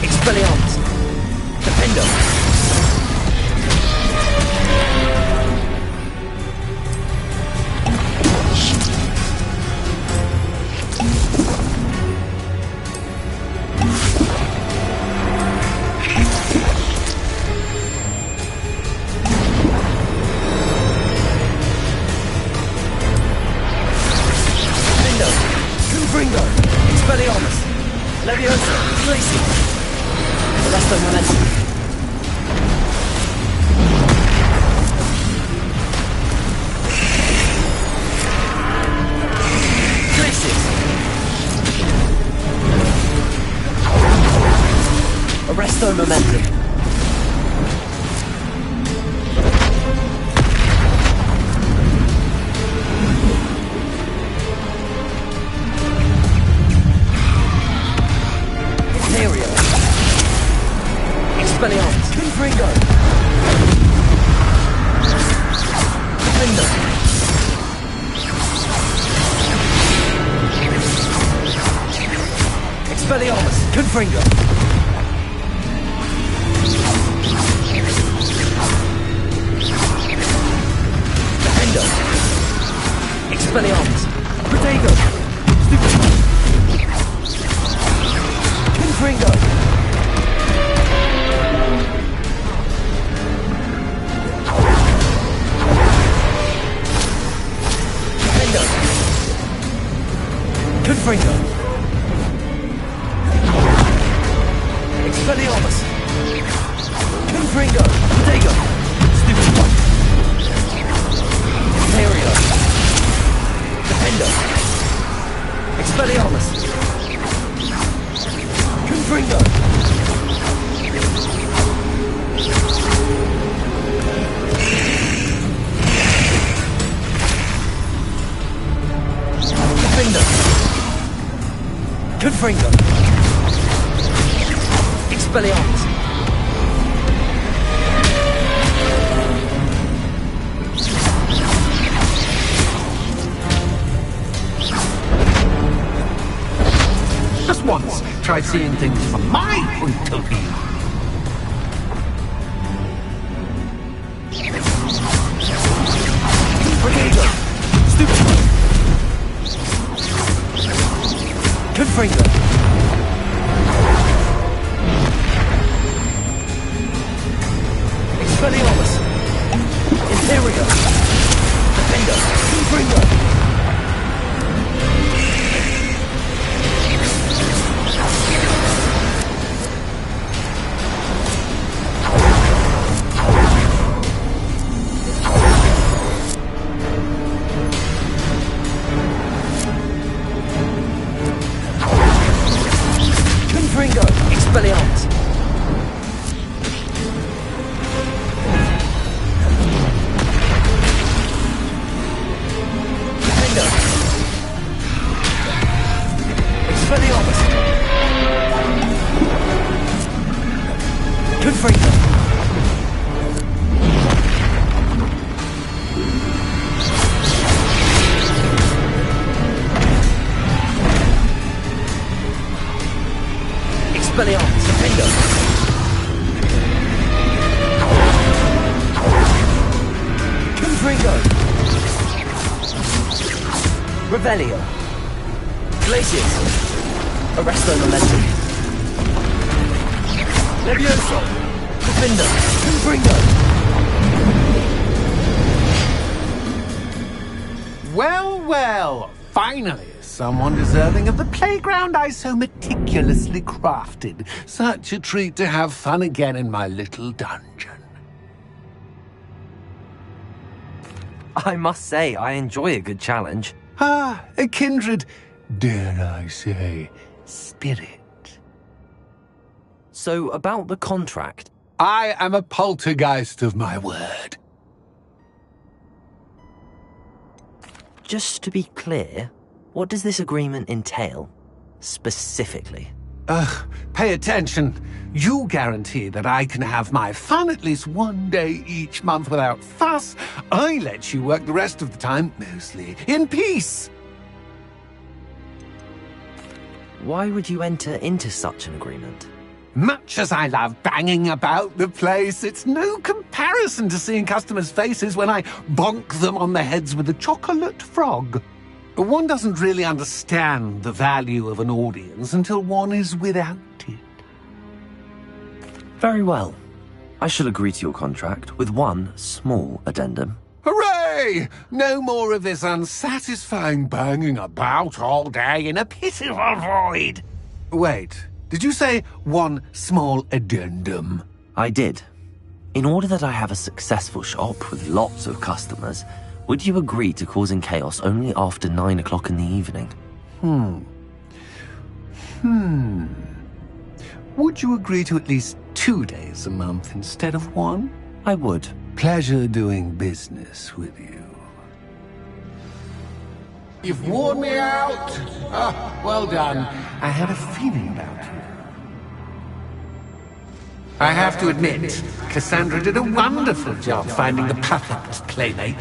Expelliarmus. Defendo. Resto momentum. Imperio. Expelliarmus. Confringo. Defender. Expelliarmus. Confringo. Defender. Expelliarmus. Protego. Confringo. Defender. Confringo. Expelliarmus. Confringo. Protego. Stupid one. Imperio. Defender. Expelliarmus. Confringo. Defender. Confringo. Expelliarmus. Just once, try seeing things from my point of view. Protego. Stupid one. Confringo. Expelliarmus. Imperio. Defender. Confringo. Confringo. Expelliarmus. Defender. Expelliarmus. Confringo. Expelliarmus. Defender. Confringo. Revelio. Glacius. Arresto momentum. Levioso. Defender. Confringo. Well, well, finally, someone deserving of the playground I so meticulously crafted. Such a treat to have fun again in my little dungeon. I must say, I enjoy a good challenge. Ah, a kindred, dare I say, spirit. So, about the contract. I am a poltergeist of my word. Just to be clear, what does this agreement entail, specifically? Pay attention. You guarantee that I can have my fun at least one day each month without fuss. I let you work the rest of the time, mostly in peace. Why would you enter into such an agreement? Much as I love banging about the place, it's no comparison to seeing customers' faces when I bonk them on the heads with a chocolate frog. One doesn't really understand the value of an audience until one is without it. Very well. I shall agree to your contract with one small addendum. Hooray! No more of this unsatisfying banging about all day in a pitiful void. Wait, did you say one small addendum? I did. In order that I have a successful shop with lots of customers, would you agree to causing chaos only after 9 o'clock in the evening? Would you agree to at least 2 days a month instead of 1? I would. Pleasure doing business with you. You've worn me out. Ah, well done. I had a feeling about you. I have to admit, Cassandra did a wonderful job finding the perfect playmate.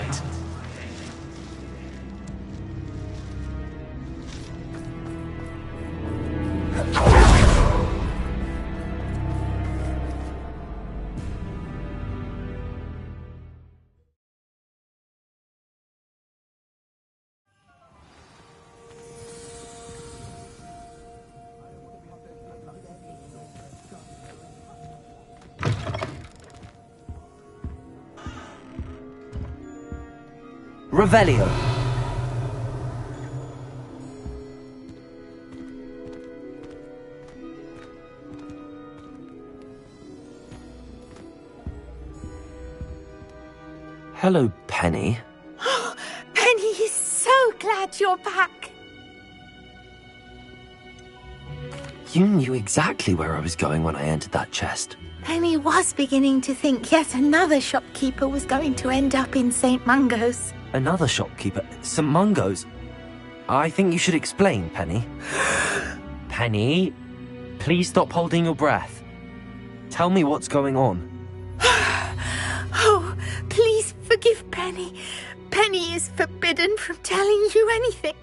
Revelio. Hello, Penny. Penny is so glad you're back. You knew exactly where I was going when I entered that chest. Penny was beginning to think yet another shopkeeper was going to end up in St. Mungo's. Another shopkeeper? St. Mungo's? I think you should explain, Penny. Penny, please stop holding your breath. Tell me what's going on. Oh, please forgive Penny. Penny is forbidden from telling you anything.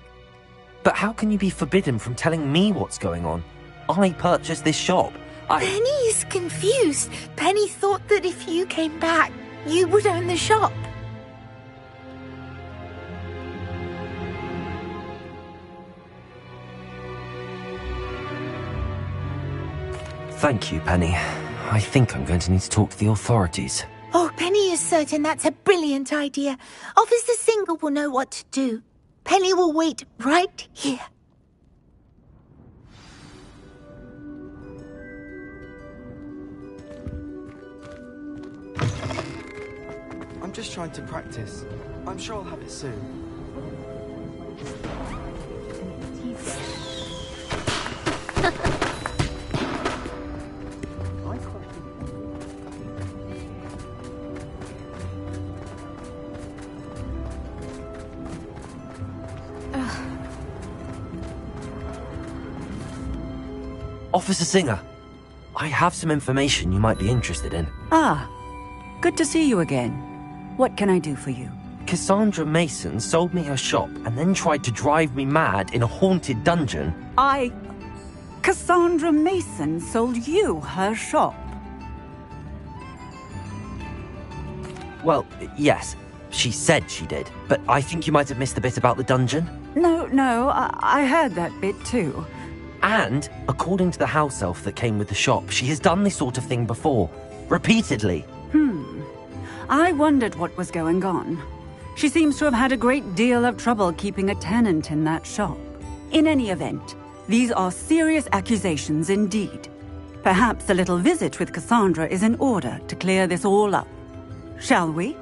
But how can you be forbidden from telling me what's going on? I purchased this shop. Penny is confused. Penny thought that if you came back, you would own the shop. Thank you, Penny. I think I'm going to need to talk to the authorities. Oh, Penny is certain that's a brilliant idea. Officer Single will know what to do. Penny will wait right here. I'm just trying to practice. I'm sure I'll have it soon. Officer Singer, I have some information you might be interested in. Ah, good to see you again. What can I do for you? Cassandra Mason sold me her shop and then tried to drive me mad in a haunted dungeon. Cassandra Mason sold you her shop? Well, yes, she said she did, but I think you might have missed the bit about the dungeon. No, I heard that bit too. And, according to the house elf that came with the shop, she has done this sort of thing before. Repeatedly. I wondered what was going on. She seems to have had a great deal of trouble keeping a tenant in that shop. In any event, these are serious accusations indeed. Perhaps a little visit with Cassandra is in order to clear this all up. Shall we?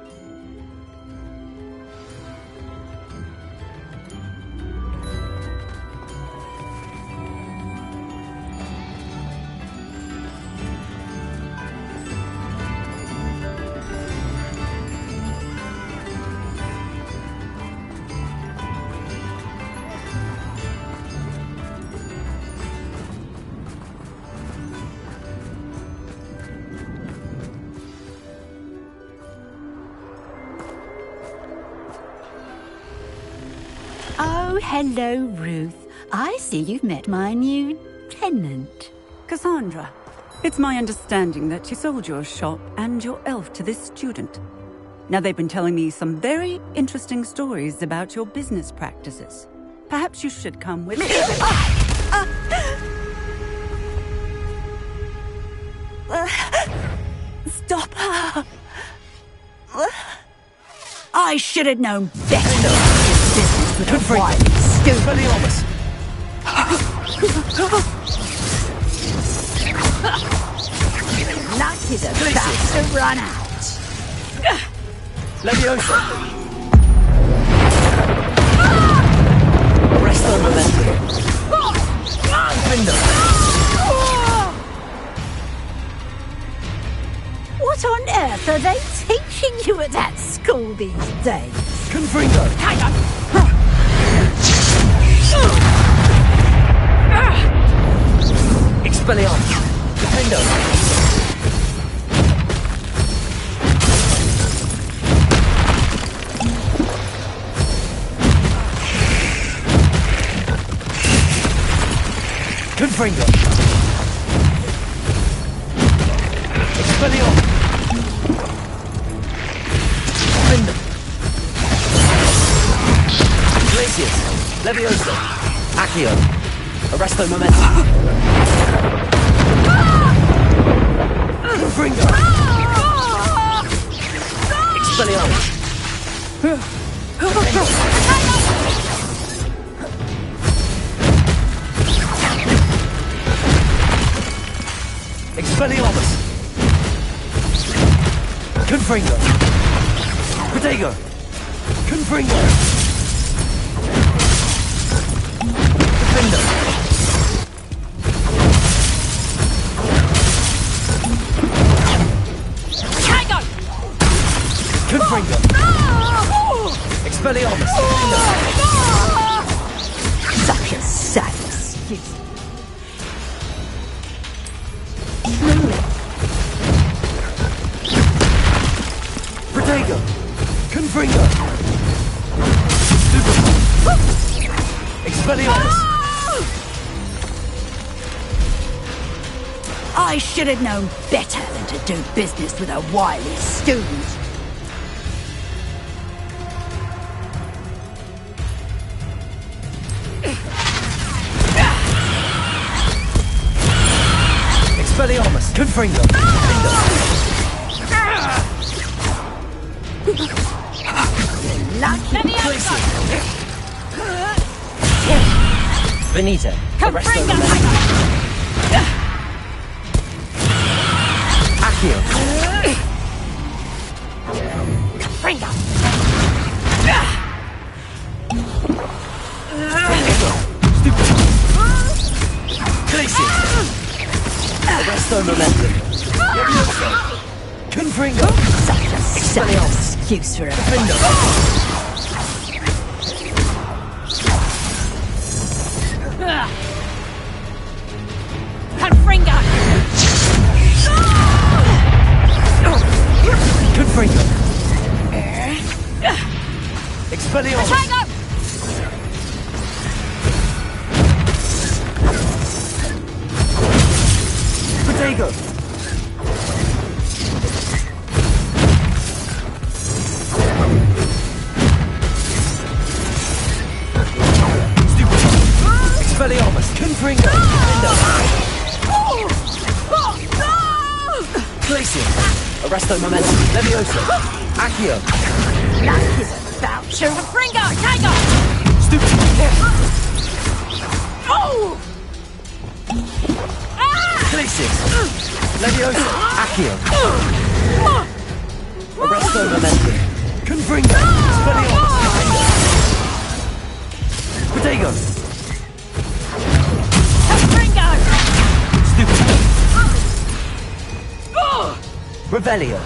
Oh, hello, Ruth. I see you've met my new tenant. Cassandra, it's my understanding that you sold your shop and your elf to this student. Now, they've been telling me some very interesting stories about your business practices. Perhaps you should come with me. Stop her! I should have known better. Business with a white stupid. Luck is about to run out. Leviosa! Resto momentum. Window. What on earth are they teaching you at that school these days? Confringo! Hang on! Expelliarmus! Defendo! Confringo! Expelliarmus! Defendo! Glacius! Levioso! Accio! Arresto Momentum! Confringo! Expelliarmus! Expelliarmus! Confringo! Protego! Confringo! Defendo! Hang on! Confringo! Expelliarmus! Such a sad excuse. Protego! Confringo! Expelliarmus! I should have known better than to do business with a wily student. Expelliarmus! Confringo! Lucky Glacius! Benito! Arresto Accio! Confringo! Glacius! Arresto Momentum! Confringo! Such a sad excuse for a Defendo! Confringo! Confringo! Expelliarmus! Protego! Expelliarmus! Confringo! Glacius! Arresto Momentum! Levioso! Accio! Luck is a voucher. Confringo! Tiger! Stupid! Oh! Glacius! Levioso! Accio! Arresto Momentum! Confringo! Expelliarmus! Protego! Confringo! Stupid! Revelio!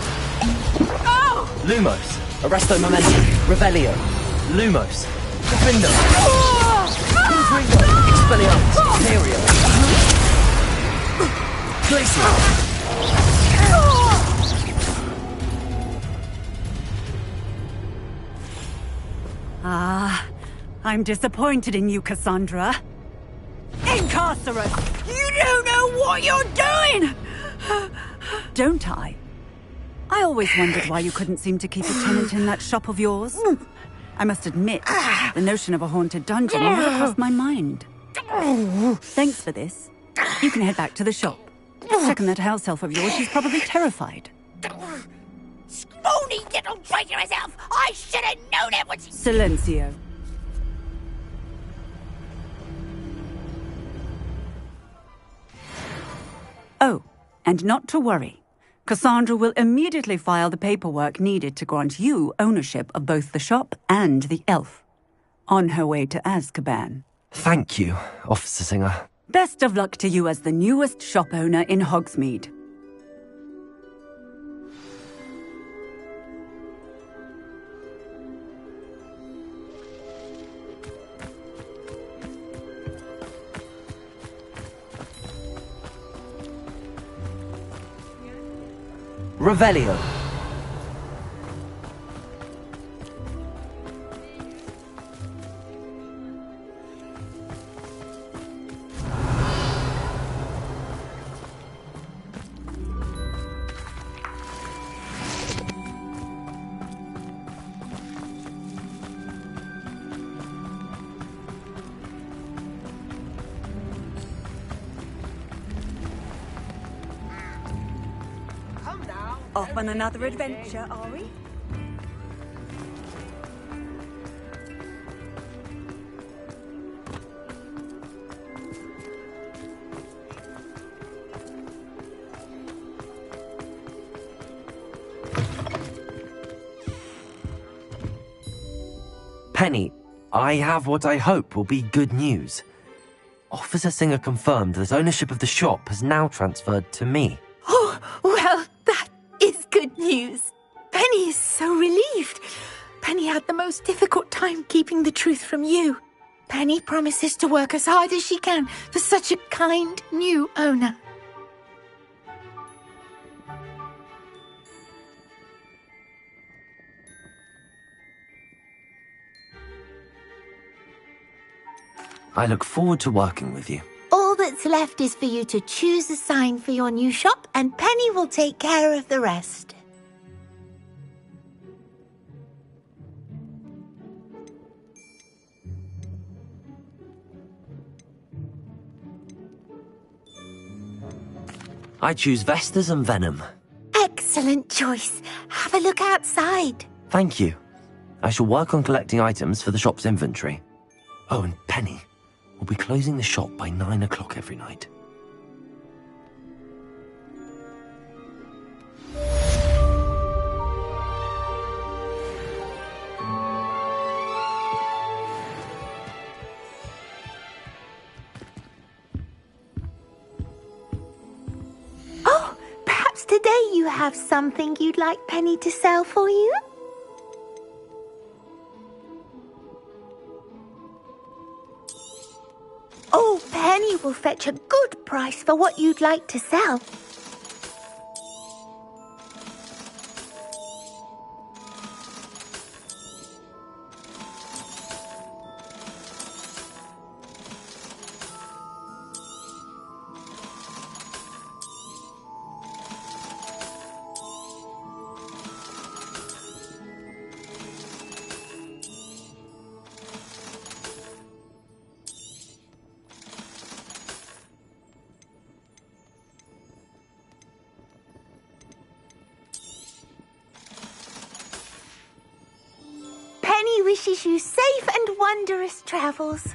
Lumos! Arresto Momentum! Revelio! Lumos! Defendo! Confringo! Expelliarmus! Imperio! Glacius! Ah, I'm disappointed in you, Cassandra. Incarcerate! You don't know what you're doing! Don't I? I always wondered why you couldn't seem to keep a tenant in that shop of yours. I must admit, the notion of a haunted dungeon never crossed my mind. Thanks for this. You can head back to the shop. Second that house elf of yours, she's probably terrified. Scrawny little traitorous elf! I should have known it was... Silencio. Oh, and not to worry. Cassandra will immediately file the paperwork needed to grant you ownership of both the shop and the elf. On her way to Azkaban. Thank you, Officer Singer. Best of luck to you as the newest shop owner in Hogsmead. Revelio. Off on another adventure, are we? Penny, I have what I hope will be good news. Officer Singer confirmed that ownership of the shop has now transferred to me. Oh, well, that is good news. Penny is so relieved. Penny had the most difficult time keeping the truth from you. Penny promises to work as hard as she can for such a kind new owner. I look forward to working with you. All that's left is for you to choose a sign for your new shop, and Penny will take care of the rest. I choose Vestas and Venom. Excellent choice. Have a look outside. Thank you. I shall work on collecting items for the shop's inventory. Oh, and Penny, we'll be closing the shop by 9 o'clock every night. Oh, perhaps today you have something you'd like Penny to sell for you? Oh, Penny will fetch a good price for what you'd like to sell. Penny wishes you safe and wondrous travels.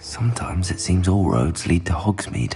Sometimes it seems all roads lead to Hogsmead.